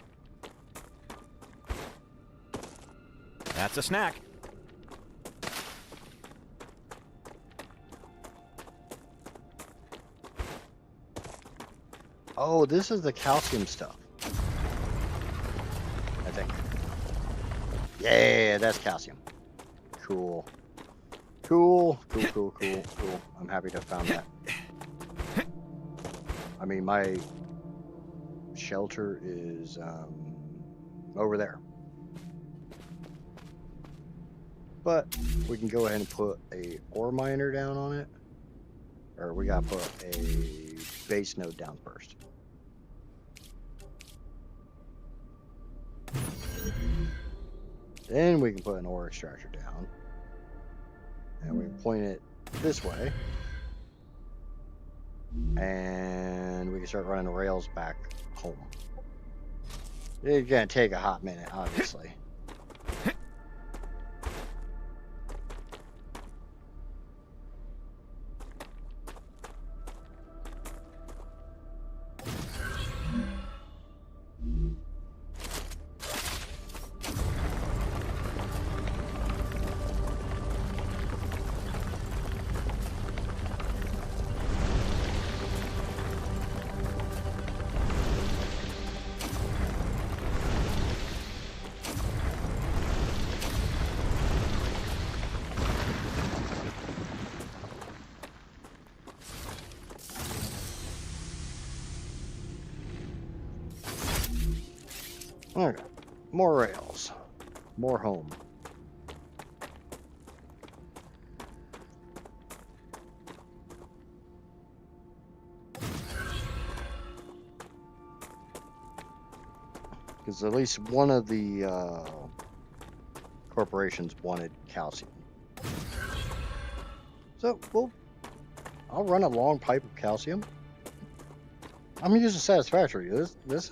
B: That's a snack.
A: Oh, this is the calcium stuff. I think. Yeah, that's calcium. Cool. Cool. I'm happy to have found that. I mean, my shelter is over there. But we can go ahead and put a ore miner down on it. Or we gotta put a base node down first. Then we can put an ore extractor down. And we can point it this way. And we can start running the rails back home. It's gonna take a hot minute, obviously. Okay, more rails, more home. Because at least one of the corporations wanted calcium. So, well, I'll run a long pipe of calcium. I'm using Satisfactory. This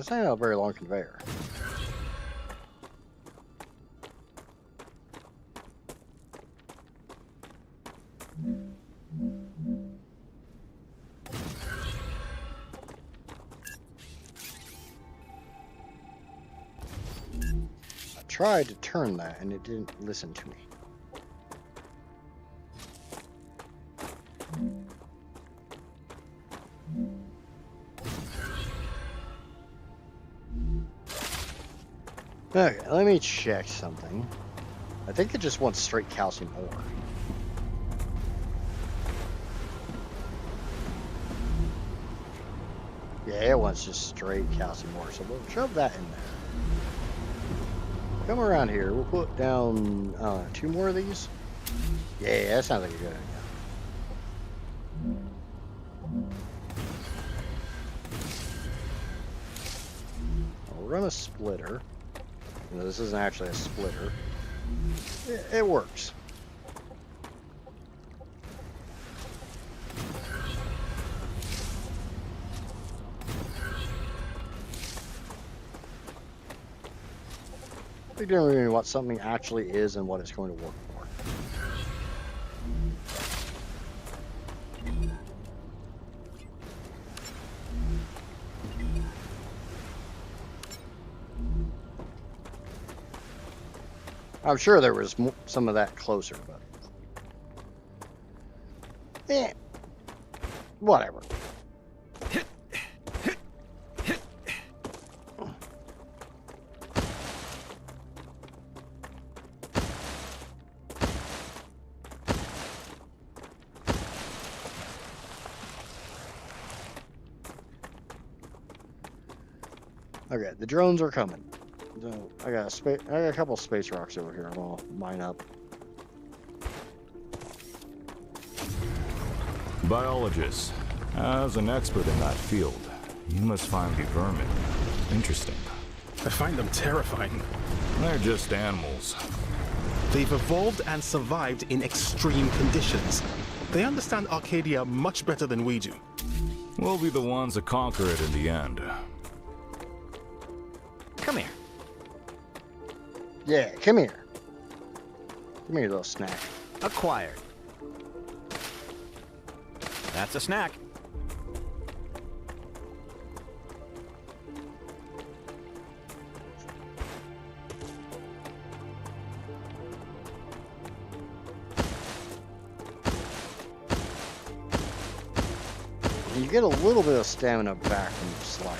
A: ain't a very long conveyor. I tried to turn that and it didn't listen to me. Okay, let me check something. I think it just wants straight calcium ore. Yeah, it wants just straight calcium ore, so we'll shove that in there. Come around here, we'll put down 2 more of these. Yeah, that sounds like a good idea. I'll run a splitter. No, this isn't actually a splitter. It works. We don't really know what something actually is and what it's going to work for. I'm sure there was some of that closer, but whatever. Okay, the drones are coming. So I got a couple space rocks over here. I'm gonna mine up.
G: Biologist, as an expert in that field, you must find the vermin interesting.
I: I find them terrifying.
G: They're just animals.
I: They've evolved and survived in extreme conditions. They understand Arcadia much better than we do.
G: We'll be the ones that conquer it in the end.
B: Come here.
A: Yeah, come here. Come here, little snack.
B: Acquired. That's a snack.
A: You get a little bit of stamina back from your slide.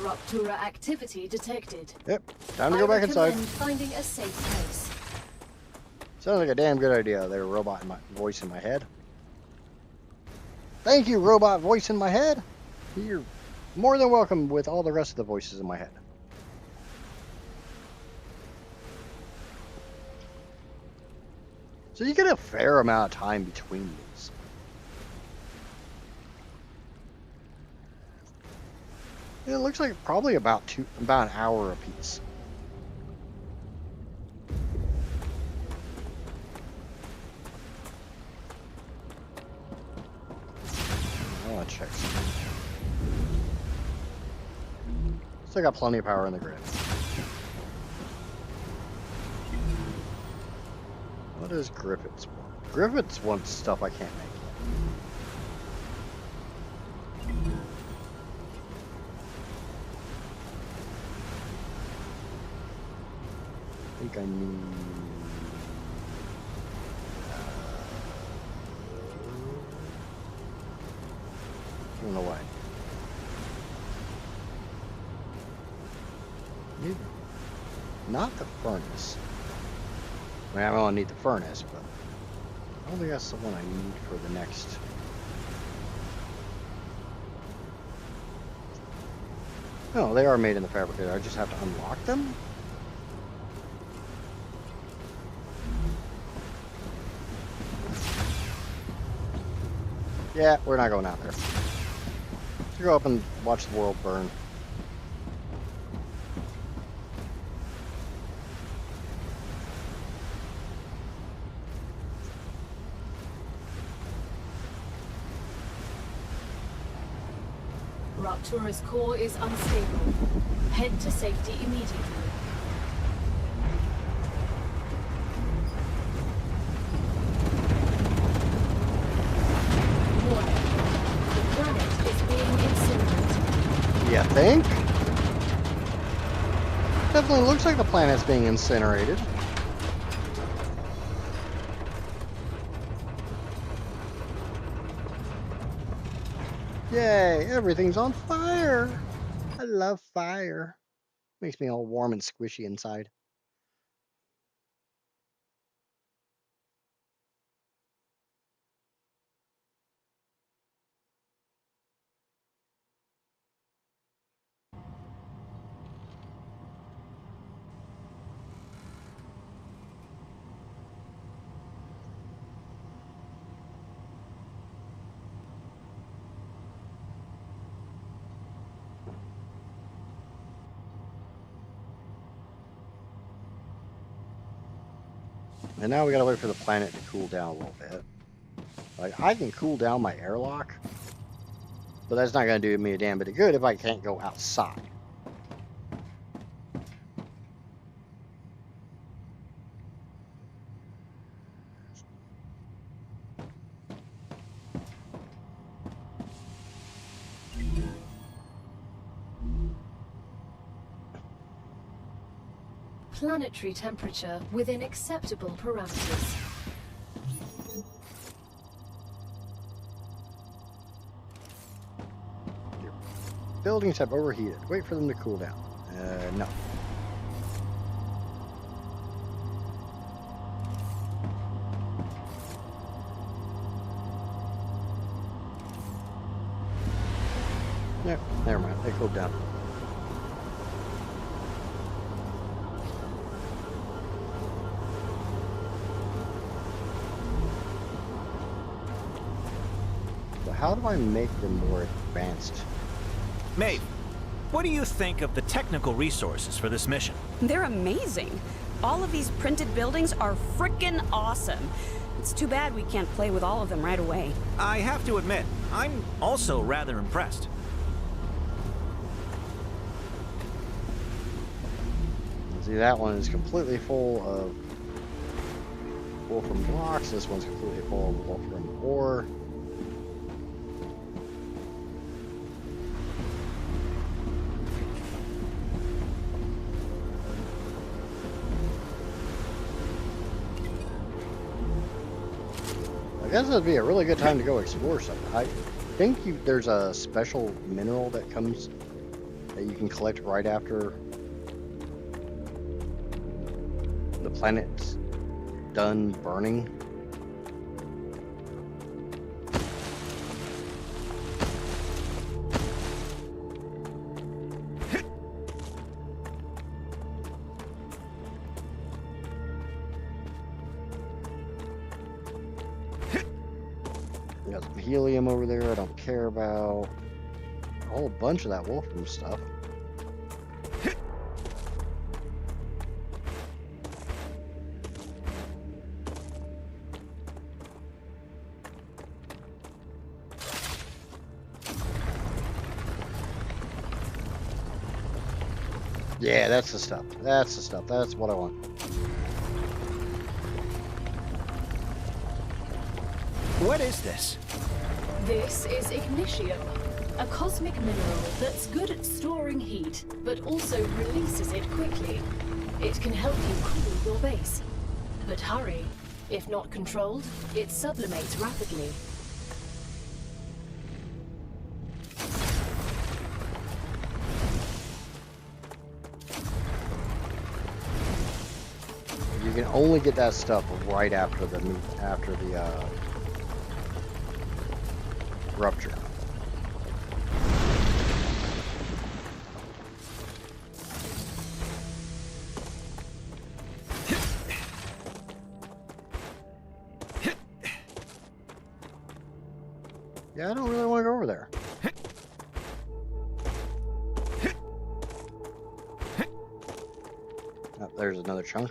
C: Rupture activity detected.
A: Yep, time to go back inside.
C: recommend finding a safe place.
A: Sounds like a damn good idea there, robot voice in my head. Thank you, robot voice in my head. You're more than welcome with all the rest of the voices in my head. So you get a fair amount of time between these. It looks like probably about an hour apiece. I want to check something. Still got plenty of power in the grid. What does Griffiths want? Griffiths wants stuff I can't make. I think I need... I don't know why. Need... Not the furnace. I mean, I don't need the furnace, but I don't think that's the one I need for the next. No, they are made in the fabricator. I just have to unlock them? Yeah, we're not going out there. Let's go up and watch the world burn.
C: Rupture's core is unstable. Head to safety immediately. Warning. The planet is being incinerated.
A: You think? Definitely looks like the planet's being incinerated. Yay, everything's on fire. I love fire. Makes me all warm and squishy inside. And now we gotta wait for the planet to cool down a little bit. Like, I can cool down my airlock, but that's not gonna do me a damn bit of good if I can't go outside.
C: Planetary temperature within acceptable parameters.
A: Buildings have overheated. Wait for them to cool down. No. No, never mind. They cooled down. So how do I make them more advanced?
B: Maeve, what do you think of the technical resources for this mission?
H: They're amazing. All of these printed buildings are frickin' awesome. It's too bad we can't play with all of them right away.
B: I have to admit, I'm also rather impressed.
A: See, that one is completely full of wolfram rocks. This one's completely full of wolfram ore. I guess it would be a really good time to go explore something. I think there's a special mineral that comes that you can collect right after the planet's done burning. Got some helium over there I don't care about. A whole bunch of that wolfram stuff. Yeah, that's the stuff. That's the stuff. That's what I want.
B: What is this?
C: This is ignition, a cosmic mineral that's good at storing heat, but also releases it quickly. It can help you cool your base. But hurry. If not controlled, it sublimates rapidly.
A: You can only get that stuff right after the rupture. Yeah, I don't really want to go over there. Oh, there's another chunk.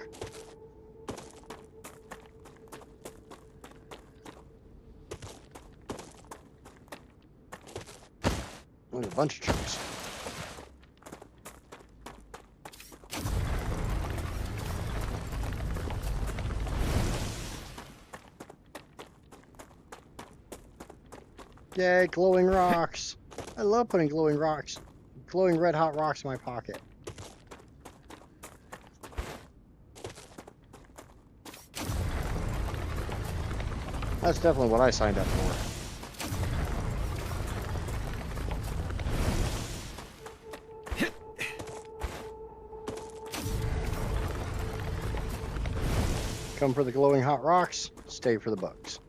A: There's a bunch of chunks. Yay, glowing rocks. I love putting glowing red hot rocks in my pocket. That's definitely what I signed up for. Come for the glowing hot rocks, stay for the bugs.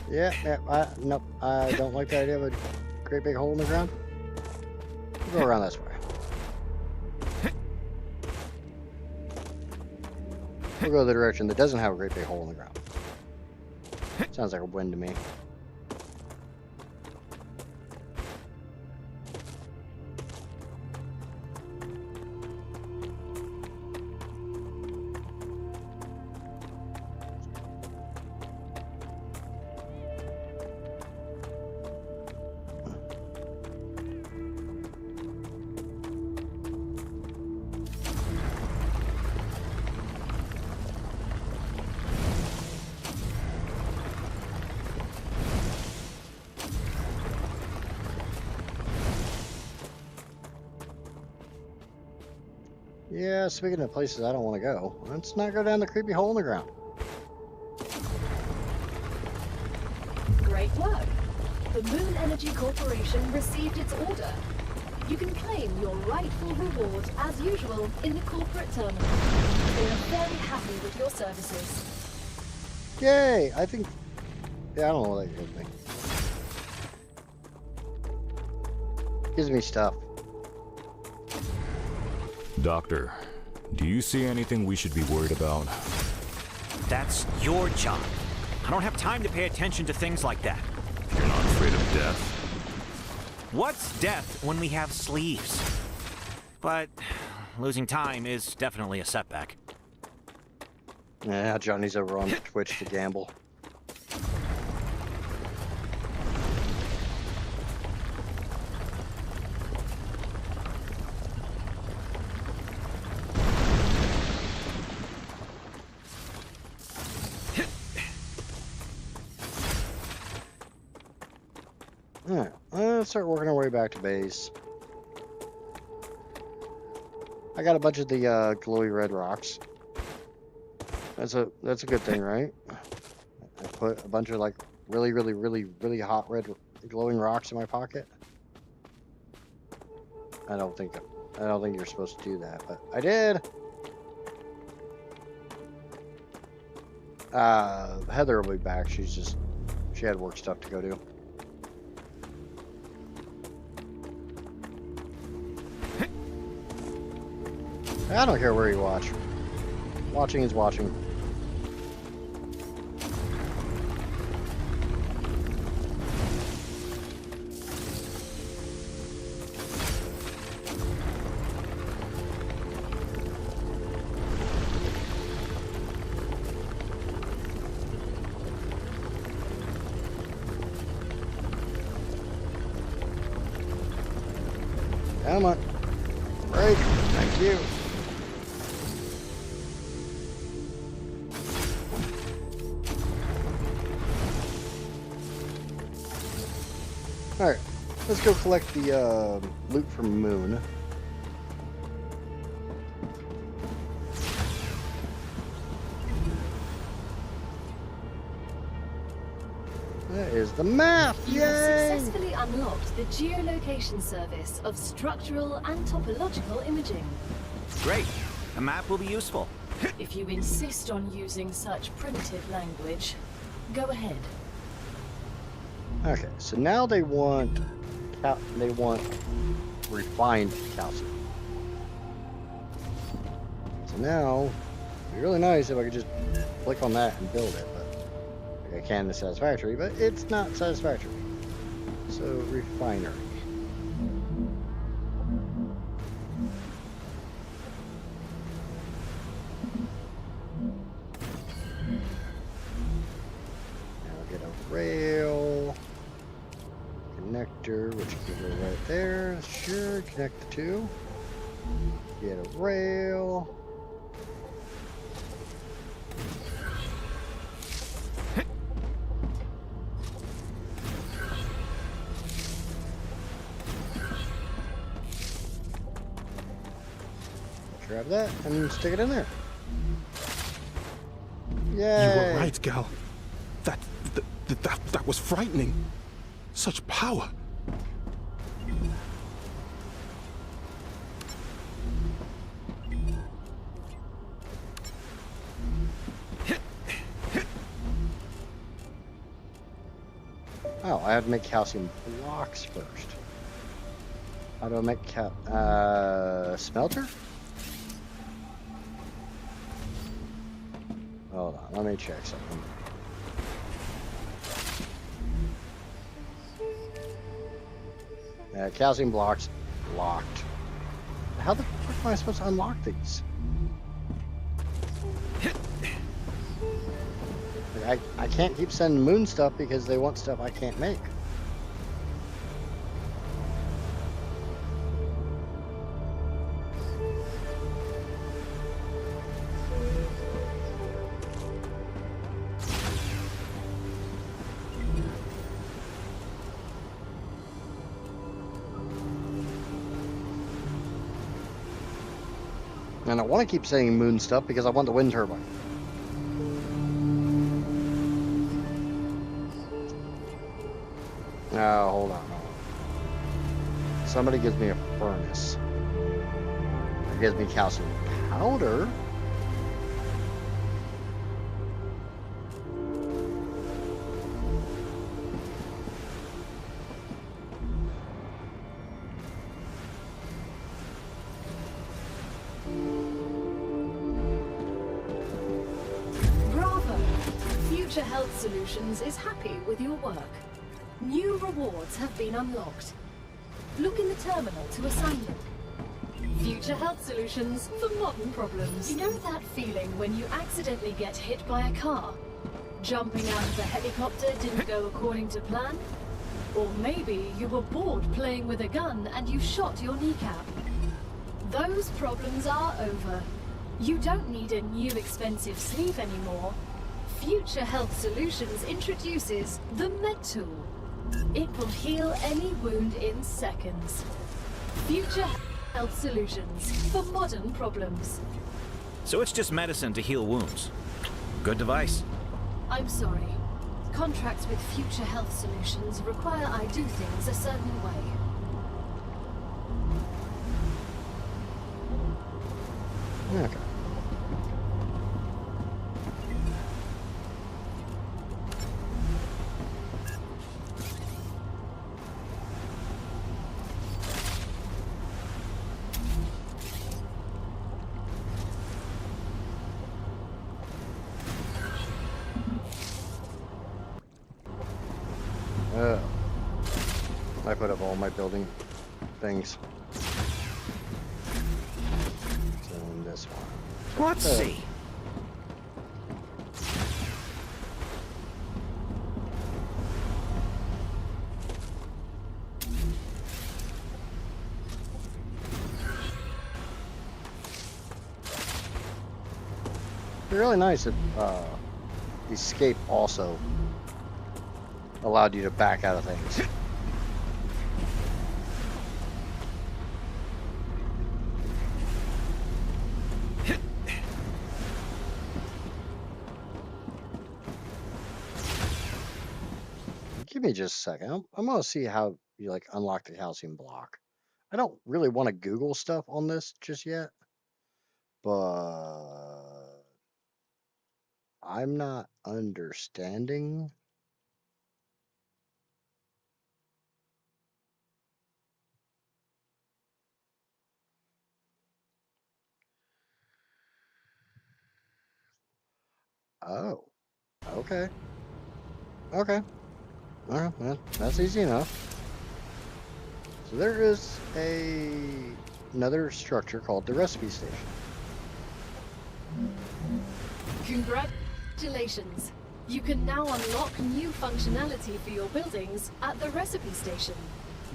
A: Yeah, nope, I don't like the idea of a great big hole in the ground. We'll go around this way. We'll go the direction that doesn't have a great big hole in the ground. Sounds like a win to me. Yeah, speaking of places I don't want to go, let's not go down the creepy hole in the ground.
C: Great work. The Moon Energy Corporation received its order. You can claim your rightful reward, as usual, in the corporate terminal. They are very happy with your services.
A: Yay! I think... Yeah, I don't know what that gives me. Gives me stuff.
G: Doctor, do you see anything we should be worried about?
B: That's your job. I don't have time to pay attention to things like that.
G: You're not afraid of death?
B: What's death when we have sleeves? But losing time is definitely a setback.
A: Yeah, Johnny's over on Twitch to gamble. Alright, let's start working our way back to base. I got a bunch of the glowy red rocks. That's a good thing, right? I put a bunch of like really hot red glowing rocks in my pocket. I don't think you're supposed to do that, but I did. Heather will be back. She had work stuff to go do. I don't care where you watch. Watching is watching. Come on. Break. Thank you. Alright, let's go collect the loot from Moon. That is the map!
C: You have
A: Yay!
C: successfully unlocked the geolocation service of structural and topological imaging.
B: Great. A map will be useful.
C: If you insist on using such primitive language, go ahead.
A: Okay, so now they want refined calcium. So now, it'd be really nice if I could just click on that and build it, but I can in the Satisfactory, but it's not Satisfactory. So refinery. Now I'll get a rail. Connector, which can go right there. Sure, connect the two. Get a rail. Grab that and stick it in there. Yay!
I: You were right, Gal. That was frightening. Such power.
A: Oh, I have to make calcium blocks first. How do I make smelter? Hold on, let me check something. Calcium blocks locked. How the fuck am I supposed to unlock these? Like, I can't keep sending Moon stuff because they want stuff I can't make. And I want to keep saying moon stuff because I want the wind turbine. Oh, hold on. Somebody gives me a furnace. Or gives me calcium powder.
C: Bravo! Future Health Solutions is happy with your work. New rewards have been unlocked. Look in the terminal to assign them. Future Health Solutions for modern problems. You know that feeling when you accidentally get hit by a car? Jumping out of the helicopter didn't go according to plan? Or maybe you were bored playing with a gun and you shot your kneecap. Those problems are over. You don't need a new expensive sleeve anymore. Future Health Solutions introduces the Med Tool. It will heal any wound in seconds. Future Health Solutions for modern problems.
B: So it's just medicine to heal wounds. Good device.
C: I'm sorry. Contracts with Future Health Solutions require I do things a certain way.
A: Okay. I put up all my building things. So in this one.
B: Let's see.
A: It's really nice that escape also allowed you to back out of things. Give me just a second. I'm gonna see how you like unlock the calcium block. I don't really want to Google stuff on this just yet, but I'm not understanding. Oh, okay. Okay. All right, well, that's easy enough. So there is another structure called the recipe station.
C: Congratulations! You can now unlock new functionality for your buildings at the recipe station.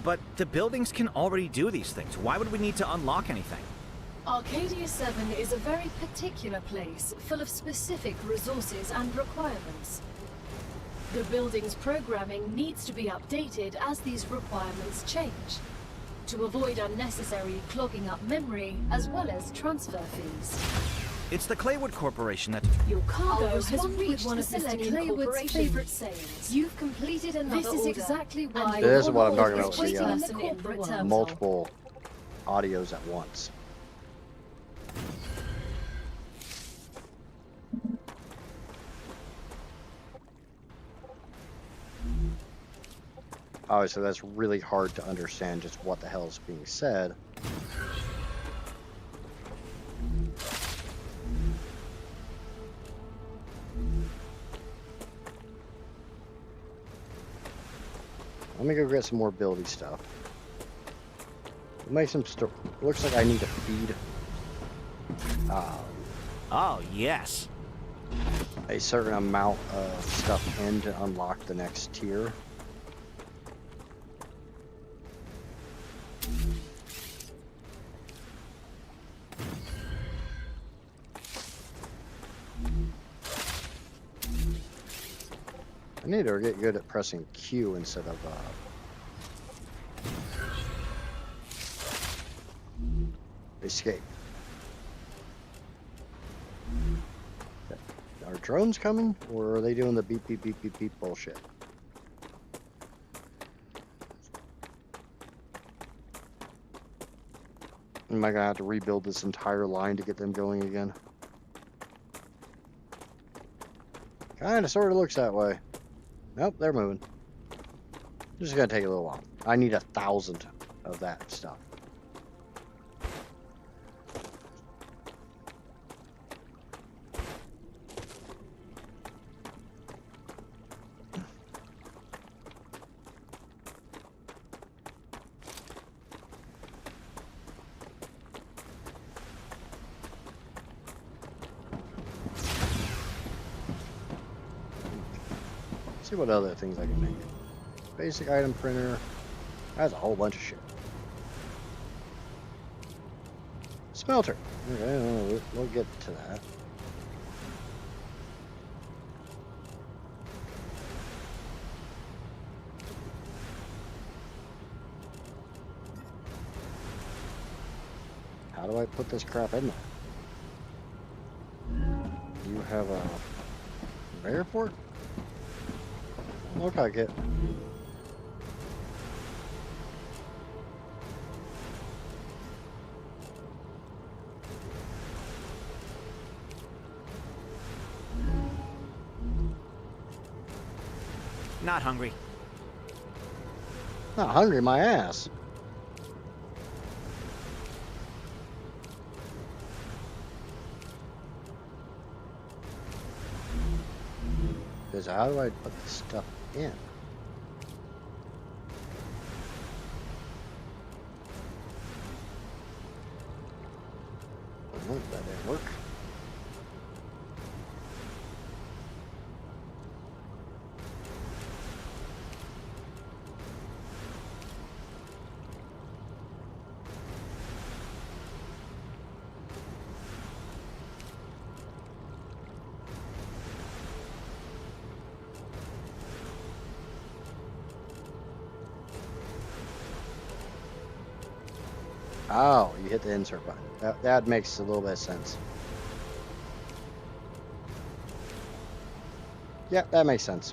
B: But the buildings can already do these things. Why would we need to unlock anything?
C: Arcadia 7 is a very particular place, full of specific resources and requirements. The building's programming needs to be updated as these requirements change, to avoid unnecessary clogging up memory as well as transfer fees.
B: It's the Claywood Corporation that...
C: Your cargo has reached one of Mr. Claywood's favorite sayings. You've completed another order. This is exactly why...
A: This is what I'm talking about with
C: the
A: multiple audios at once. Obviously, that's really hard to understand just what the hell is being said. Let me go get some more building stuff. We'll make some stuff. Looks like I need to feed
B: Oh, yes.
A: a certain amount of stuff in to unlock the next tier. I need to get good at pressing Q instead of escape. drones coming, or are they doing the beep beep beep beep beep bullshit? Am I gonna have to rebuild this entire line to get them going again? Kinda sorta looks that way. Nope, they're moving. This is gonna take a little while. I need 1,000 of that stuff. See what other things I can make. Basic item printer. That's a whole bunch of shit. Smelter. Okay, we'll get to that. How do I put this crap in there? You have a airport? Look like it.
B: Not hungry.
A: Not hungry, my ass. Because how do I put this stuff in? Oh, that didn't work. Oh, you hit the insert button. That makes a little bit of sense. Yeah, that makes sense.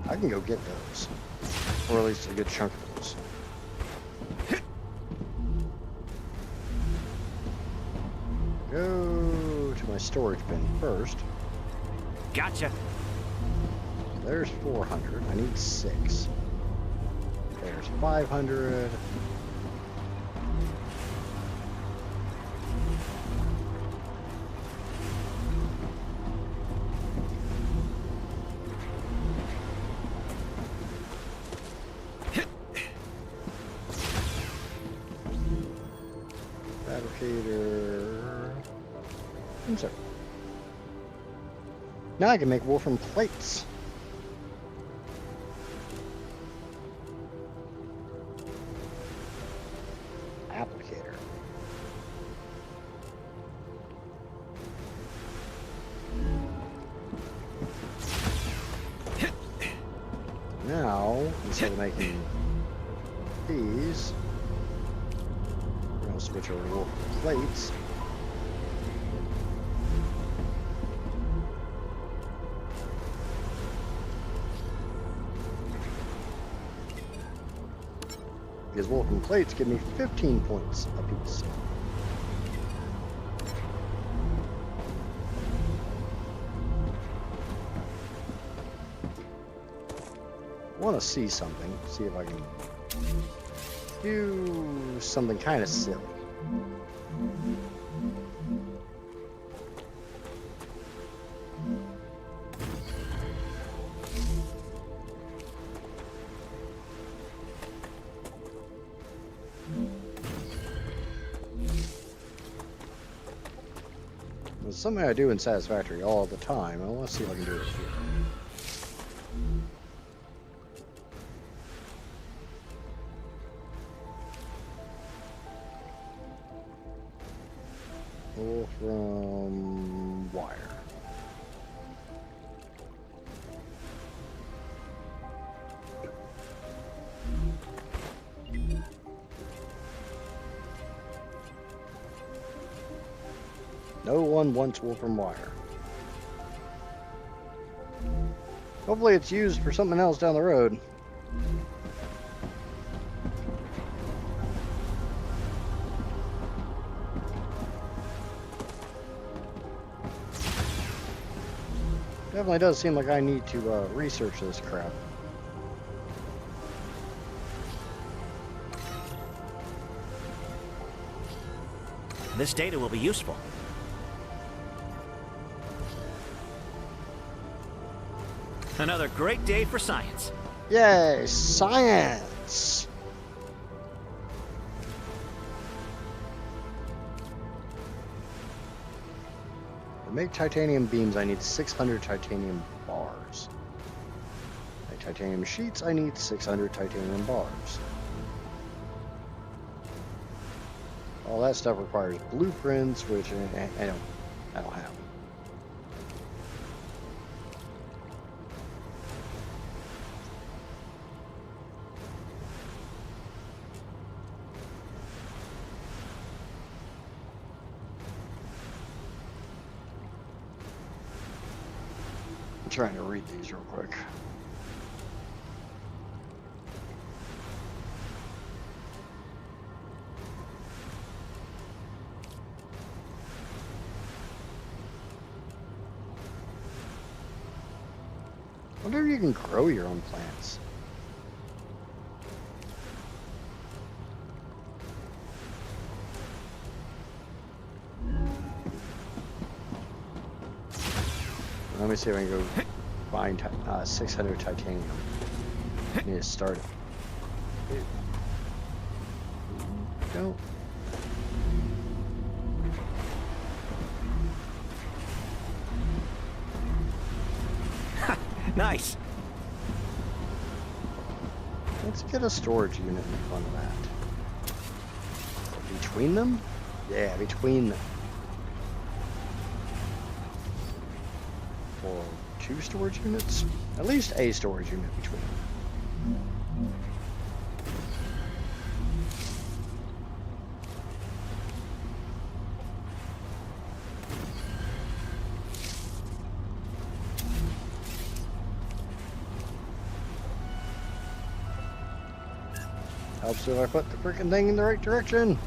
A: I can go get those. Or at least a good chunk of those. Go to my storage bin first.
B: Gotcha.
A: There's 400. I need 6. There's 500. Fabricator. Insert. Now I can make wolfram plates. Applicator. Now, instead of making these, we're going to switch over to wolfram plates. Because wolfram plates give me 15 points apiece. I want to see something. See if I can do something kind of silly. It's something I do in Satisfactory all the time. I want to see if I can do it here. from wire. No one wants wool from wire. Hopefully it's used for something else down the road. Definitely does seem like I need to research this crap.
B: This data will be useful. Another great day for science.
A: Yay, science! To make titanium beams, I need 600 titanium bars. To make titanium sheets, I need 600 titanium bars. All that stuff requires blueprints, which I don't have. I'm trying to read these real quick. I wonder if you can grow your own plants. Let me see if I can go find 600 titanium. I need to start it. No.
B: Nice.
A: Let's get a storage unit in front of that. Between them? Yeah, between them. Or 2 storage units? At least a storage unit between them. Helps if I put the freaking thing in the right direction.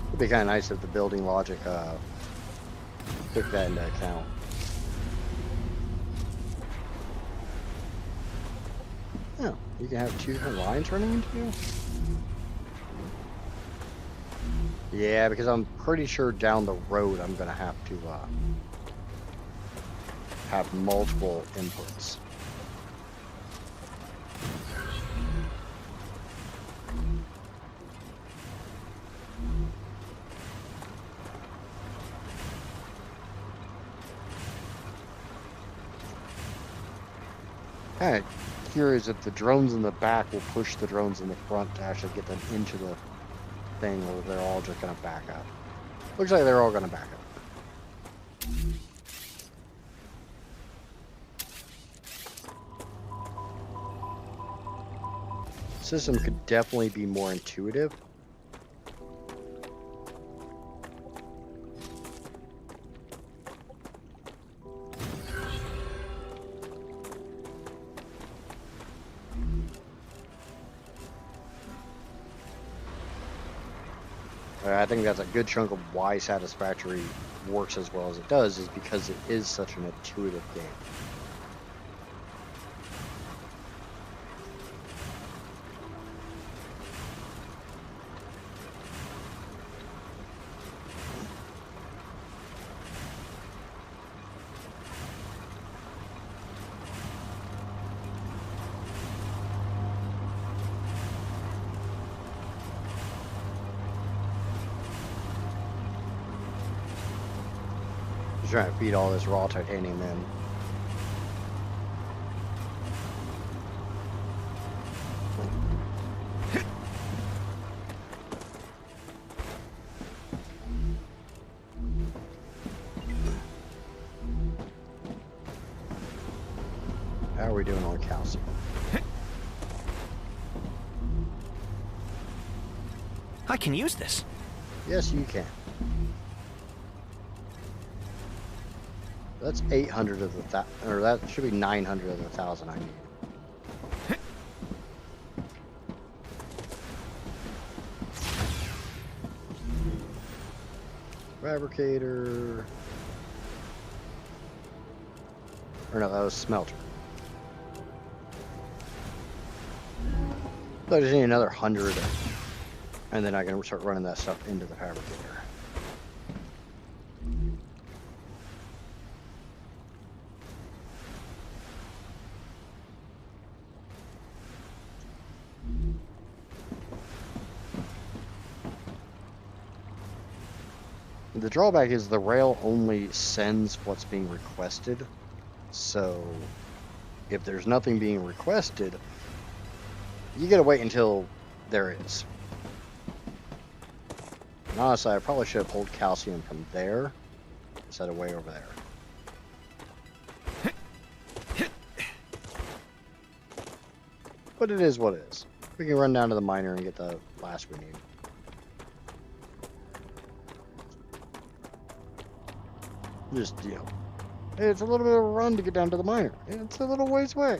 A: It'd be kind of nice if the building logic took that into account. Oh, you can have 2 different lines running into you? Yeah, because I'm pretty sure down the road I'm gonna have to have multiple inputs. Kind of curious if the drones in the back will push the drones in the front to actually get them into the thing, or they're all just gonna back up. Looks like they're all gonna back up. System could definitely be more intuitive. I think that's a good chunk of why Satisfactory works as well as it does, is because it is such an intuitive game. Just trying to feed all this raw titanium in. How are we doing on calcium?
B: I can use this.
A: Yes, you can. That's 800 of the or that should be 900 of the 1,000 I need. Fabricator. Or no, that was smelter. So I just need another 100, and then I can start running that stuff into the fabricator. The drawback is the rail only sends what's being requested, so if there's nothing being requested, you gotta wait until there is. And honestly, I probably should have pulled calcium from there instead of way over there. But it is what it is. We can run down to the miner and get the last we need. Just, you know, it's a little bit of a run to get down to the miner. It's a little ways away.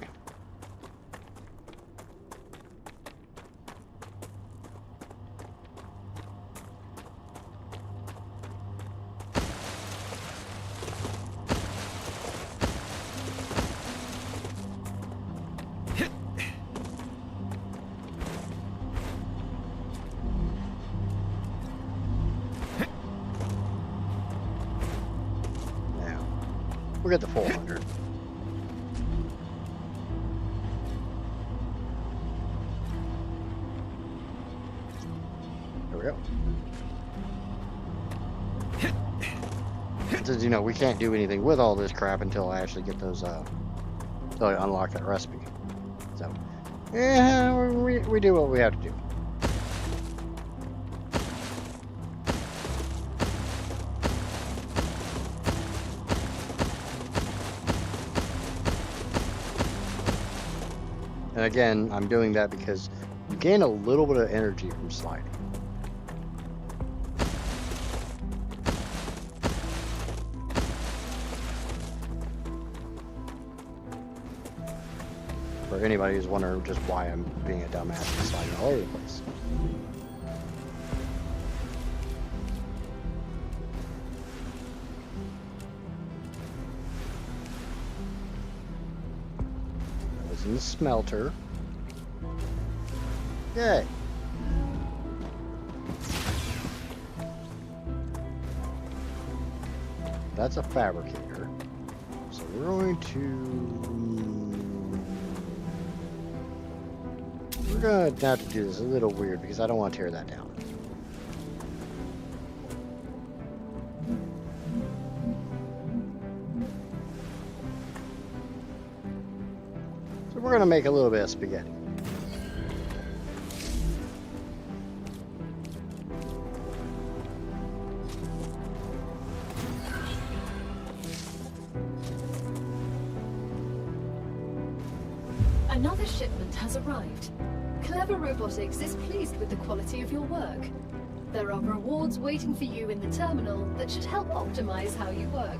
A: We'll get the 400. There we go. Since, you know, we can't do anything with all this crap until I actually get those, until I unlock that recipe. So, yeah, we do what we have to do. And again, I'm doing that because you gain a little bit of energy from sliding. For anybody who's wondering just why I'm being a dumbass and sliding all over the place. In the smelter. Yay. That's a fabricator. So we're going to have to do this a little weird because I don't want to tear that down. We're going to make a little bit of spaghetti.
C: Another shipment has arrived. Clever Robotics is pleased with the quality of your work. There are rewards waiting for you in the terminal that should help optimize how you work.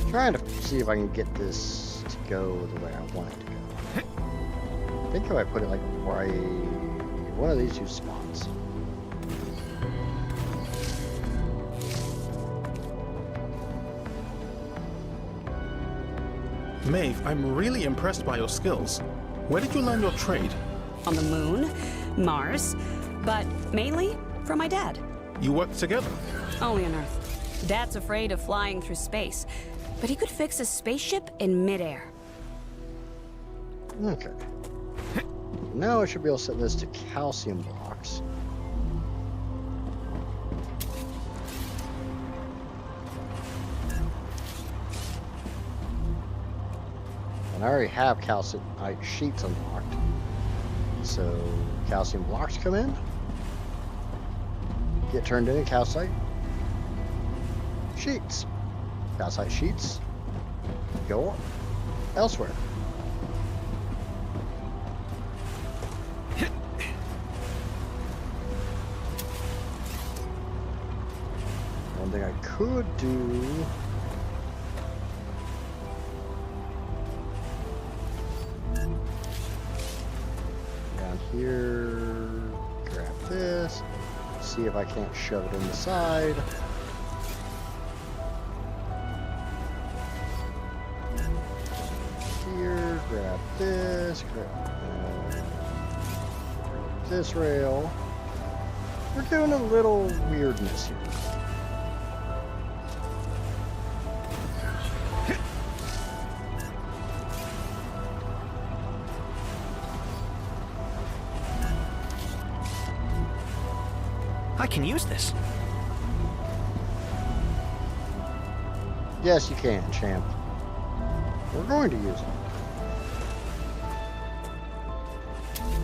A: Trying to see if I can get this to go the way I want it to go. I think if I put it like right one of these two spots.
I: Maeve, I'm really impressed by your skills. Where did you learn your trade?
H: On the moon, Mars, but mainly from my dad.
I: You work together?
H: Only on Earth. Dad's afraid of flying through space, but he could fix a spaceship in midair.
A: Okay. Now I should be able to set this to calcium blocks. And I already have calcite sheets unlocked. So calcium blocks come in, get turned into calcite sheets. Calcite sheets go elsewhere. One thing I could do down here, grab this, see if I can't shove it in the side. Here, grab this, grab this rail. We're doing a little weirdness here.
B: I can use this.
A: Yes, you can, champ. We're going to use it.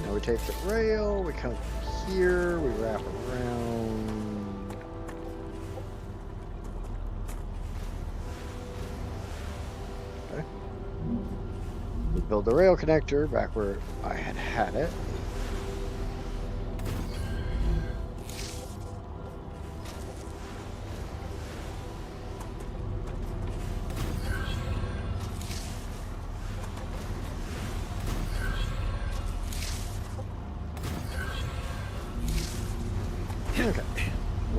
A: Now we take the rail, we come here, we wrap around. Okay. We build the rail connector back where I had it. Okay.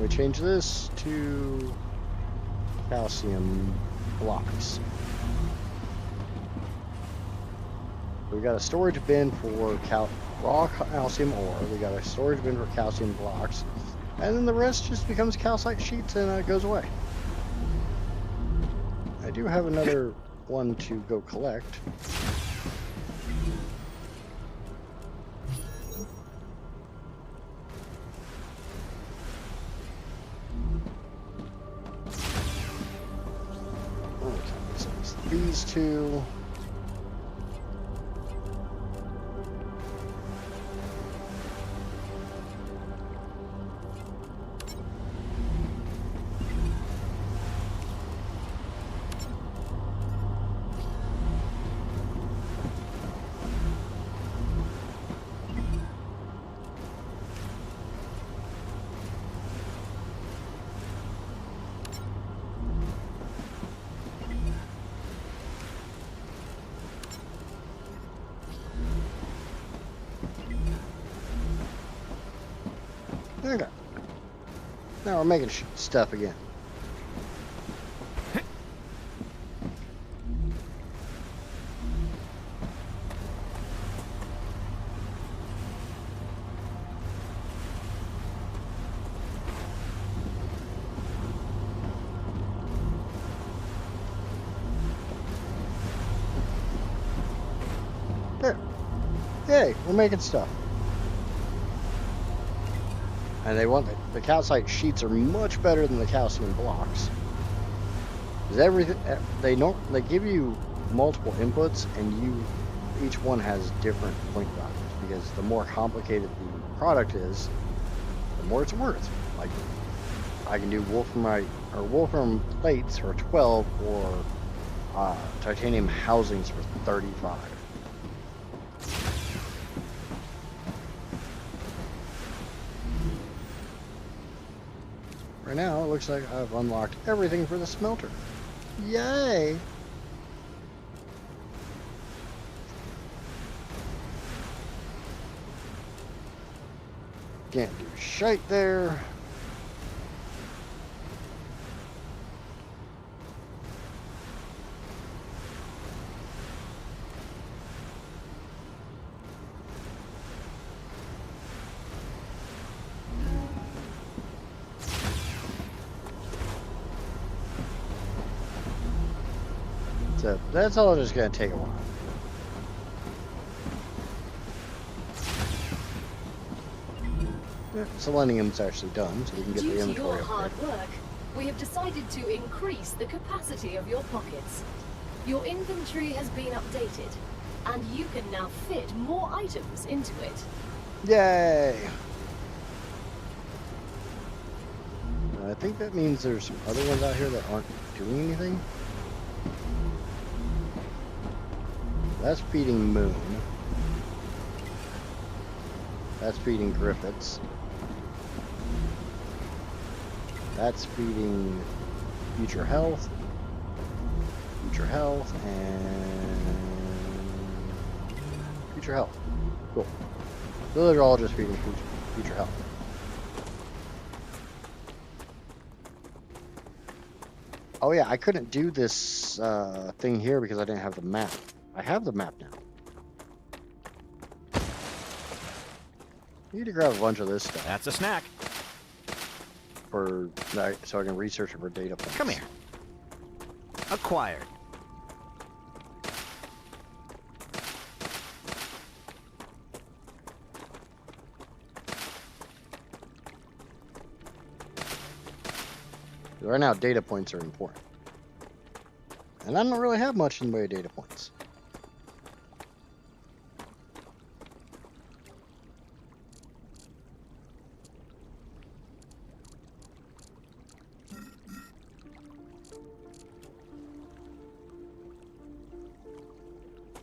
A: We change this to calcium blocks. We got a storage bin for raw calcium ore. We got a storage bin for calcium blocks, and then the rest just becomes calcite sheets and it goes away. I do have another one to go collect. These two. Okay. Now we're making stuff again. There. Yay, we're making stuff. And they want the calcite sheets are much better than the calcium blocks. Because everything they give you multiple inputs, and each one has different point values. Because the more complicated the product is, the more it's worth. Like I can do wolfram plates for 12, or titanium housings for 35. Right now, it looks like I've unlocked everything for the smelter. Yay! Can't do shite there. So that's all just gonna take a while. Yeah, Selenium's actually done, so we can get
C: Due
A: the
C: to
A: inventory
C: your
A: up
C: hard
A: there.
C: work, we have decided to increase the capacity of your pockets. Your inventory has been updated, and you can now fit more items into it.
A: Yay! I think that means there's some other ones out here that aren't doing anything. That's feeding Moon. That's feeding Griffiths. That's feeding Future Health. Future Health and Future Health. Cool. Those are all just feeding Future Health. Oh yeah, I couldn't do this thing here because I didn't have the map. I have the map now. I need to grab a bunch of this stuff
B: That's a snack.
A: for so I can research it for data points.
B: Come here. Acquired.
A: Right now, data points are important. And I don't really have much in the way of data points.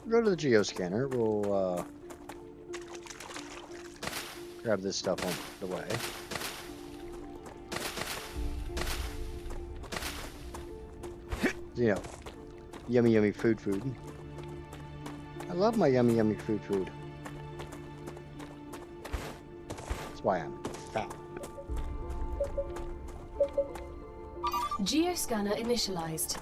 A: Go to the geoscanner. We'll grab this stuff on the way. You know, yummy, yummy food. I love my yummy, yummy food. That's why I'm fat.
C: Geoscanner initialized.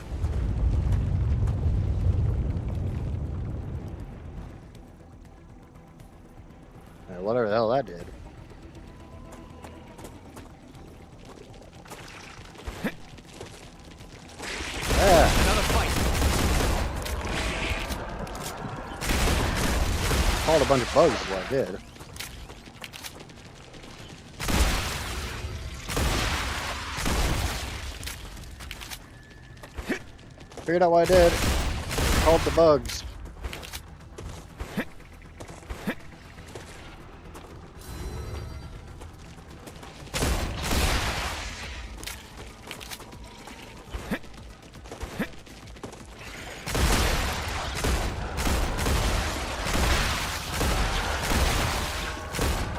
A: Whatever the hell that did.
B: Another fight.
A: Called a bunch of bugs is what I did. Figured out what I did. Called the bugs.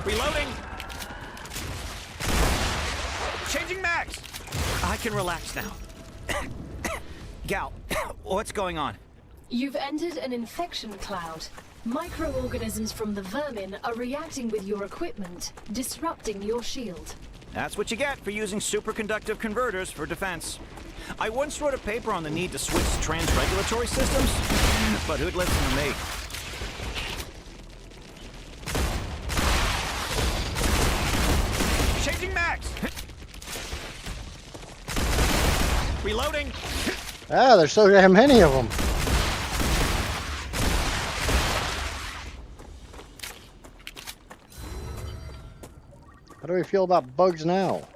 B: Reloading. Changing mags. I can relax now. Gal, what's going on?
C: You've entered an infection cloud. Microorganisms from the vermin are reacting with your equipment, disrupting your shield.
B: That's what you get for using superconductive converters for defense. I once wrote a paper on the need to switch to trans-regulatory systems, but who'd listen to me? Changing mags! Reloading!
A: Ah, there's so damn many of them. How do we feel about bugs now?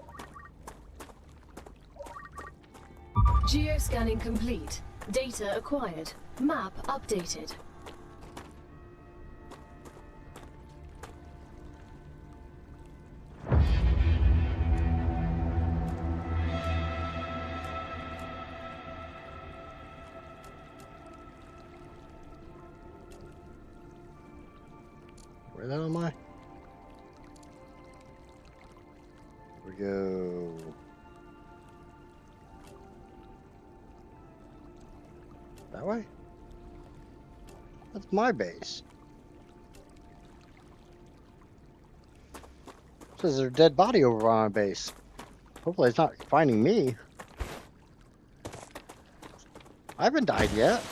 C: Geoscanning complete. Data acquired. Map updated.
A: Where the hell am I? Here we go. That way? That's my base. Says there's a dead body over on my base. Hopefully it's not finding me. I haven't died yet.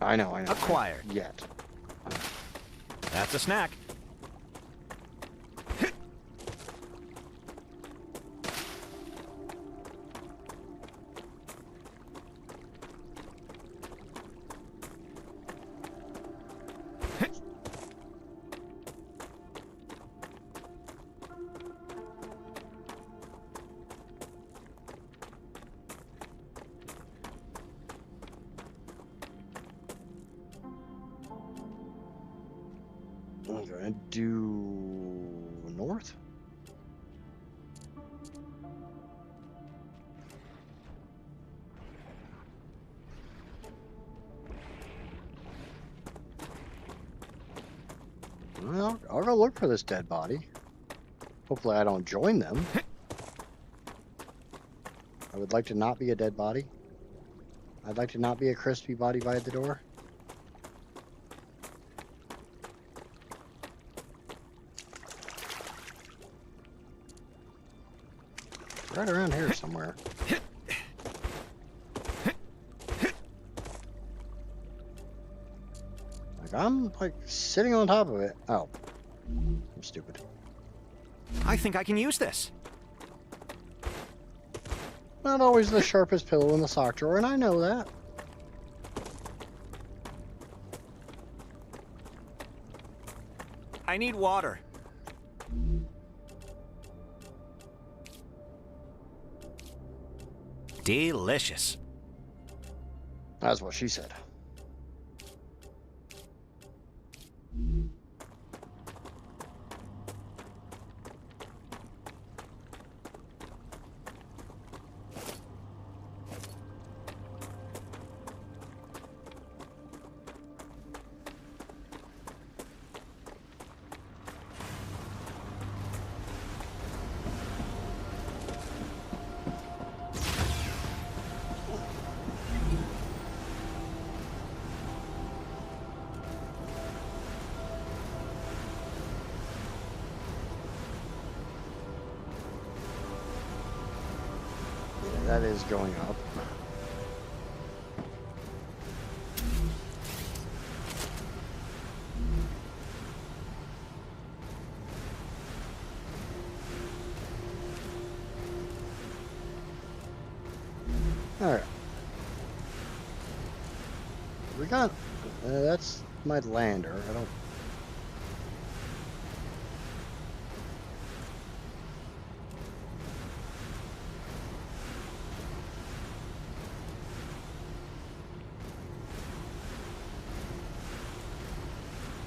A: I know.
B: Acquired.
A: Yet.
B: That's a snack.
A: I'm gonna do north. Well, I'll go look for this dead body. Hopefully I don't join them. I would like to not be a dead body. I'd like to not be a crispy body by the door. It's right around here somewhere. Like, I'm like sitting on top of it. Oh, I'm stupid.
B: I think I can use this.
A: Not always the sharpest pillow in the sock drawer, and I know that.
B: I need water. Delicious.
A: That's what she said. That is going up. Alright. We got... that's my lander. I don't...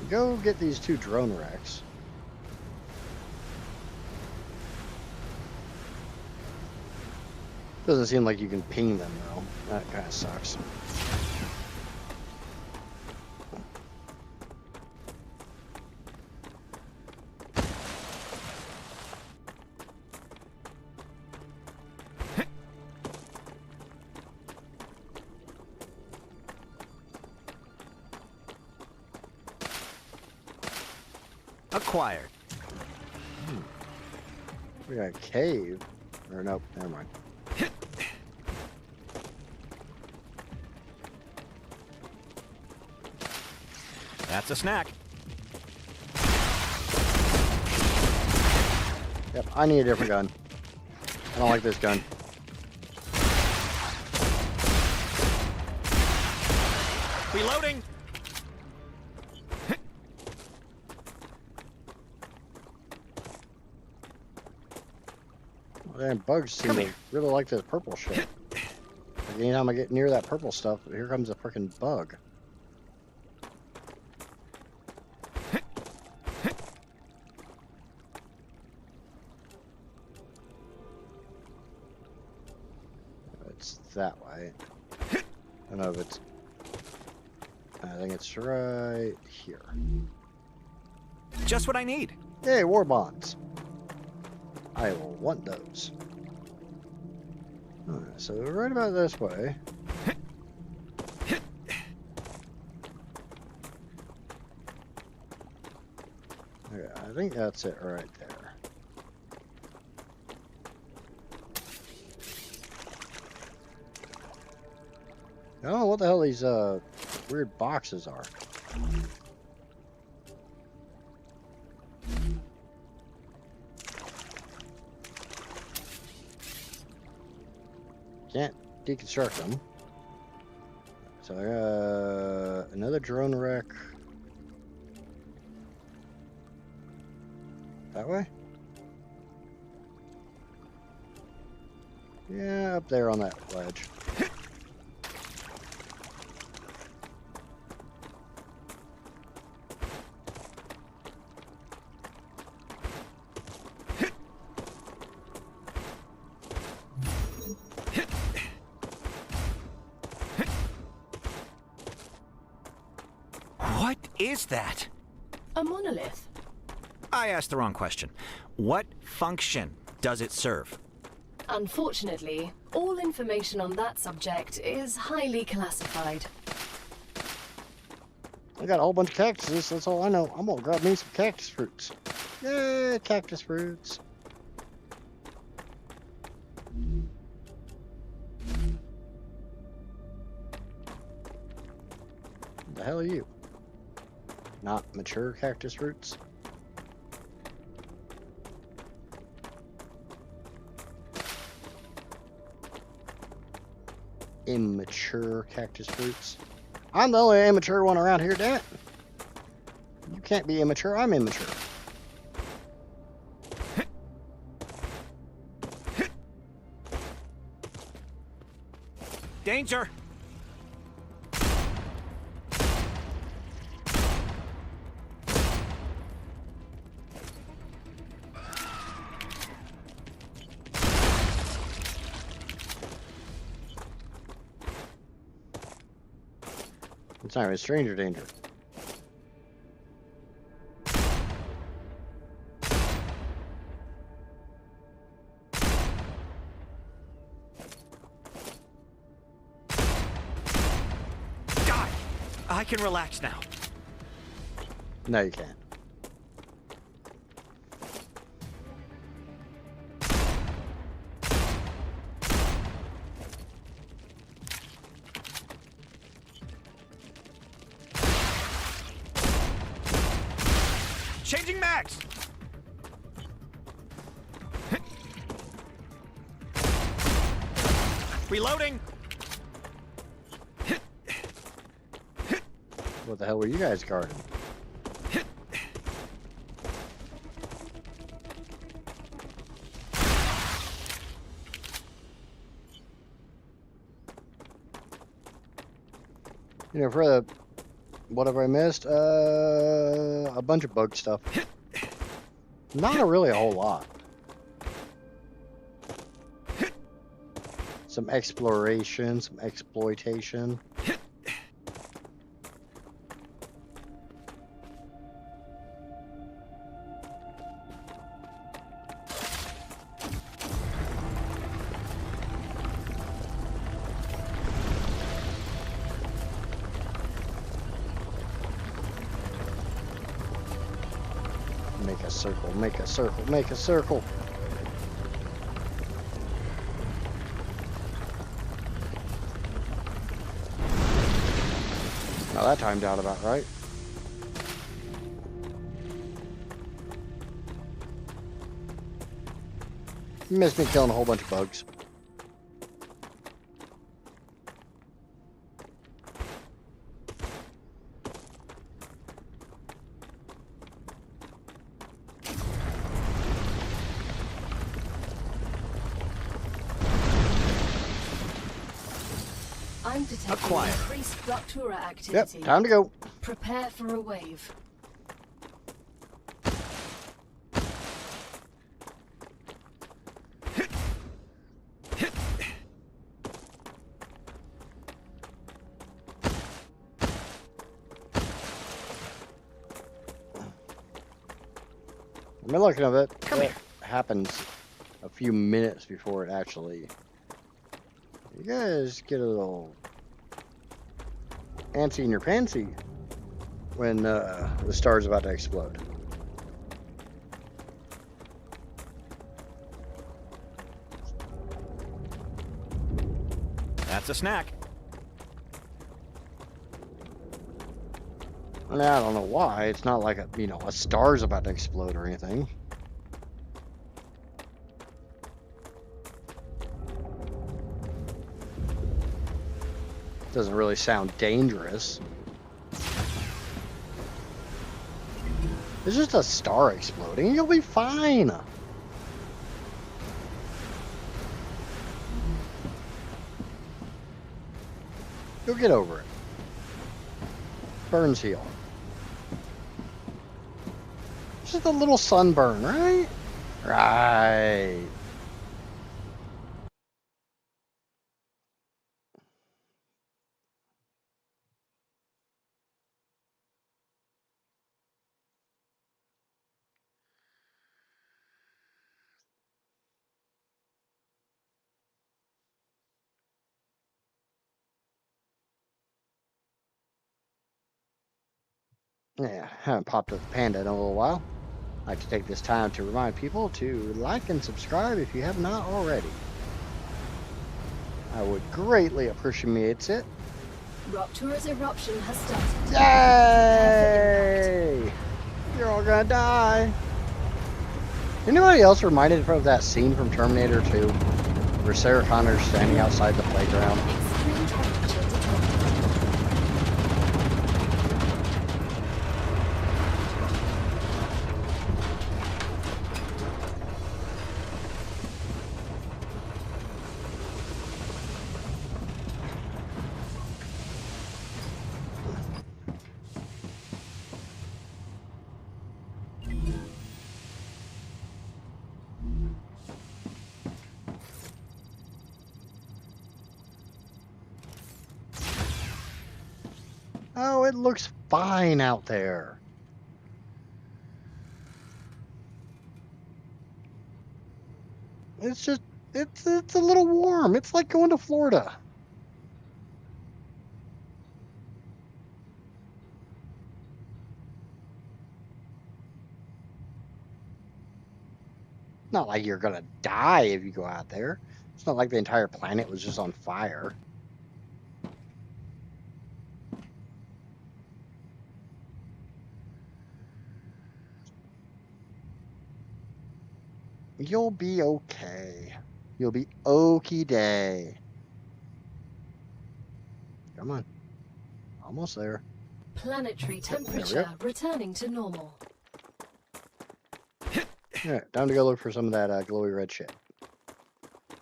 A: Go get these two drone wrecks. Doesn't seem like you can ping them though. That kind of sucks.
B: Acquired.
A: We got a cave. Or nope, never mind.
B: That's a snack.
A: Yep, I need a different gun. I don't like this gun.
B: Reloading.
A: Damn, bugs seem to really like this purple shit. Like anytime I get near that purple stuff, here comes a freaking bug. It's that way. I don't know if it's... I think it's right here.
B: Just what I need.
A: Hey, war bonds. I will want those. Alright, so right about this way. Okay, I think that's it right there. I don't know what the hell these weird boxes are. Can't deconstruct them. So I got another drone wreck. That way? Yeah, up there on that ledge.
B: is that?
C: A monolith.
B: I asked the wrong question. What function does it serve?
C: Unfortunately, all information on that subject is highly classified.
A: I got a whole bunch of cactuses, that's all I know. I'm gonna grab me some cactus fruits. Yay, cactus fruits. What the hell are you? Not mature cactus fruits? Immature cactus fruits. I'm the only immature one around here, damn it. You can't be immature, I'm immature.
B: Danger!
A: It's not even stranger danger.
B: Die! I can relax now.
A: No, you can't.
B: Changing mags! Reloading!
A: What the hell were you guys guarding? You know, for the whatever I missed, a bunch of bug stuff. Not really a whole lot. Some exploration, some exploitation. Make a circle, make a circle, make a circle. Now that timed out about right. You missed me killing a whole bunch of bugs.
C: I'm detecting
B: Acquired.
C: increased Rupture activity.
A: Yep, time to go.
C: Prepare for a wave.
A: I mean, looking at it, it happens a few minutes before it actually. You guys get a little antsy in your pantsy when the star's about to explode.
B: That's a snack.
A: I mean, I don't know why. It's not like a star's about to explode or anything. Doesn't really sound dangerous. It's just a star exploding. You'll be fine. You'll get over it. Burns heal. Just a little sunburn, right? Right. Yeah, haven't popped up the panda in a little while. I'd like to take this time to remind people to like and subscribe if you have not already. I would greatly appreciate it.
C: Rupture's eruption has started.
A: Yay! You're all gonna die. Anybody else reminded of that scene from Terminator 2 where Sarah Connor's standing outside the playground?
C: Extreme temperature detected.
A: Oh, it looks fine out there. It's just, it's a little warm. It's like going to Florida. Not like you're gonna die if you go out there. It's not like the entire planet was just on fire. You'll be okay. You'll be okie day. Come on. Almost there.
C: Planetary temperature returning to normal.
A: Alright, time to go look for some of that glowy red shit.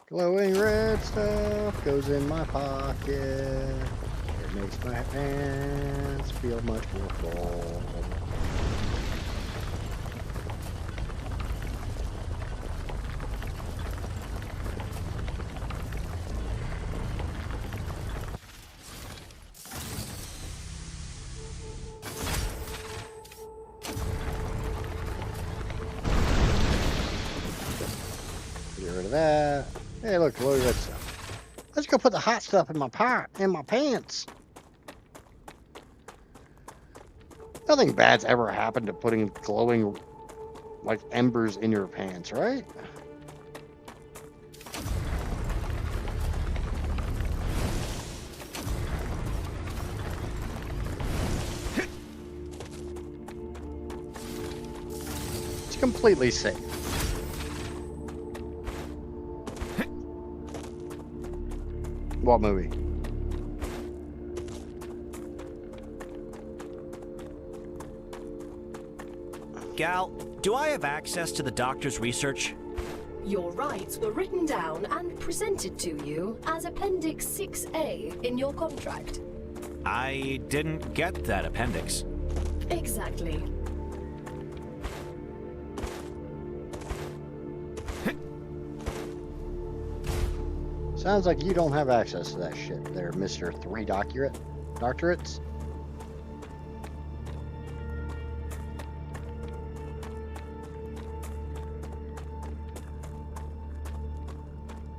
A: Glowing red stuff goes in my pocket. It makes my pants feel much more full. Get rid of that. Hey, look, glowy red stuff. Let's go put the hot stuff in my pants. Nothing bad's ever happened to putting glowing, like, embers in your pants, right? It's completely safe. What movie?
B: Gal, do I have access to the doctor's research?
C: Your rights were written down and presented to you as Appendix 6A in your contract.
B: I didn't get that appendix.
C: Exactly.
A: Sounds like you don't have access to that shit there, Mr. 3 doctorates.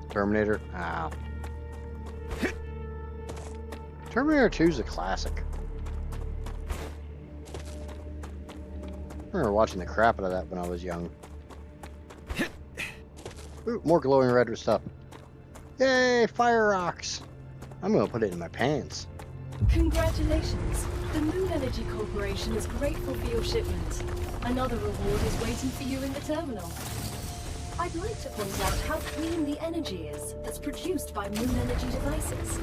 A: Terminator. Ow. Terminator 2 is a classic. I remember watching the crap out of that when I was young. Ooh, more glowing red stuff. Yay, fire rocks! I'm gonna put it in my pants.
C: Congratulations. The Moon Energy Corporation is grateful for your shipment. Another reward is waiting for you in the terminal. I'd like to point out how clean the energy is that's produced by Moon Energy devices.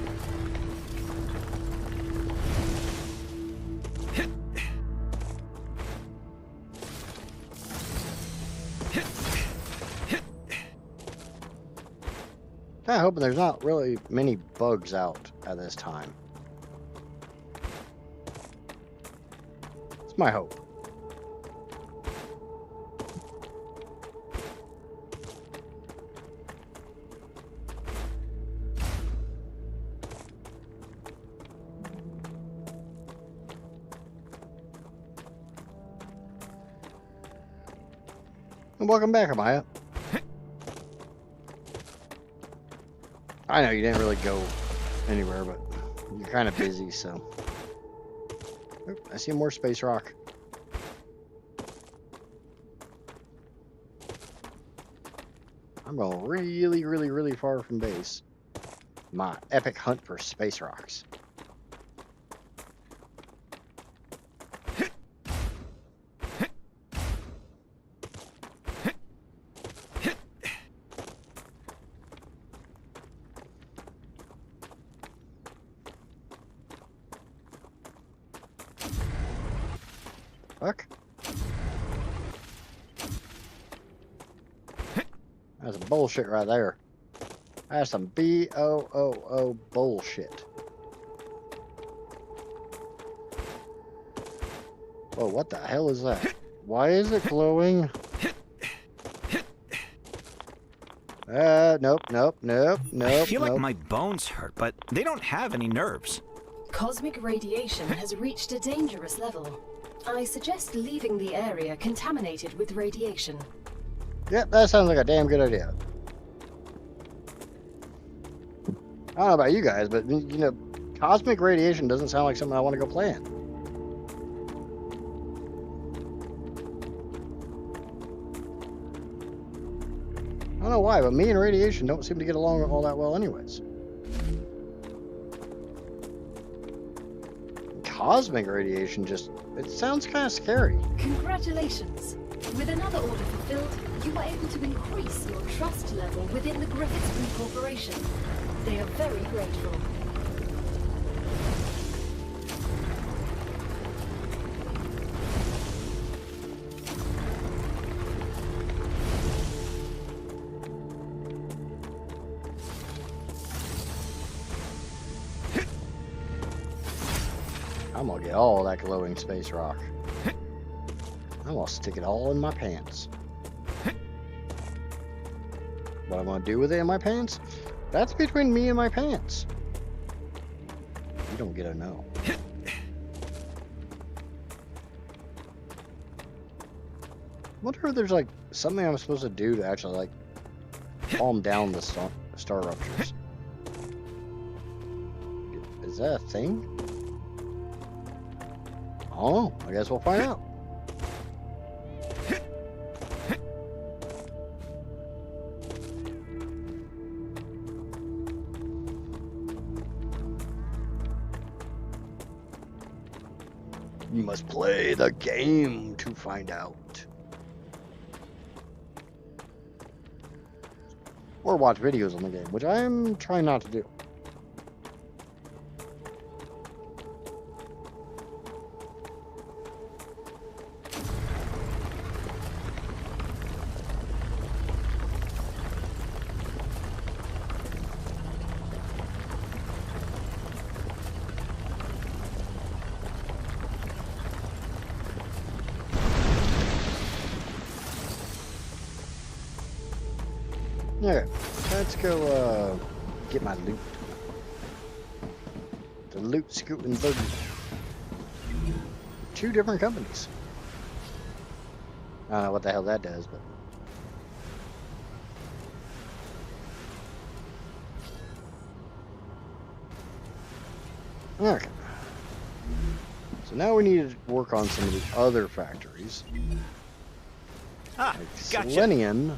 A: Kinda hoping there's not really many bugs out at this time. It's my hope. And welcome back, Amaya. I know you didn't really go anywhere, but you're kind of busy, so. Oop, I see more space rock. I'm going really, really, really far from base. My epic hunt for space rocks. Fuck. That's some bullshit right there. That's some B-O-O-O bullshit. Whoa, what the hell is that? Why is it glowing? Nope.
B: I feel like my bones hurt, but they don't have any nerves.
C: Cosmic radiation has reached a dangerous level. I suggest leaving the area contaminated with radiation.
A: Yep, that sounds like a damn good idea. I don't know about you guys, but, you know, cosmic radiation doesn't sound like something I want to go play in. I don't know why, but me and radiation don't seem to get along all that well anyways. Cosmic radiation just, it sounds kind of scary.
C: Congratulations! With another order fulfilled, you were able to increase your trust level within the Griffiths Corporation. They are very grateful.
A: I'm gonna get all that glowing space rock. I'm gonna stick it all in my pants. What I'm gonna do with it in my pants? That's between me and my pants. You don't get to know. Wonder if there's like something I'm supposed to do to actually like calm down the star ruptures. Is that a thing? Oh, I guess we'll find out. You must play the game to find out. Or watch videos on the game, which I'm trying not to do. Okay, let's go get my loot. The loot scooting buggy. 2 different companies. I don't know what the hell that does, but okay. So now we need to work on some of the other factories.
B: Ah,
A: Like
B: gotcha.
A: Selenium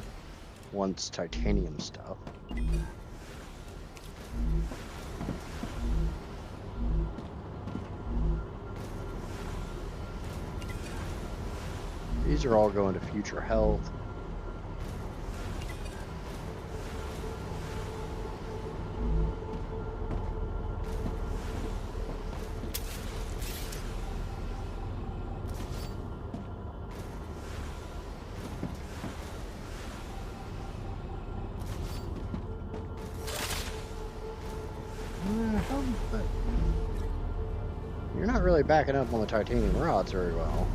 A: wants titanium stuff. These are all going to future health. You're not really backing up on the titanium rods very well.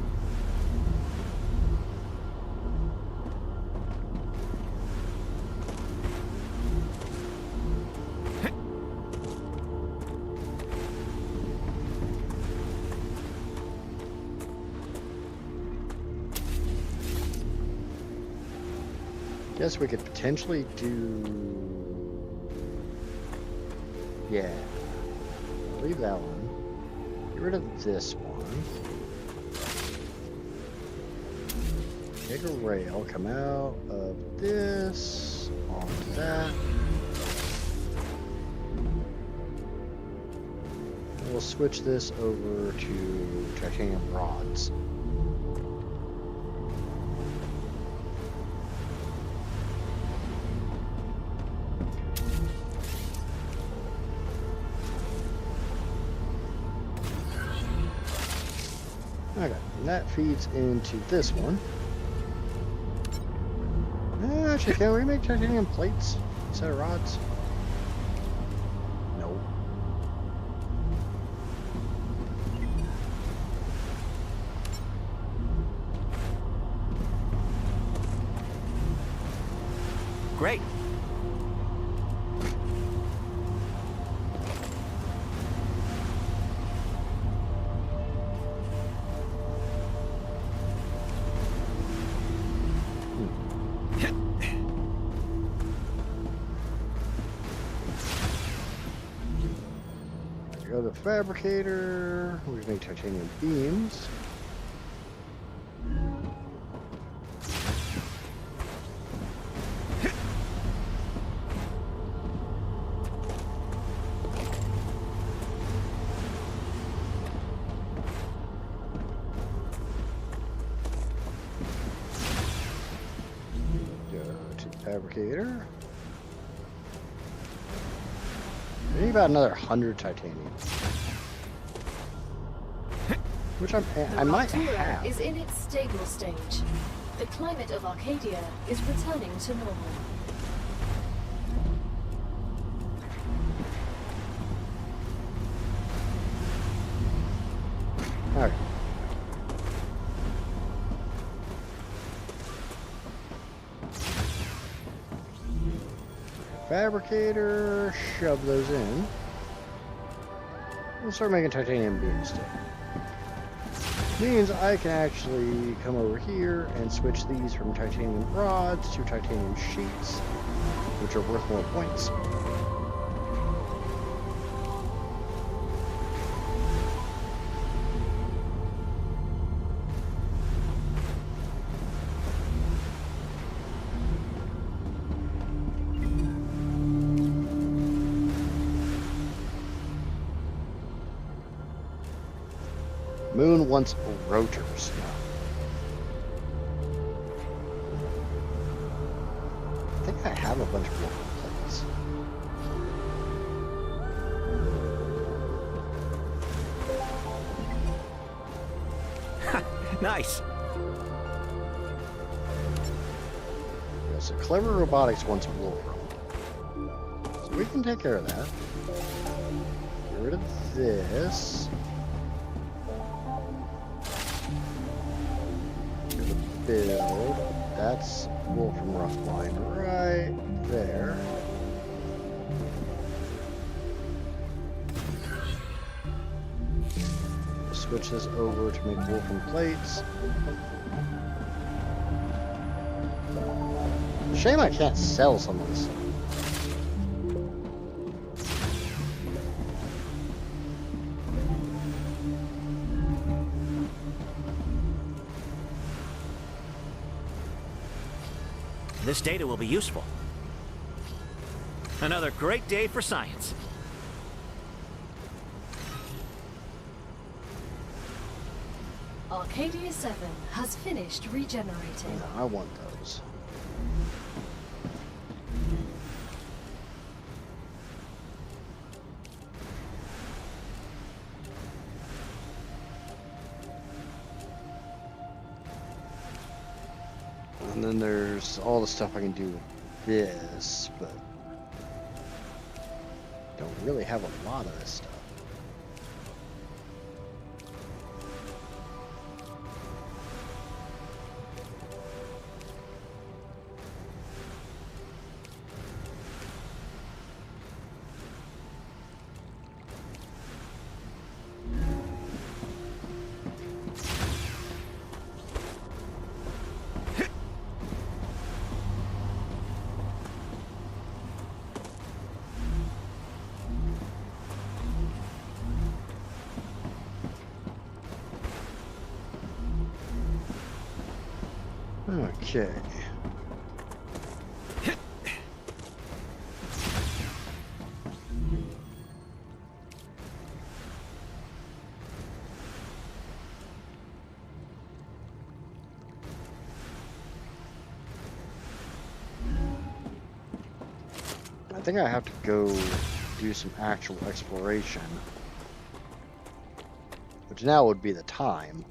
A: Guess we could potentially do... Yeah. Leave that one. Get rid of this one. Take a rail, come out of this, onto that. We'll switch this over to titanium rods. Okay, and that feeds into this one. Actually, can we make titanium plates instead of rods? No.
B: Great.
A: There we go, the fabricator. We can make titanium beams. Fabricator. We need about another 100 titanium, which I might
C: Rupture
A: have.
C: is in its stable stage. The climate of Arcadia is returning to normal.
A: All right. Fabricator, shove those in. We'll start making titanium beams still. Means I can actually come over here and switch these from titanium rods to titanium sheets, which are worth more points. Moon wants rotors now. I think I have a bunch more plates.
B: Nice.
A: Yeah, so Clever Robotics wants Wolfram. So we can take care of that. Get rid of this. Build. That's Wolfram Rough Line right there. We'll switch this over to make Wolfram plates. Shame I can't sell some of this stuff.
B: This data will be useful. Another great day for science.
C: Arcadia 7 has finished regenerating.
A: No, I want those. And then there's all the stuff I can do with this, but don't really have a lot of this stuff. Okay. I think I have to go do some actual exploration, which now would be the time.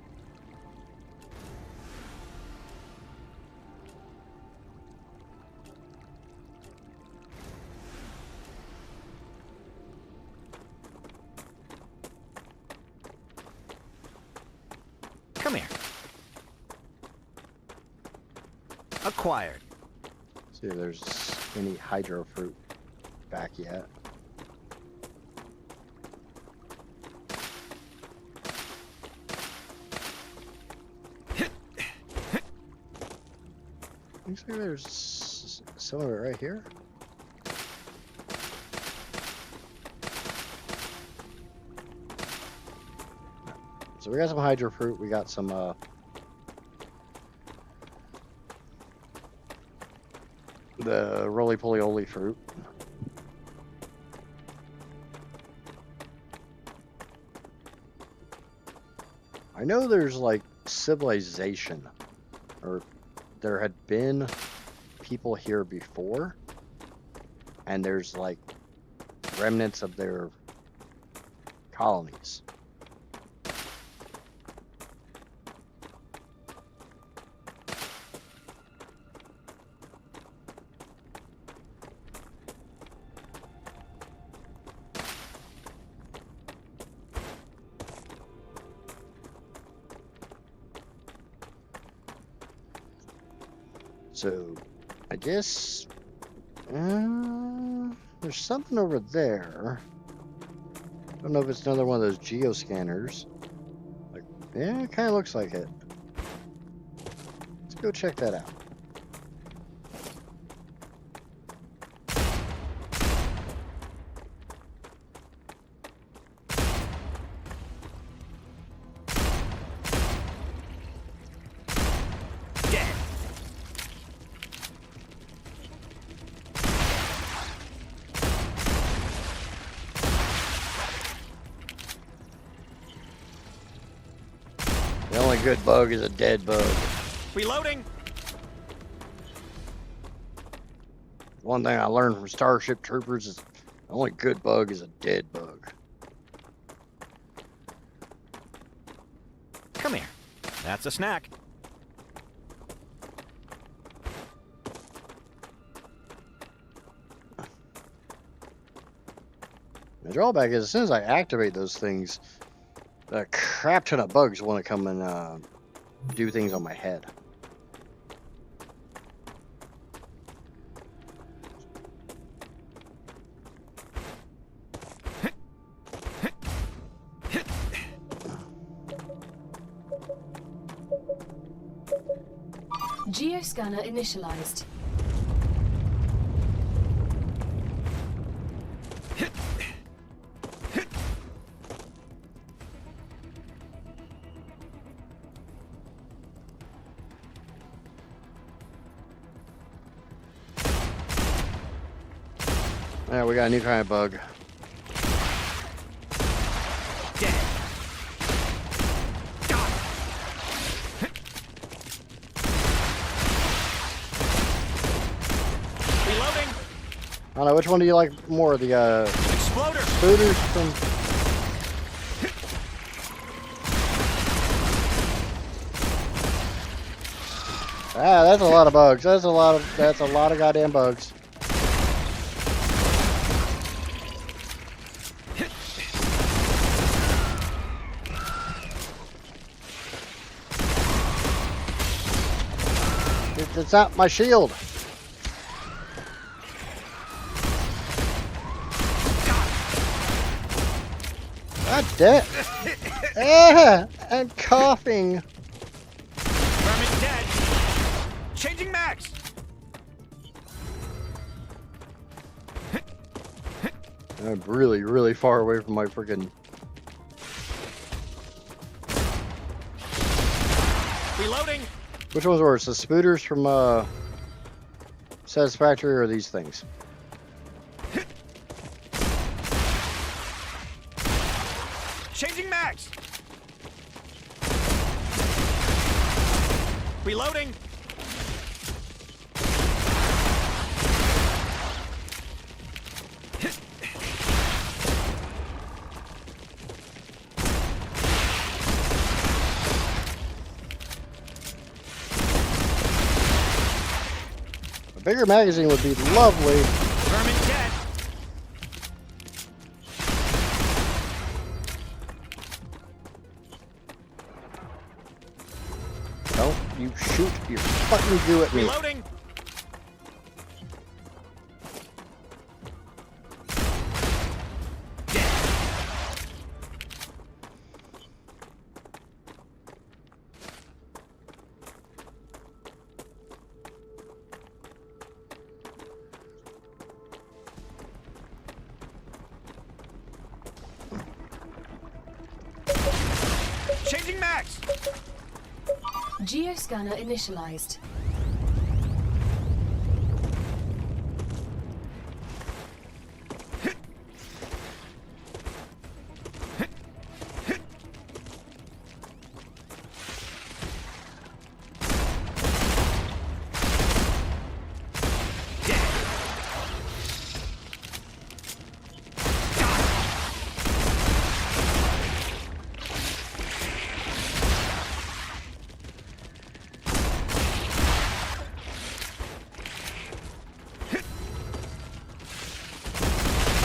B: Come here. Acquired.
A: See if there's any hydro fruit back yet. Looks like there's some of it right here. So we got some hydro fruit. We got some the roly-poly-oly fruit. I know there's like civilization, or there had been people here before, and there's like remnants of their colonies. So, I guess there's something over there. Don't know if it's another one of those geoscanners. Like, yeah, it kind of looks like it. Let's go check that out. The only good bug is a dead bug.
B: Reloading.
A: One thing I learned from Starship Troopers is the only good bug is a dead bug.
B: Come here. That's a snack.
A: The drawback is as soon as I activate those things, a crap ton of bugs want to come and do things on my head.
C: Geoscanner initialized.
A: Yeah, we got a new kind of bug.
B: Dead. Got it. Reloading.
A: I don't know, which one do you like more? The
B: Exploder.
A: spooters from... Ah, that's a lot of bugs. That's a lot of goddamn bugs. It's not my shield. God damn. Ah, I'm coughing.
B: Vermin dead. Changing max.
A: I'm really, really far away from my freaking...
B: Reloading.
A: Which one's worse, the spooters from Satisfactory or these things?
B: Changing mags! Reloading!
A: A bigger magazine would be lovely.
B: Vermin dead!
A: Don't you shoot your fucking goo at me.
B: Reloading! Changing mags!
C: Geoscanner initialized.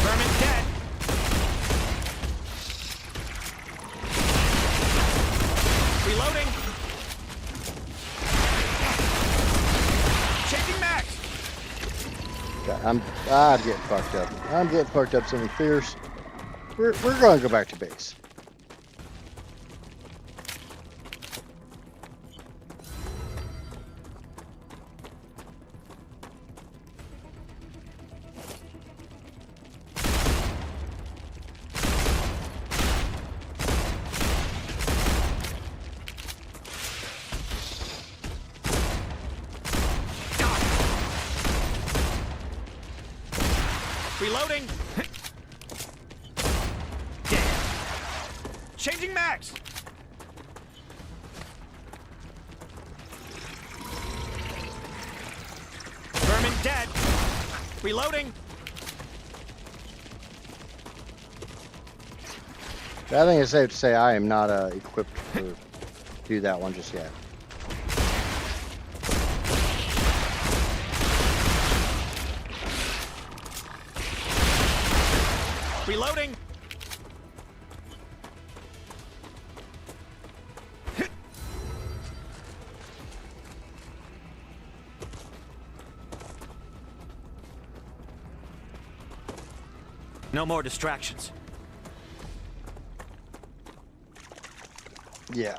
B: Vermin dead! Reloading! Changing mags!
A: I'm getting fucked up. I'm getting fucked up something fierce. We're gonna go back to base.
B: Reloading! Changing mags! Vermin dead! Reloading!
A: I think it's safe to say I am not equipped to do that one just yet.
B: Reloading! No more distractions.
A: Yeah,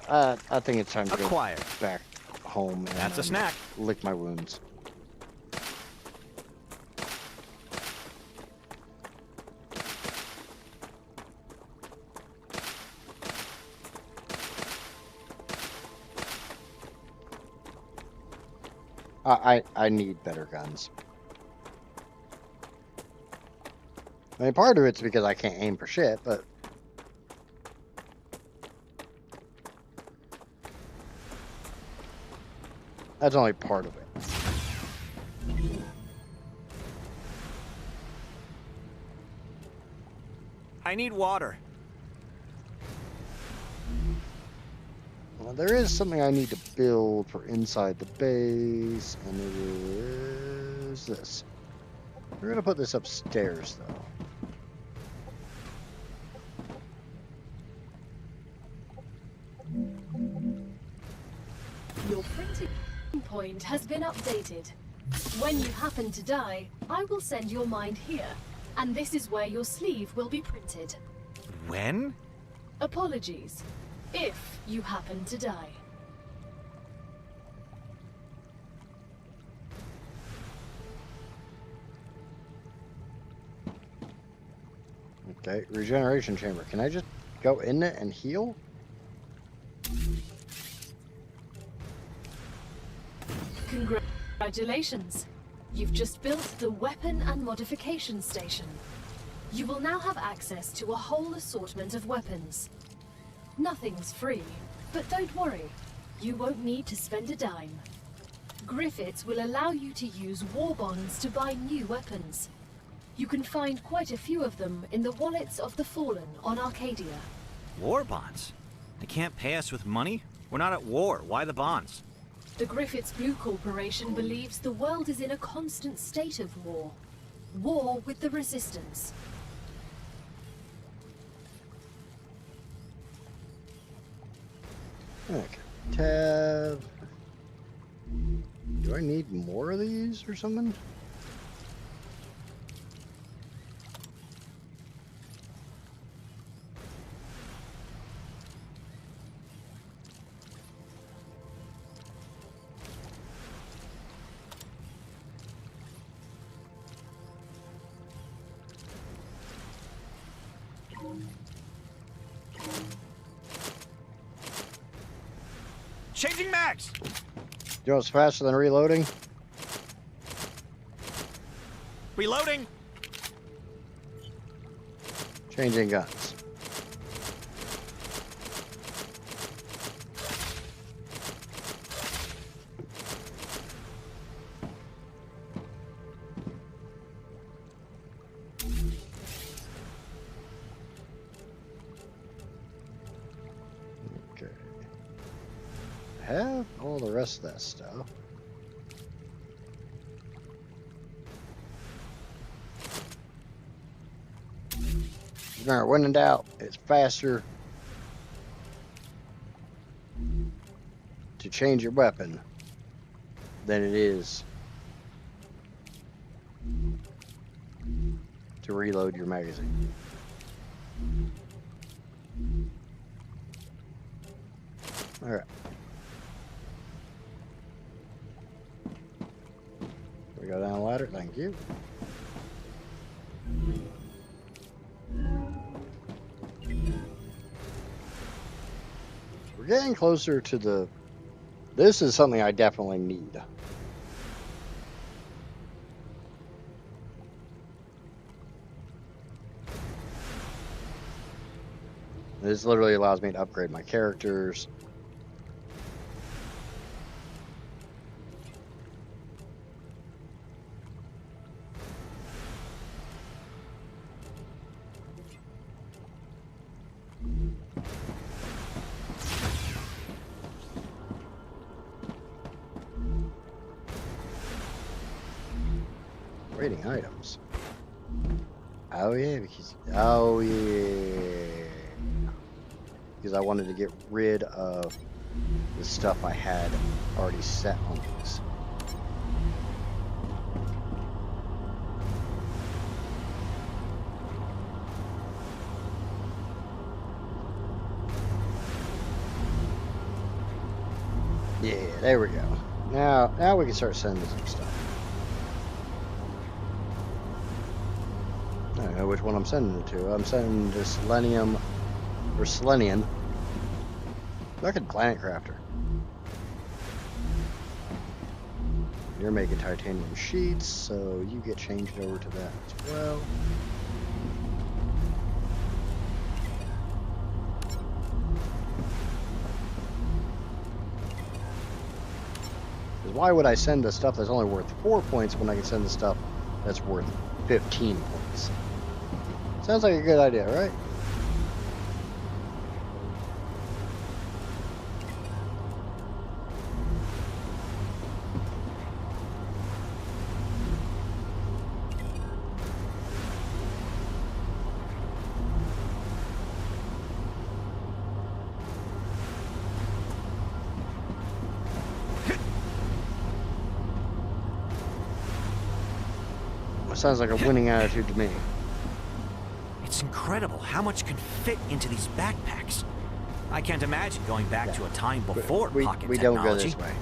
A: I think it's time to
B: Acquired.
A: go back home and
B: That's a snack.
A: lick my wounds. I need better guns. I mean, part of it's because I can't aim for shit, but that's only part of it.
B: I need water.
A: Well, there is something I need to build for inside the base, and it is this. We're gonna put this upstairs, though.
C: Your printing point has been updated. When you happen to die, I will send your mind here, and this is where your sleeve will be printed.
B: When?
C: Apologies, if you happen to die.
A: Okay, regeneration chamber. Can I just go in it and heal?
C: Congratulations! You've just built the Weapon and Modification Station. You will now have access to a whole assortment of weapons. Nothing's free, but don't worry. You won't need to spend a dime. Griffiths will allow you to use war bonds to buy new weapons. You can find quite a few of them in the wallets of the Fallen on Arcadia.
B: War bonds? They can't pay us with money? We're not at war. Why the bonds?
C: The Griffiths Blue Corporation believes the world is in a constant state of war. War with the Resistance.
A: Okay. Tab. Do I need more of these or something?
B: Changing mags!
A: You know what's faster than reloading?
B: Reloading!
A: Changing guns. Okay. I have all the rest of that stuff. Remember, when in doubt, it's faster to change your weapon than it is to reload your magazine. All right. We go down the ladder. Thank you. We're getting closer to the... This is something I definitely need. This literally allows me to upgrade my characters. Rating items. Oh yeah, because because I wanted to get rid of the stuff I had already set on these. Yeah, there we go. Now we can start sending some stuff. I don't know which one I'm sending it to. I'm sending to Selenium or Selenian. Look at Planet Crafter. You're making titanium sheets, so you get changed over to that as well. Because why would I send the stuff that's only worth 4 points when I can send the stuff that's worth 15 points? Sounds like a good idea, right? Sounds like a winning attitude to me.
B: It's incredible how much can fit into these backpacks. I can't imagine going back to a time before pocket
A: we
B: technology.
A: don't go this way.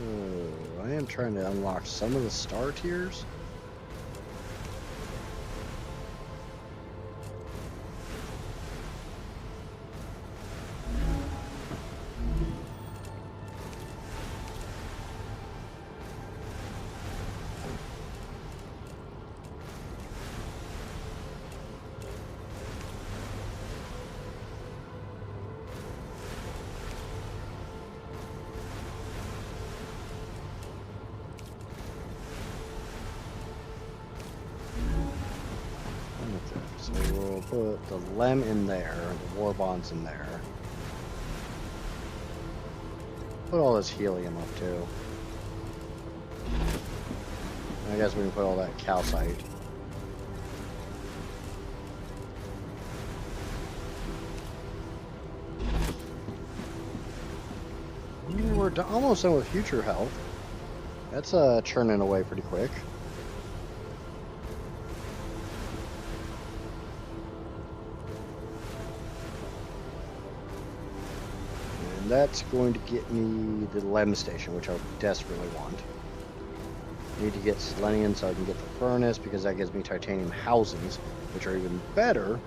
A: Oh, I am trying to unlock some of the star tiers. put the LEM in there, the war bonds in there. Put all this helium up too. I guess we can put all that calcite. We're almost done with future health. That's churning away pretty quick. And that's going to get me the LEM station, which I desperately want. Need to get selenium so I can get the furnace, because that gives me titanium housings, which are even better.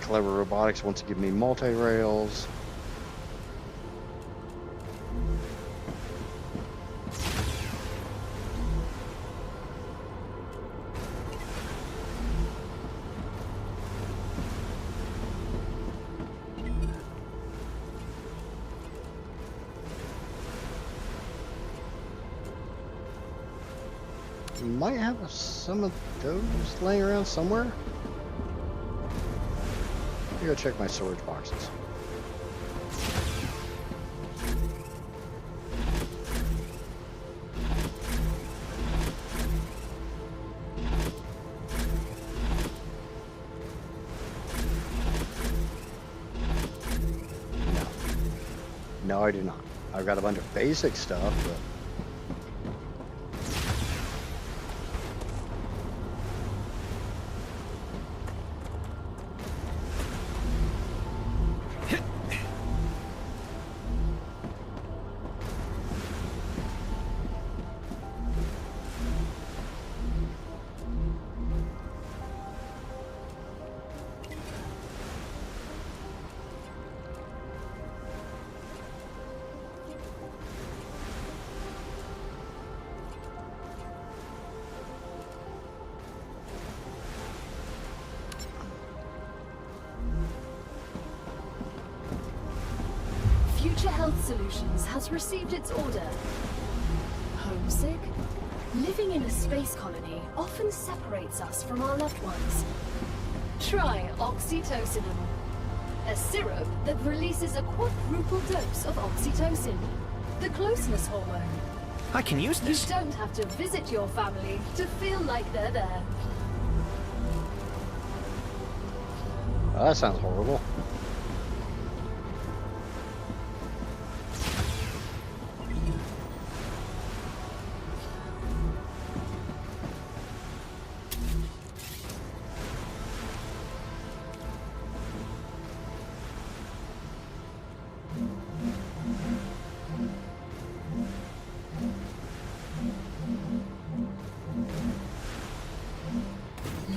A: Clever Robotics wants to give me multi-rails. You might have some of those laying around somewhere. Let me go check my storage boxes. No, I do not. I've got a bunch of basic stuff, but
C: Future Health Solutions has received its order. Homesick? Living in a space colony often separates us from our loved ones. Try oxytocin, a syrup that releases a quadruple dose of oxytocin, the closeness hormone.
B: I can use this.
C: You don't have to visit your family to feel like they're there.
A: oh, that sounds horrible.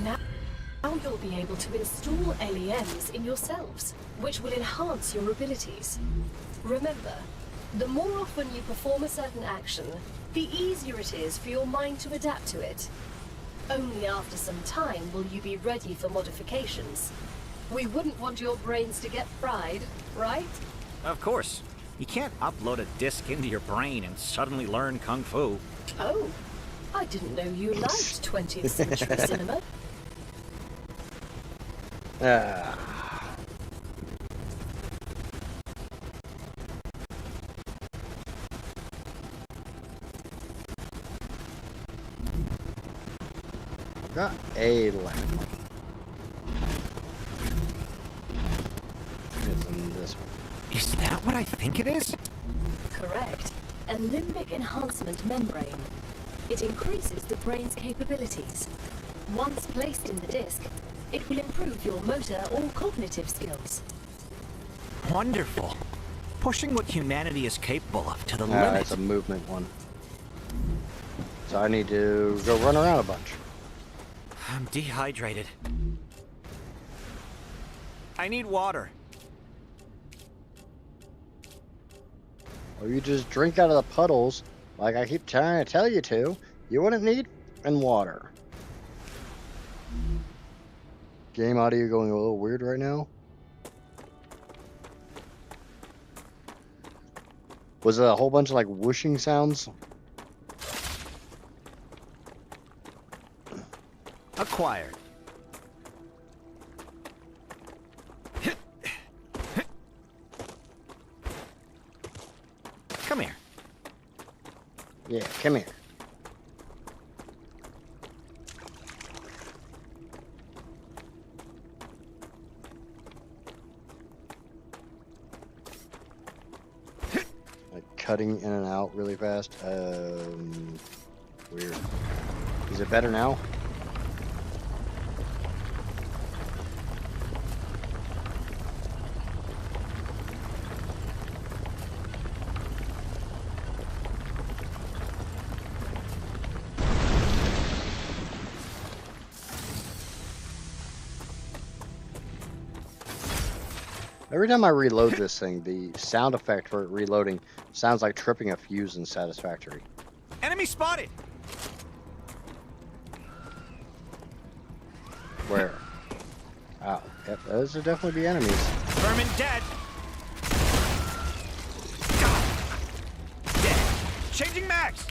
C: Now you'll be able to install LEMs in yourselves, which will enhance your abilities. Remember, the more often you perform a certain action, the easier it is for your mind to adapt to it. Only after some time will you be ready for modifications. We wouldn't want your brains to get fried, right?
B: Of course. You can't upload a disc into your brain and suddenly learn Kung Fu.
C: Oh, I didn't know you liked 20th century cinema.
A: Got a lamp. It's in this one.
B: Is that what I think it is?
C: Correct. A limbic enhancement membrane. It increases the brain's capabilities. Once placed in the disc, it will improve your motor or cognitive skills.
B: Wonderful. Pushing what humanity is capable of to the
A: Ah,
B: limit.
A: it's a movement one. So I need to go run around a bunch.
B: I'm dehydrated. I need water.
A: Or you just drink out of the puddles, like I keep trying to tell you to. You wouldn't need and water. Game audio going a little weird right now. Was it a whole bunch of like whooshing sounds?
B: Acquired. Come here.
A: Yeah, come here. Like cutting in and out really fast. Weird. Is it better now? Every time I reload this thing, the sound effect for it reloading sounds like tripping a fuse in Satisfactory.
B: Enemy spotted.
A: Where? Oh, yep, those would definitely be enemies.
B: Vermin dead. Dead. Changing mags.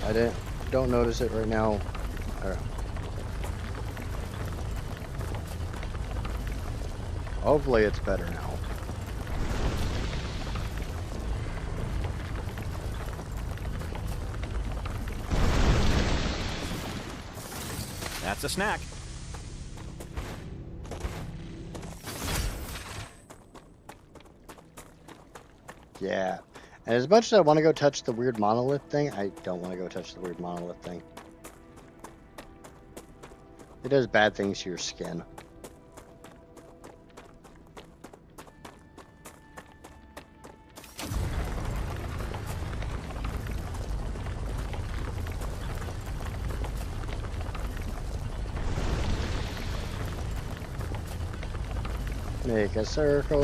A: I don't notice it right now. Hopefully it's better now.
B: That's a snack.
A: Yeah. And as much as I want to go touch the weird monolith thing, I don't want to go touch the weird monolith thing. It does bad things to your skin. Make a circle.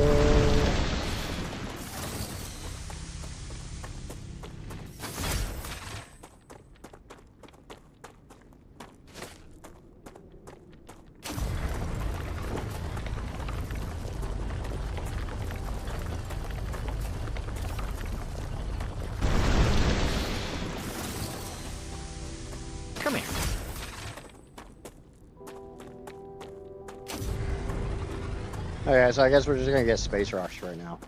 B: Come here.
A: Okay, so I guess we're just gonna get space rocks right now.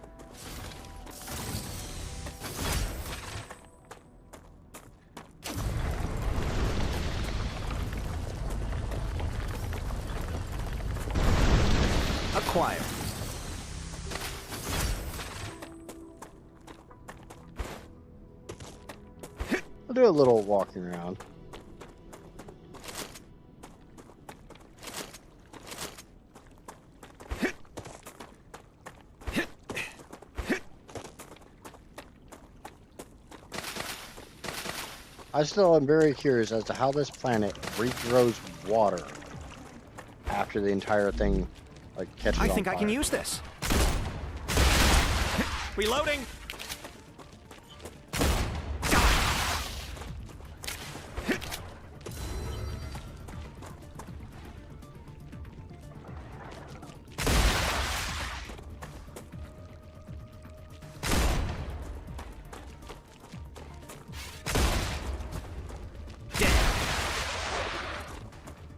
B: Acquired.
A: I'll do a little walking around. I still am very curious as to how this planet regrows water after the entire thing like catches on
B: I think
A: fire.
B: I can use this. Reloading.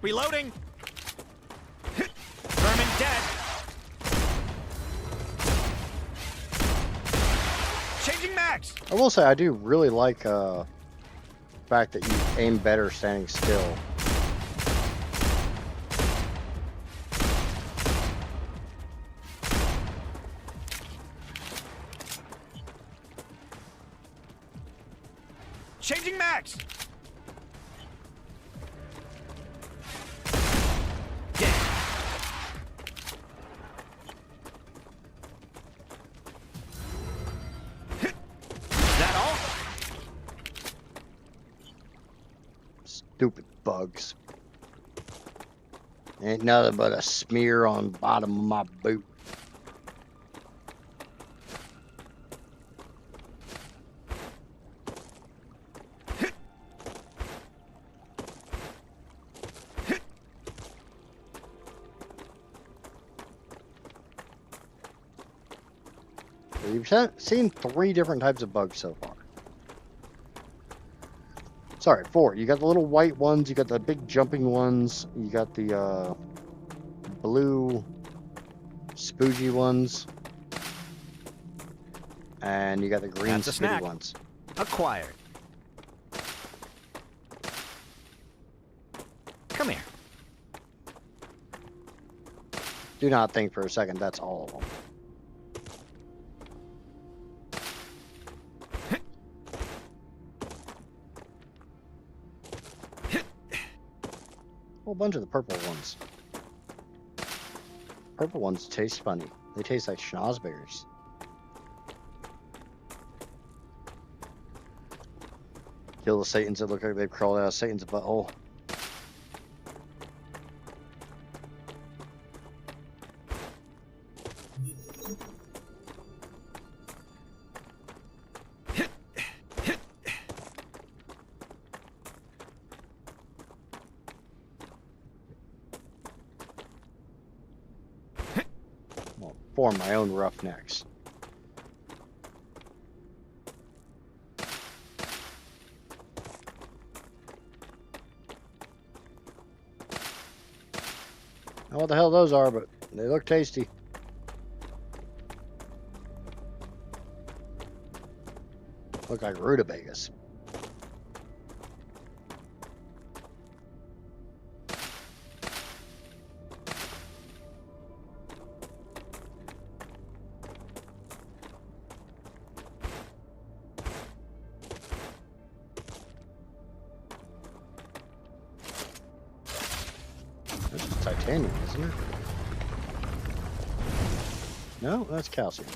B: Reloading. Vermin dead. Changing mags.
A: I will say I do really like the fact that you aim better standing still.
B: Changing mags.
A: Stupid bugs. Ain't nothing but a smear on bottom of my boot. So you've seen 3 different types of bugs so far. Sorry, 4. You got the little white ones, you got the big jumping ones, you got the blue spoogy ones, and you got the green
B: That's a
A: spitty
B: snack.
A: ones.
B: Acquired. Come here.
A: Do not think for a second that's all of them. Whole bunch of the purple ones. Purple ones taste funny. They taste like schnozberries. Kill the Satans that look like they've crawled out of Satan's butthole. I'll form my own roughnecks. I don't know what the hell those are, but they look tasty. Look like rutabagas. That's titanium, isn't it? No, that's calcium.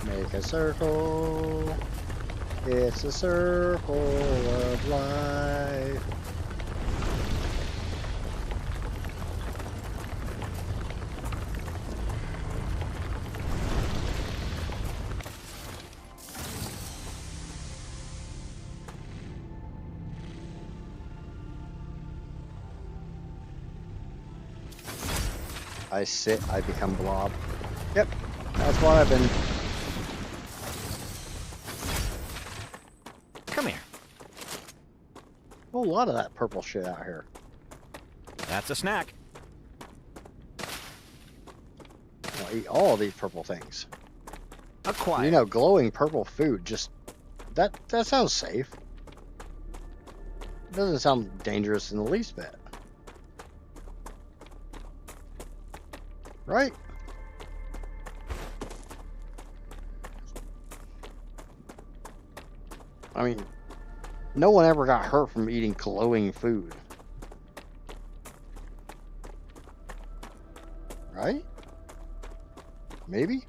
A: Make a circle. It's a circle of life. I sit, I become blob. Yep, that's what I've been.
B: Come here.
A: A whole lot of that purple shit out here.
B: That's a snack.
A: I'll eat all of these purple things.
B: Acquired.
A: You know, glowing purple food, just that sounds safe. It doesn't sound dangerous in the least bit. Right? I mean, no one ever got hurt from eating glowing food. Right? Maybe?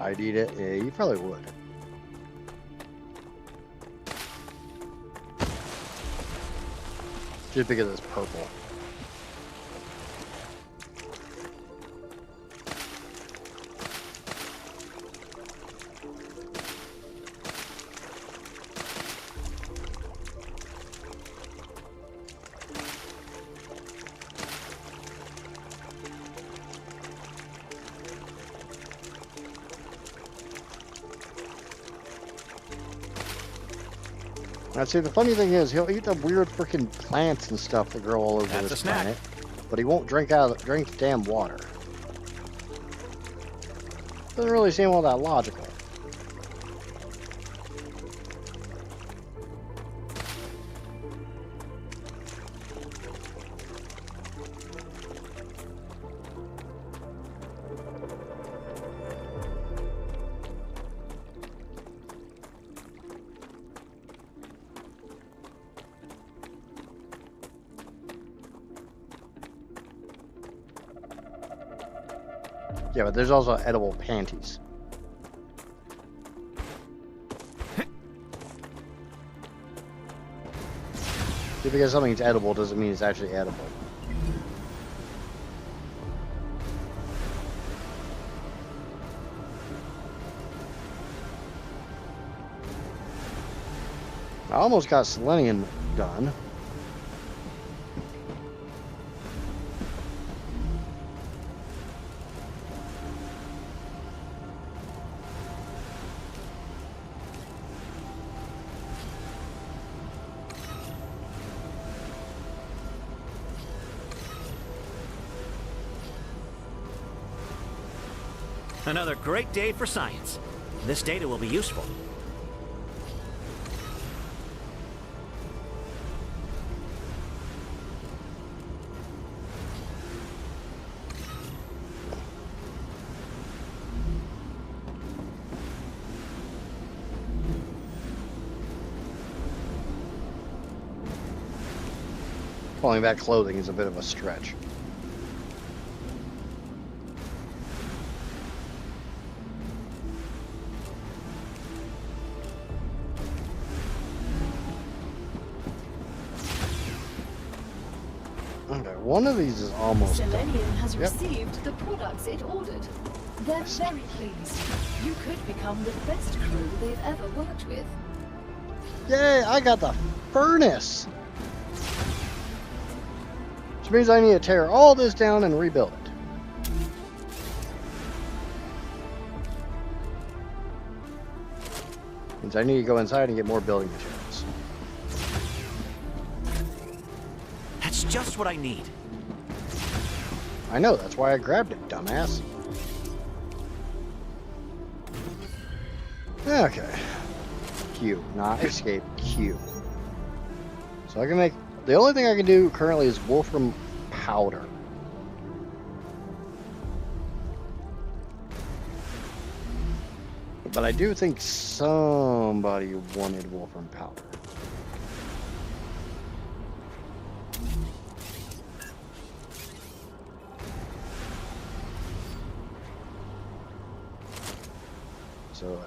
A: I'd eat it. Yeah, you probably would. Just because it's purple. I'd say the funny thing is he'll eat the weird freaking plants and stuff that grow all over
B: That's
A: this
B: a snack.
A: planet, but he won't drink damn water. Doesn't really seem all that logical. Yeah, but there's also edible panties. Just because something's edible doesn't mean it's actually edible. I almost got selenium done.
B: Another great day for science. This data will be useful.
A: Calling that clothing is a bit of a stretch. Okay, one of these is almost done.
C: Selenium has
A: Yep.
C: received the products it ordered. They're very pleased. You could become the best crew they've ever worked with.
A: Yay, I got the furnace! Which means I need to tear all this down and rebuild it. Means I need to go inside and get more building materials.
B: That's just what I need.
A: I know, that's why I grabbed it, dumbass. Okay. Q, not escape, Q. So I can make... The only thing I can do currently is wolfram powder. But I do think somebody wanted wolfram powder. So...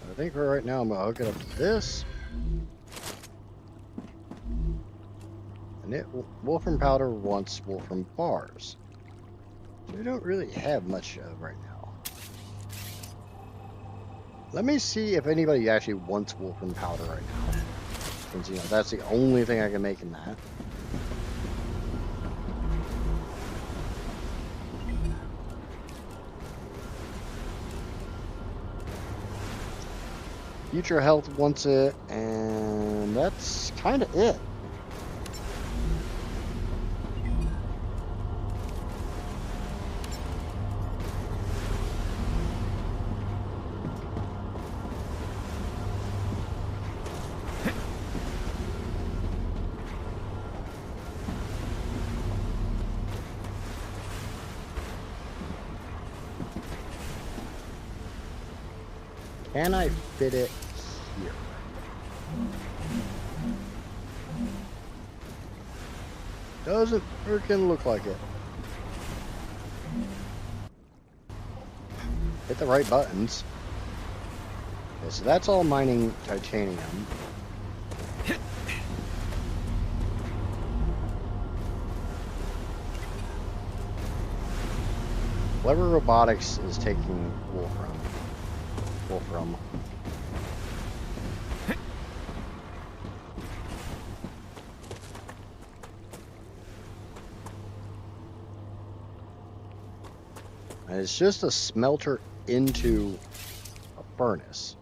A: I think for right now I'm gonna hook it up to this. And it wolfram powder wants wolfram bars. So we don't really have much of right now. Let me see if anybody actually wants wolfram powder right now. Since, you know, that's the only thing I can make in that. Future Health wants it, and that's kind of it. Can I fit it here? Doesn't freaking look like it. Hit the right buttons. Okay, so that's all mining titanium. Clever Robotics is taking Wolfram. And it's just a smelter into a furnace.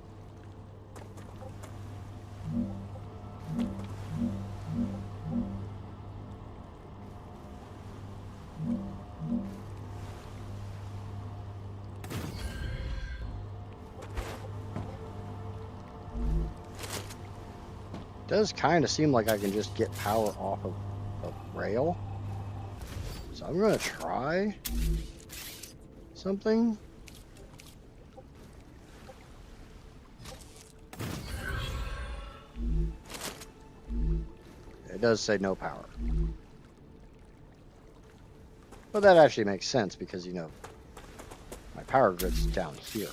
A: Does kind of seem like I can just get power off of a rail. So I'm going to try something. It does say no power. But that actually makes sense because, you know, my power grid's down here.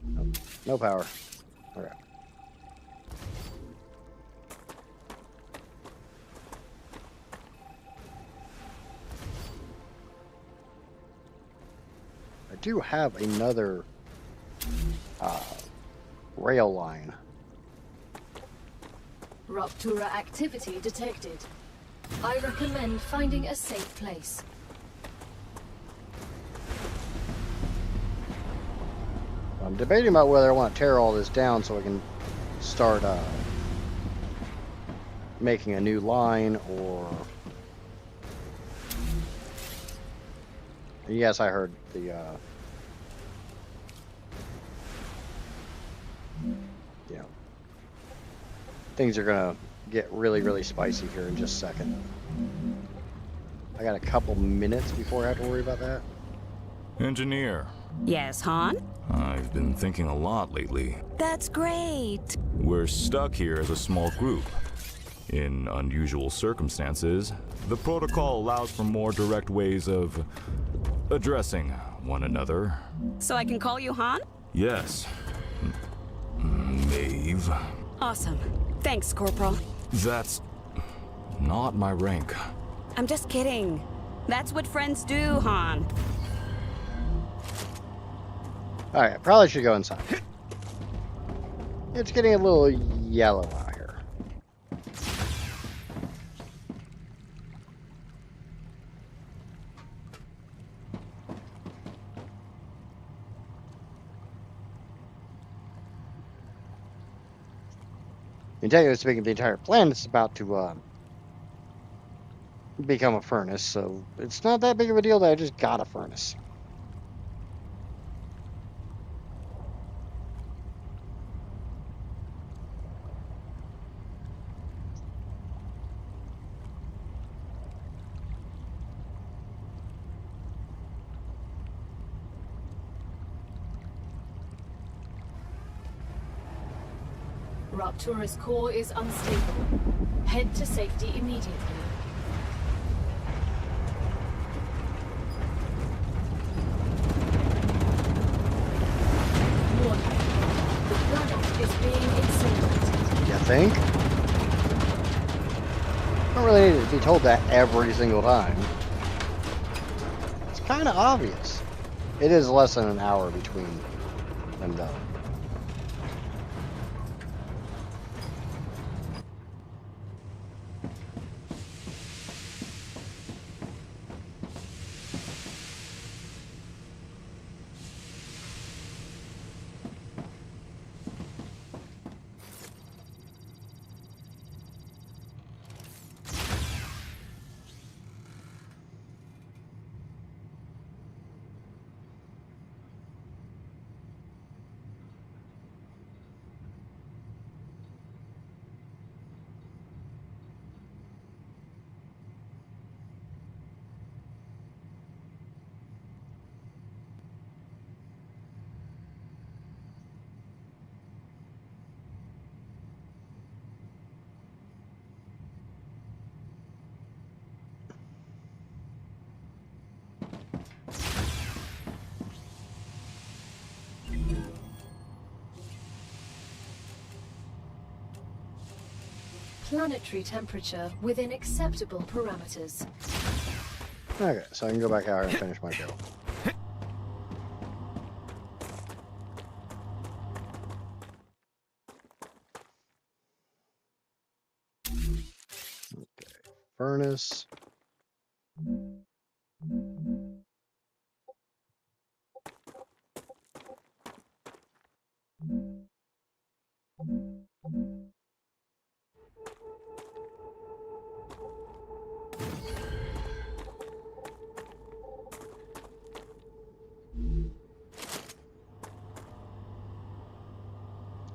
A: Nope, no power. Okay. I do have another rail line.
C: Rupture activity detected. I recommend finding a safe place.
A: I'm debating about whether I want to tear all this down so I can start making a new line, or... Yes, I heard the you know, things are gonna get really, really spicy here in just a second. I got a couple minutes before I have to worry about that.
G: Engineer,
H: Yes, Han?
G: I've been thinking a lot lately.
H: That's great.
G: We're stuck here as a small group. In unusual circumstances, the protocol allows for more direct ways of addressing one another.
H: So I can call you Han?
G: Yes. Maeve.
H: Awesome. Thanks, Corporal.
G: That's not my rank.
H: I'm just kidding. That's what friends do, Han.
A: Alright, I probably should go inside. It's getting a little yellow out here. And technically speaking, the entire planet's about to become a furnace, so it's not that big of a deal that I just got a furnace.
C: Rupture's core is unstable. Head to safety immediately. Warning. The planet is being incinerated.
A: You think? Don't really need to be told that every single time. It's kind of obvious. It is less than an hour between them, though.
C: Planetary temperature within acceptable parameters.
A: Okay, so I can go back out and finish my kill. furnace.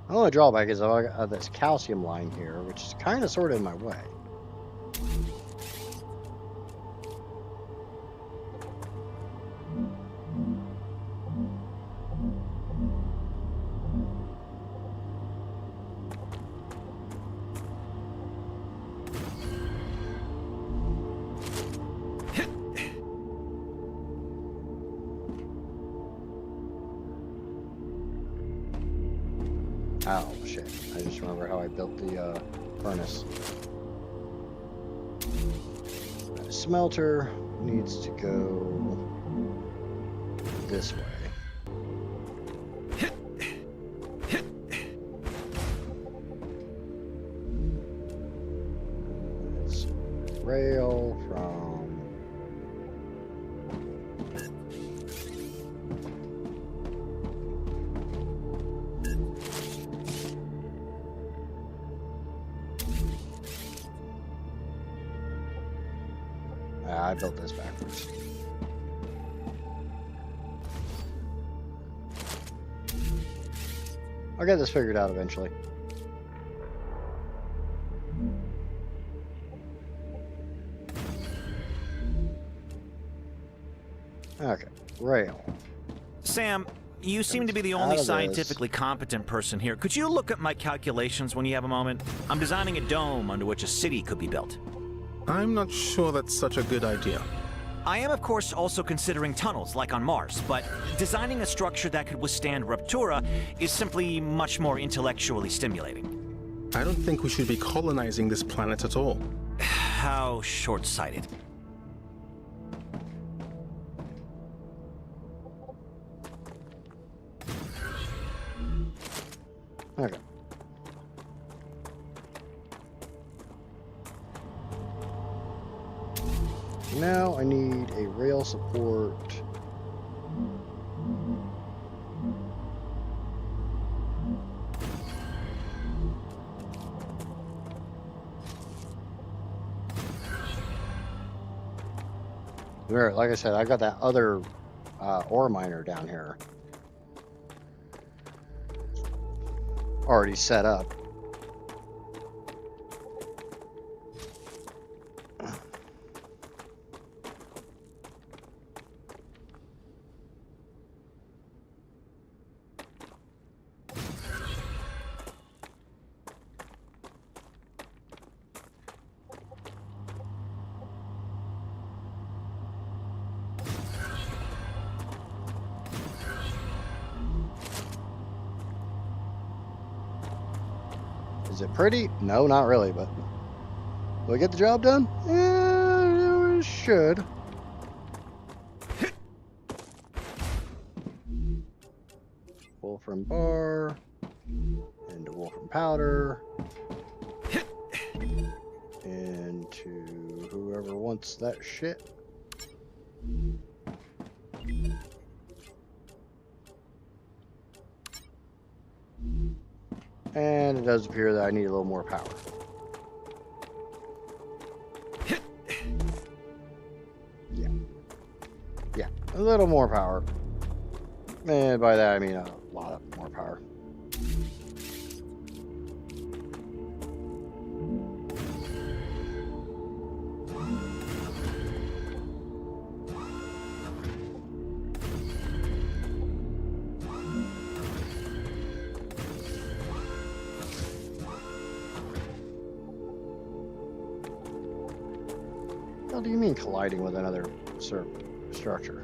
A: The only drawback is I got this calcium line here, which is kind of sort of in my way. Oh, shit. I just remember how I built the furnace. The smelter needs to go this way. It's rail from... I built this backwards. I'll get this figured out eventually. Okay, rail.
B: Sam, you seem to be the only scientifically competent person here. Could you look at my calculations when you have a moment? I'm designing a dome under which a city could be built.
I: I'm not sure that's such a good idea.
B: I am, of course, also considering tunnels, like on Mars, but designing a structure that could withstand Rupture is simply much more intellectually stimulating.
I: I don't think we should be colonizing this planet at all.
B: How short-sighted.
A: Okay. Now I need a rail support. Like I said, I got that other ore miner down here already set up. Is it pretty? No, not really, but will I get the job done? Yeah, it should. Wolfram bar into Wolfram powder into whoever wants that shit. And it does appear that I need a little more power. Yeah. Yeah, a little more power. And by that I mean a lot of more power. What do you mean colliding with another structure?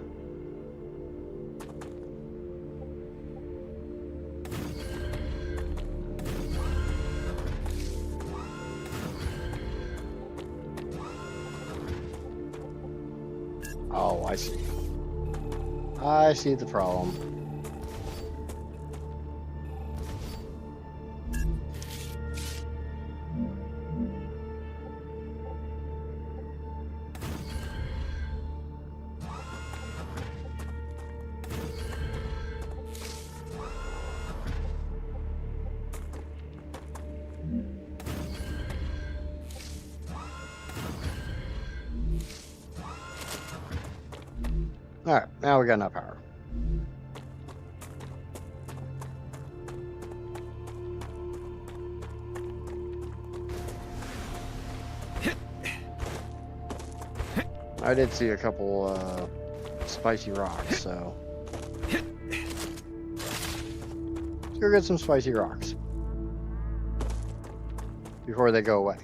A: Oh, I see. I see the problem. Alright, now we got enough power. I did see a couple spicy rocks, so let's go get some spicy rocks before they go away.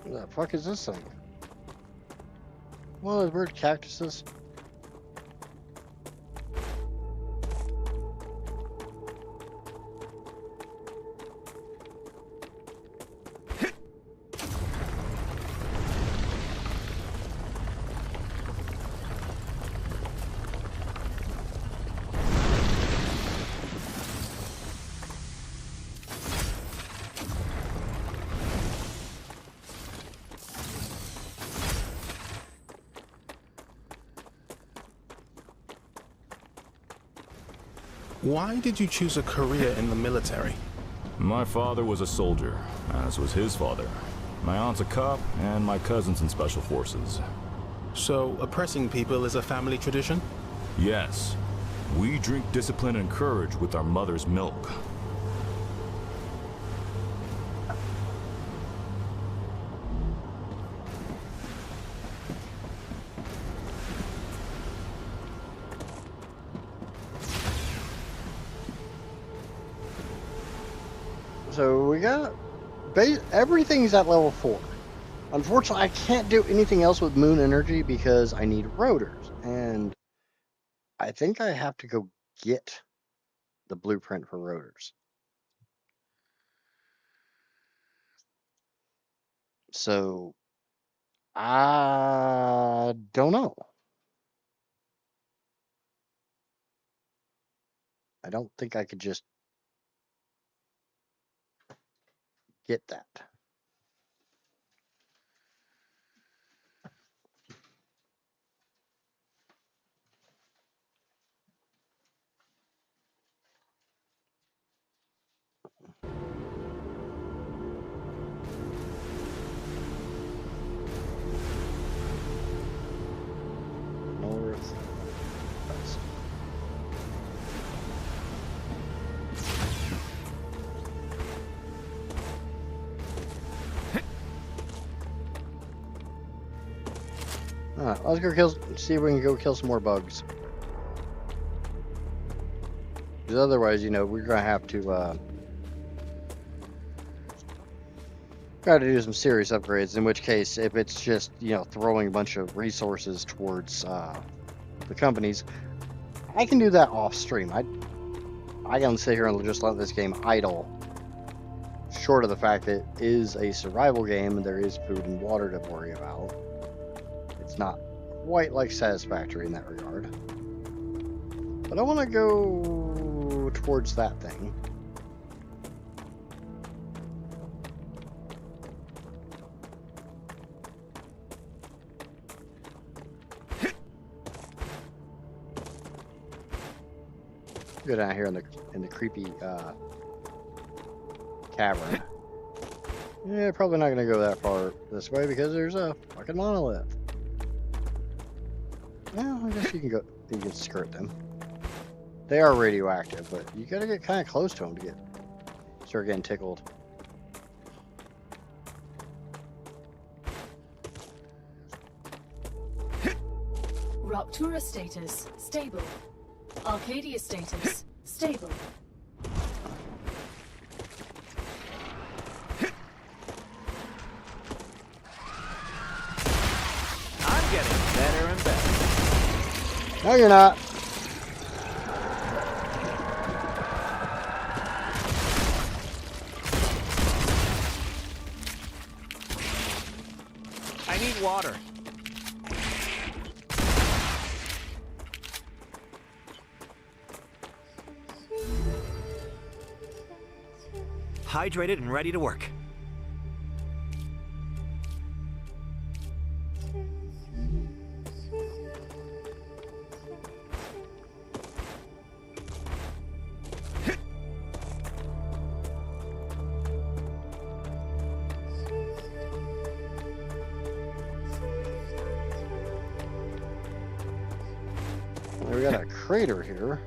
A: What the fuck is this thing? One of those weird cactuses?
I: Why did you choose a career in the military?
G: My father was a soldier, as was his father. My aunt's a cop, and my cousin's in special forces.
I: So, oppressing people is a family tradition?
G: Yes. We drink discipline and courage with our mother's milk.
A: So we got everything's at level 4. Unfortunately, I can't do anything else with moon energy because I need rotors, and I think I have to go get the blueprint for rotors. So I don't know. I don't think I could just get that. North, west. Alright, let's go see if we can go kill some more bugs. Because otherwise, you know, we're going to have to try to do some serious upgrades, in which case, if it's just, you know, throwing a bunch of resources towards the companies, I can do that off stream. I can sit here and just let this game idle, short of the fact that it is a survival game and there is food and water to worry about. It's not quite like Satisfactory in that regard. But I want to go towards that thing. Go down here in the creepy cavern. Yeah, probably not gonna go that far this way because there's a fucking monolith. Well, I guess you can skirt them. They are radioactive, but you gotta get kind of close to them to start getting tickled.
C: Rupture status stable. Arcadia status stable.
B: I'm getting better and better.
A: No, you're not.
B: I need water. hydrated and ready to work.
A: We got a crater here.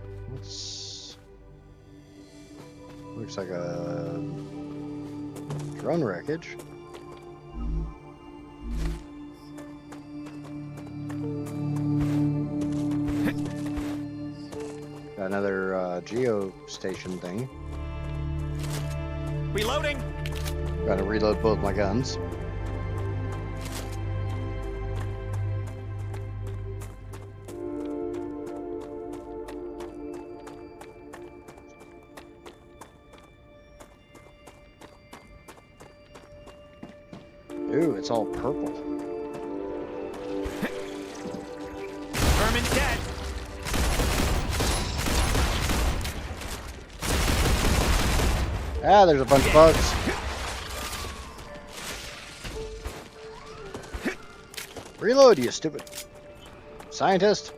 A: Looks like a drone wreckage. Got another geostation thing.
B: Reloading!
A: Gotta reload both my guns. Ooh, it's all purple.
B: Vermin dead!
A: Ah, there's a bunch of bugs. Reload, you stupid scientist.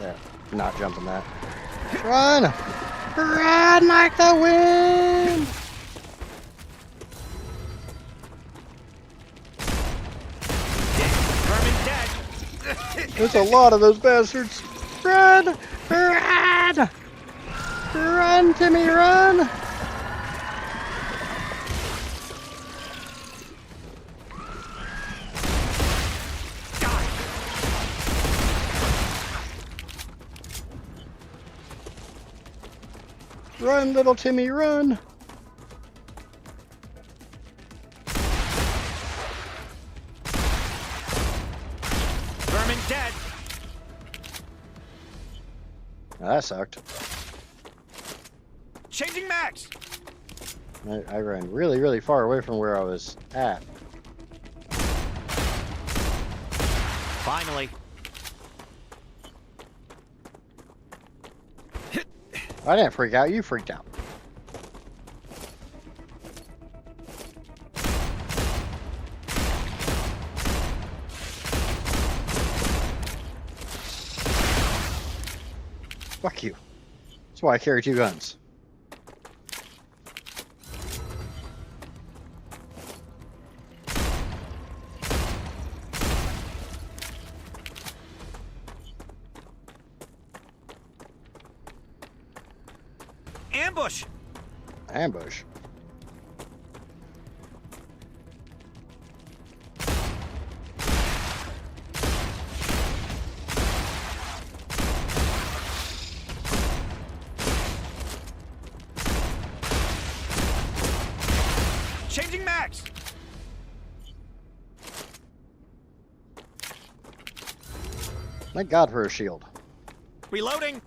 A: There, not jumping that. Run! Run like the wind!
B: Vermin dead!
A: There's a lot of those bastards. Run! Run! Run, Timmy, run! Run, little Timmy, run!
B: Vermin dead!
A: Now that sucked.
B: Changing max!
A: I ran really, really far away from where I was at.
B: Finally.
A: I didn't freak out, you freaked out. Fuck you. That's why I carry two guns.
B: Ambush!
A: Ambush.
B: Changing max!
A: Thank God for a shield.
B: Reloading!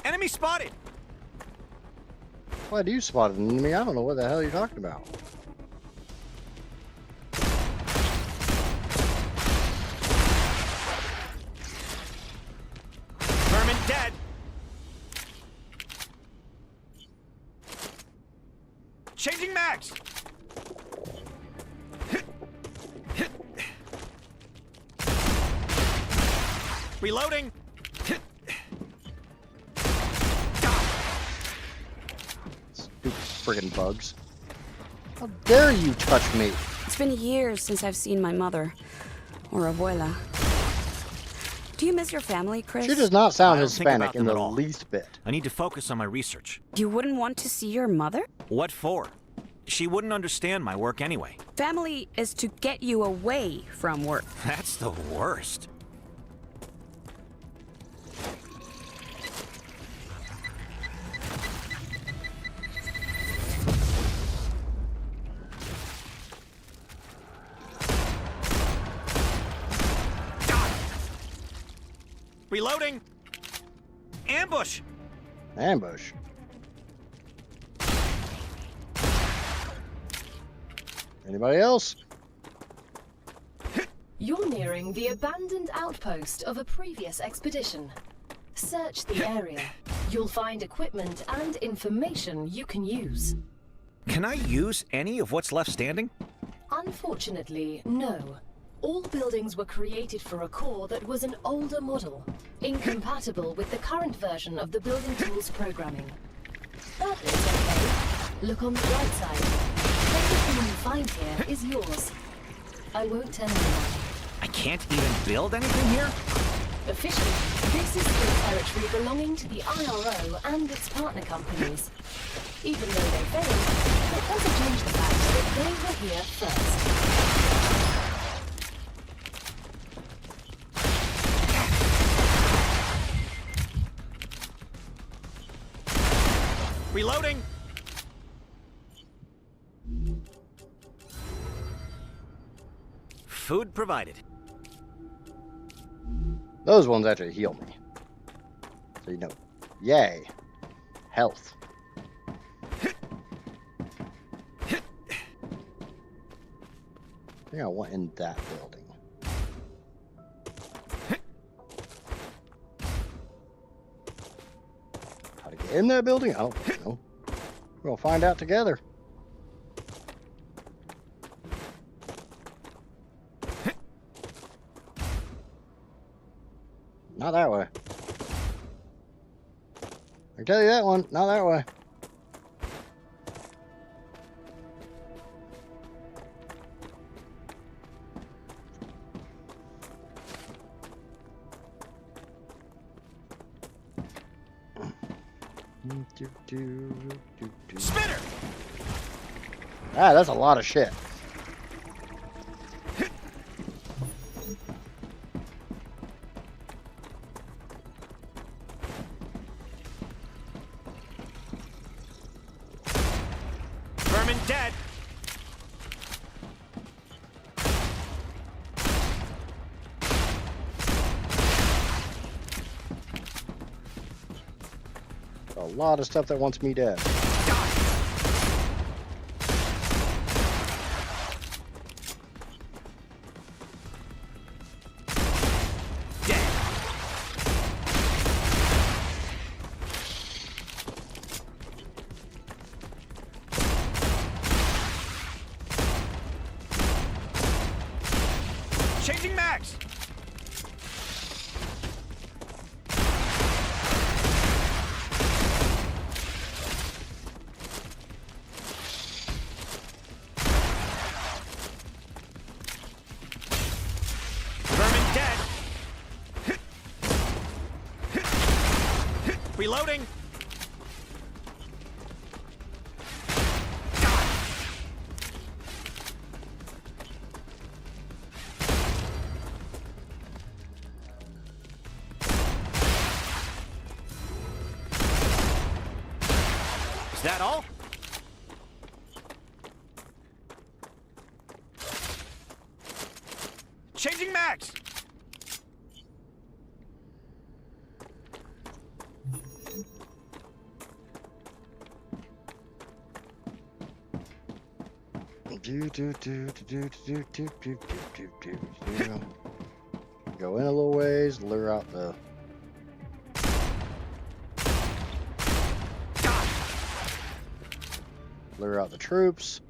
B: Enemy spotted!
A: Why do you spot an enemy? I don't know what the hell you're talking about.
B: Vermin dead! Changing max! Reloading!
A: Stupid friggin' bugs. How dare you touch me?
H: It's been years since I've seen my mother. Or abuela. Do you miss your family, Chris?
A: She does not sound
B: I don't think
A: Hispanic
B: about
A: in
B: them
A: the
B: at all.
A: least bit.
B: I need to focus on my research.
H: You wouldn't want to see your mother?
B: What for? She wouldn't understand my work anyway.
H: Family is to get you away from work.
B: That's the worst. Reloading! Ambush!
A: Ambush. Anybody else?
C: You're nearing the abandoned outpost of a previous expedition. Search the area. You'll find equipment and information you can use.
B: Can I use any of what's left standing?
C: Unfortunately, no. All buildings were created for a core that was an older model, incompatible with the current version of the building tools programming. But it's okay. Look on the bright side. Everything you find here is yours. I won't tell anyone.
B: I can't even build anything here?
C: Officially, this is the territory belonging to the IRO and its partner companies. Even though they failed, it doesn't change the fact that they were here first.
B: Reloading! Food provided.
A: Those ones actually heal me. So you know. Yay. Health. I think I went in that building. How to get in that building? I don't know. We'll find out together. Not that way. I can tell you that one. Not that way.
B: Spinner!
A: Ah, that's a lot of shit.
B: Vermin dead!
A: A lot of stuff that wants me dead.
B: Changing mags! Vermin dead! Reloading! Is that all? Changing mags!
A: Go in a little ways, lure out the troops,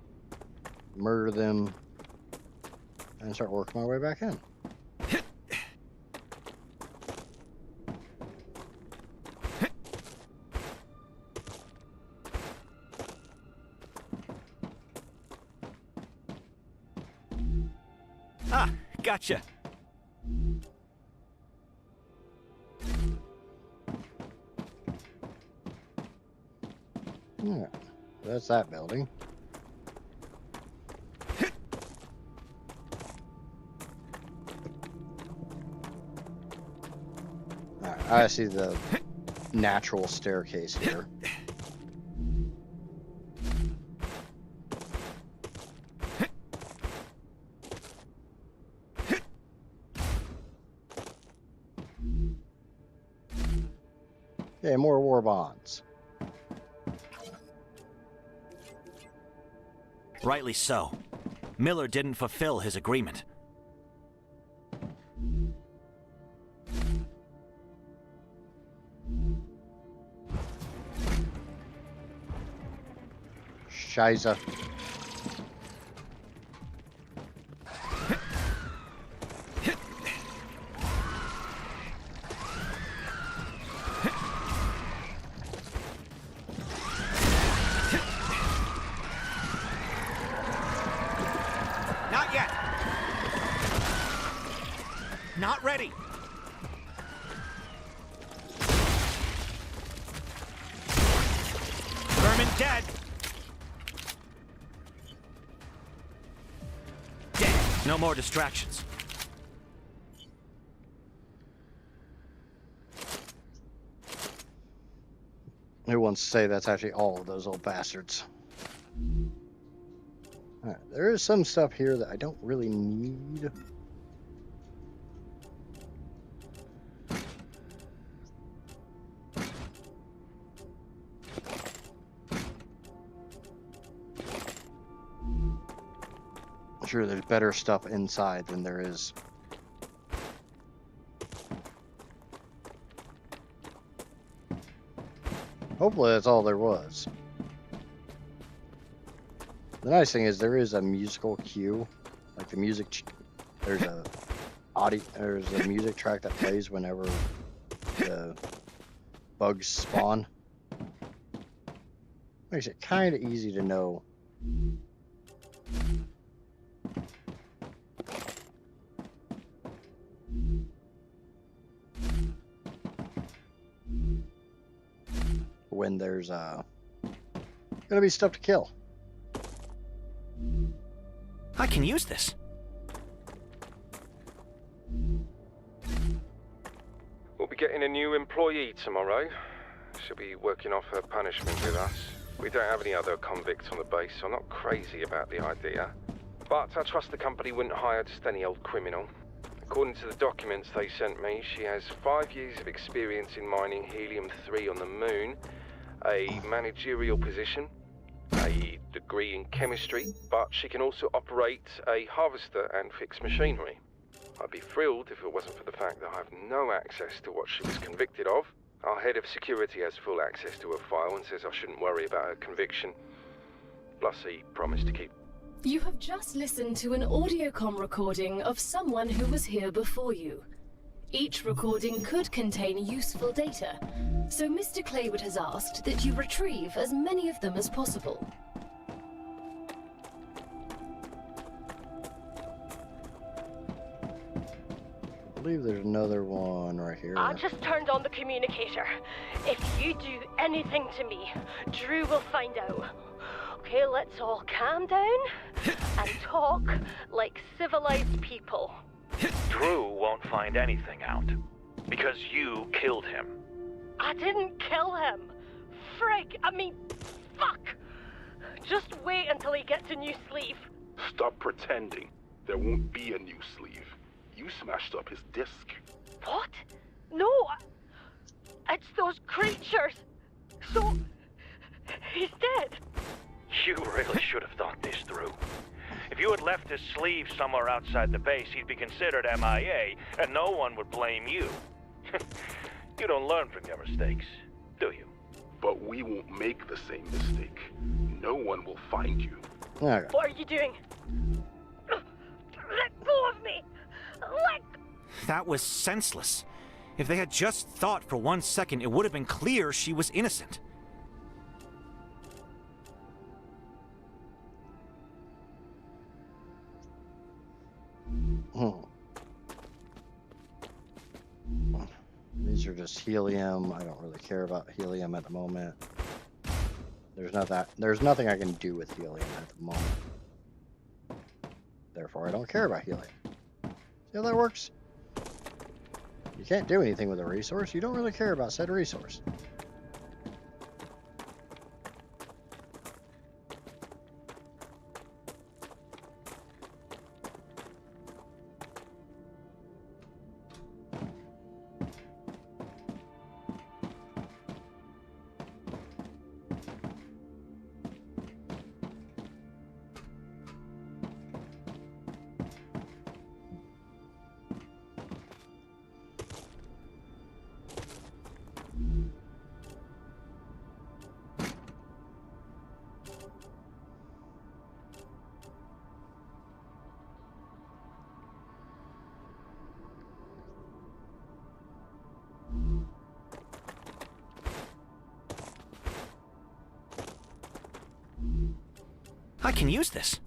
A: murder them, and start working my way back in.
B: Ah, gotcha.
A: Yeah, that's that building. Alright, I see the natural staircase here. Okay, more war bonds.
B: Rightly so. Miller didn't fulfill his agreement.
A: Shiza.
B: Not yet. Not ready. Vermin dead. Dead. No more distractions.
A: Who wants to say that's actually all of those old bastards? Alright, there is some stuff here that I don't really need. I'm sure there's better stuff inside than there is. Hopefully that's all there was. The nice thing is there is a musical cue, like the music. There's a music track that plays whenever the bugs spawn. Makes it kind of easy to know. When there's gonna be stuff to kill.
B: I can use this.
F: We'll be getting a new employee tomorrow. She'll be working off her punishment with us. We don't have any other convicts on the base, so I'm not crazy about the idea. But I trust the company wouldn't hire just any old criminal. According to the documents they sent me, she has 5 years of experience in mining helium-3 on the moon, a managerial position, a degree in chemistry, but she can also operate a harvester and fix machinery. I'd be thrilled if it wasn't for the fact that I have no access to what she was convicted of. Our head of security has full access to her file and says I shouldn't worry about her conviction. Plus, he promised to keep...
C: You have just listened to an audiocom recording of someone who was here before you. Each recording could contain useful data, so Mr. Claywood has asked that you retrieve as many of them as possible.
A: I believe there's another one right here.
J: I just turned on the communicator. If you do anything to me, Drew will find out. Okay, let's all calm down and talk like civilized people.
E: Drew won't find anything out. Because you killed him.
J: I didn't kill him. Fuck! Just wait until he gets a new sleeve.
K: Stop pretending. There won't be a new sleeve. You smashed up his disc.
J: What? No! It's those creatures! So... he's dead!
E: You really should have thought this through. If you had left his sleeve somewhere outside the base, he'd be considered MIA, and no one would blame you. You don't learn from your mistakes, do you?
K: But we won't make the same mistake. No one will find you.
A: Okay.
J: What are you doing? Let go of me!
B: That was senseless. If they had just thought for 1 second, it would have been clear she was innocent.
A: These are just helium. I don't really care about helium at the moment. There's nothing I can do with helium at the moment. Therefore, I don't care about helium. See how that works? You can't do anything with a resource. You don't really care about said resource.
B: I can use this.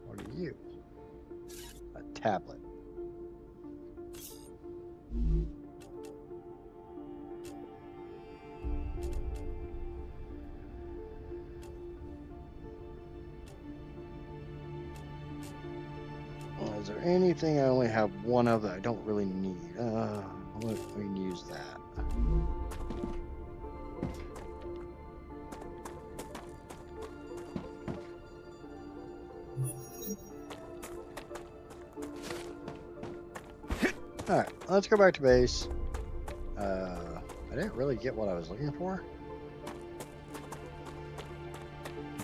A: What are you? A tablet. Is there anything I only have one of that I don't really need? We can use that. Alright, let's go back to base. I didn't really get what I was looking for.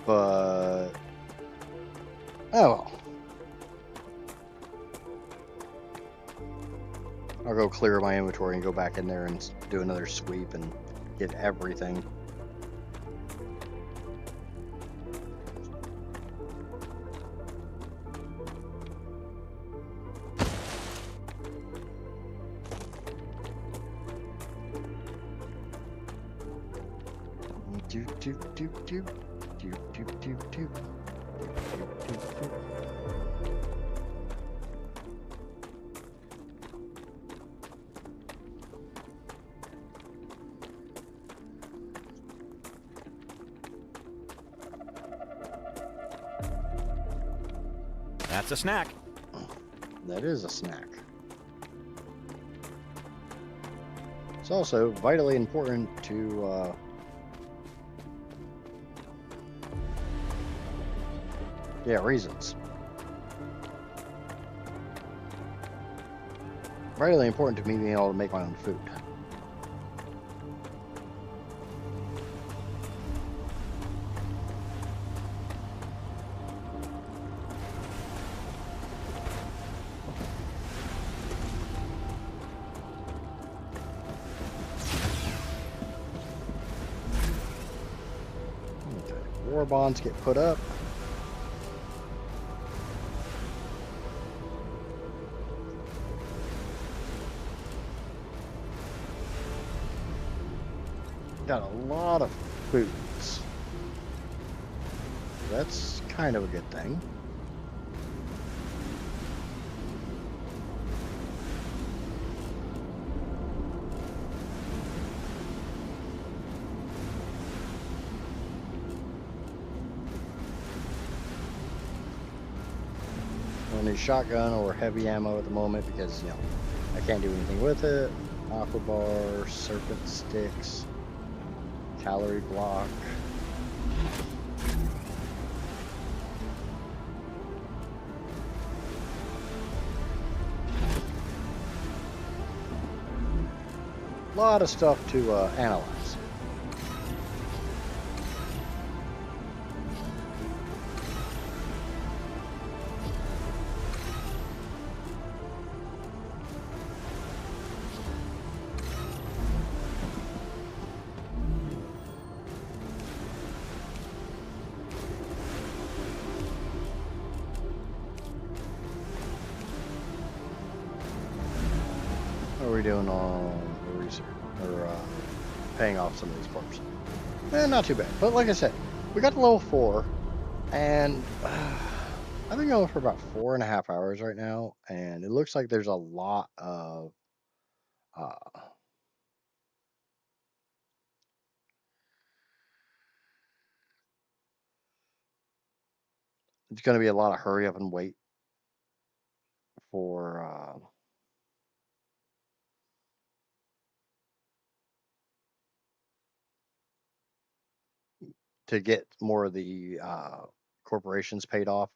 A: But... oh well. I'll go clear my inventory and go back in there and do another sweep and get everything.
B: That's a snack.
A: That is a snack. It's also vitally important to reasons. Vitally important to me being able to make my own food. Okay, war bonds get put up. Got a lot of foods. That's kind of a good thing. I need shotgun or heavy ammo at the moment because, you know, I can't do anything with it. Aqua bar, serpent sticks. Calorie block. A lot of stuff to analyze. What are we doing on the research or paying off some of these parts? Not too bad. But like I said, we got to level 4, and I've been going for about 4.5 hours right now, and it looks like there's a lot of it's going to be a lot of hurry up and wait for to get more of the corporations paid off.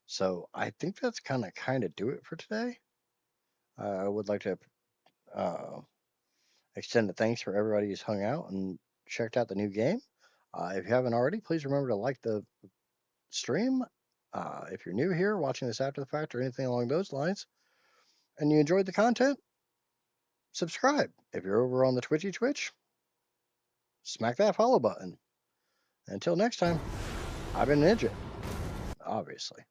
A: So I think that's kind of do it for today. I would like to extend a thanks for everybody who's hung out and checked out the new game. If you haven't already, please remember to like the stream. If you're new here, watching this after the fact or anything along those lines, and you enjoyed the content, subscribe. If you're over on the Twitch, smack that follow button. Until next time, I've been Ninja, obviously.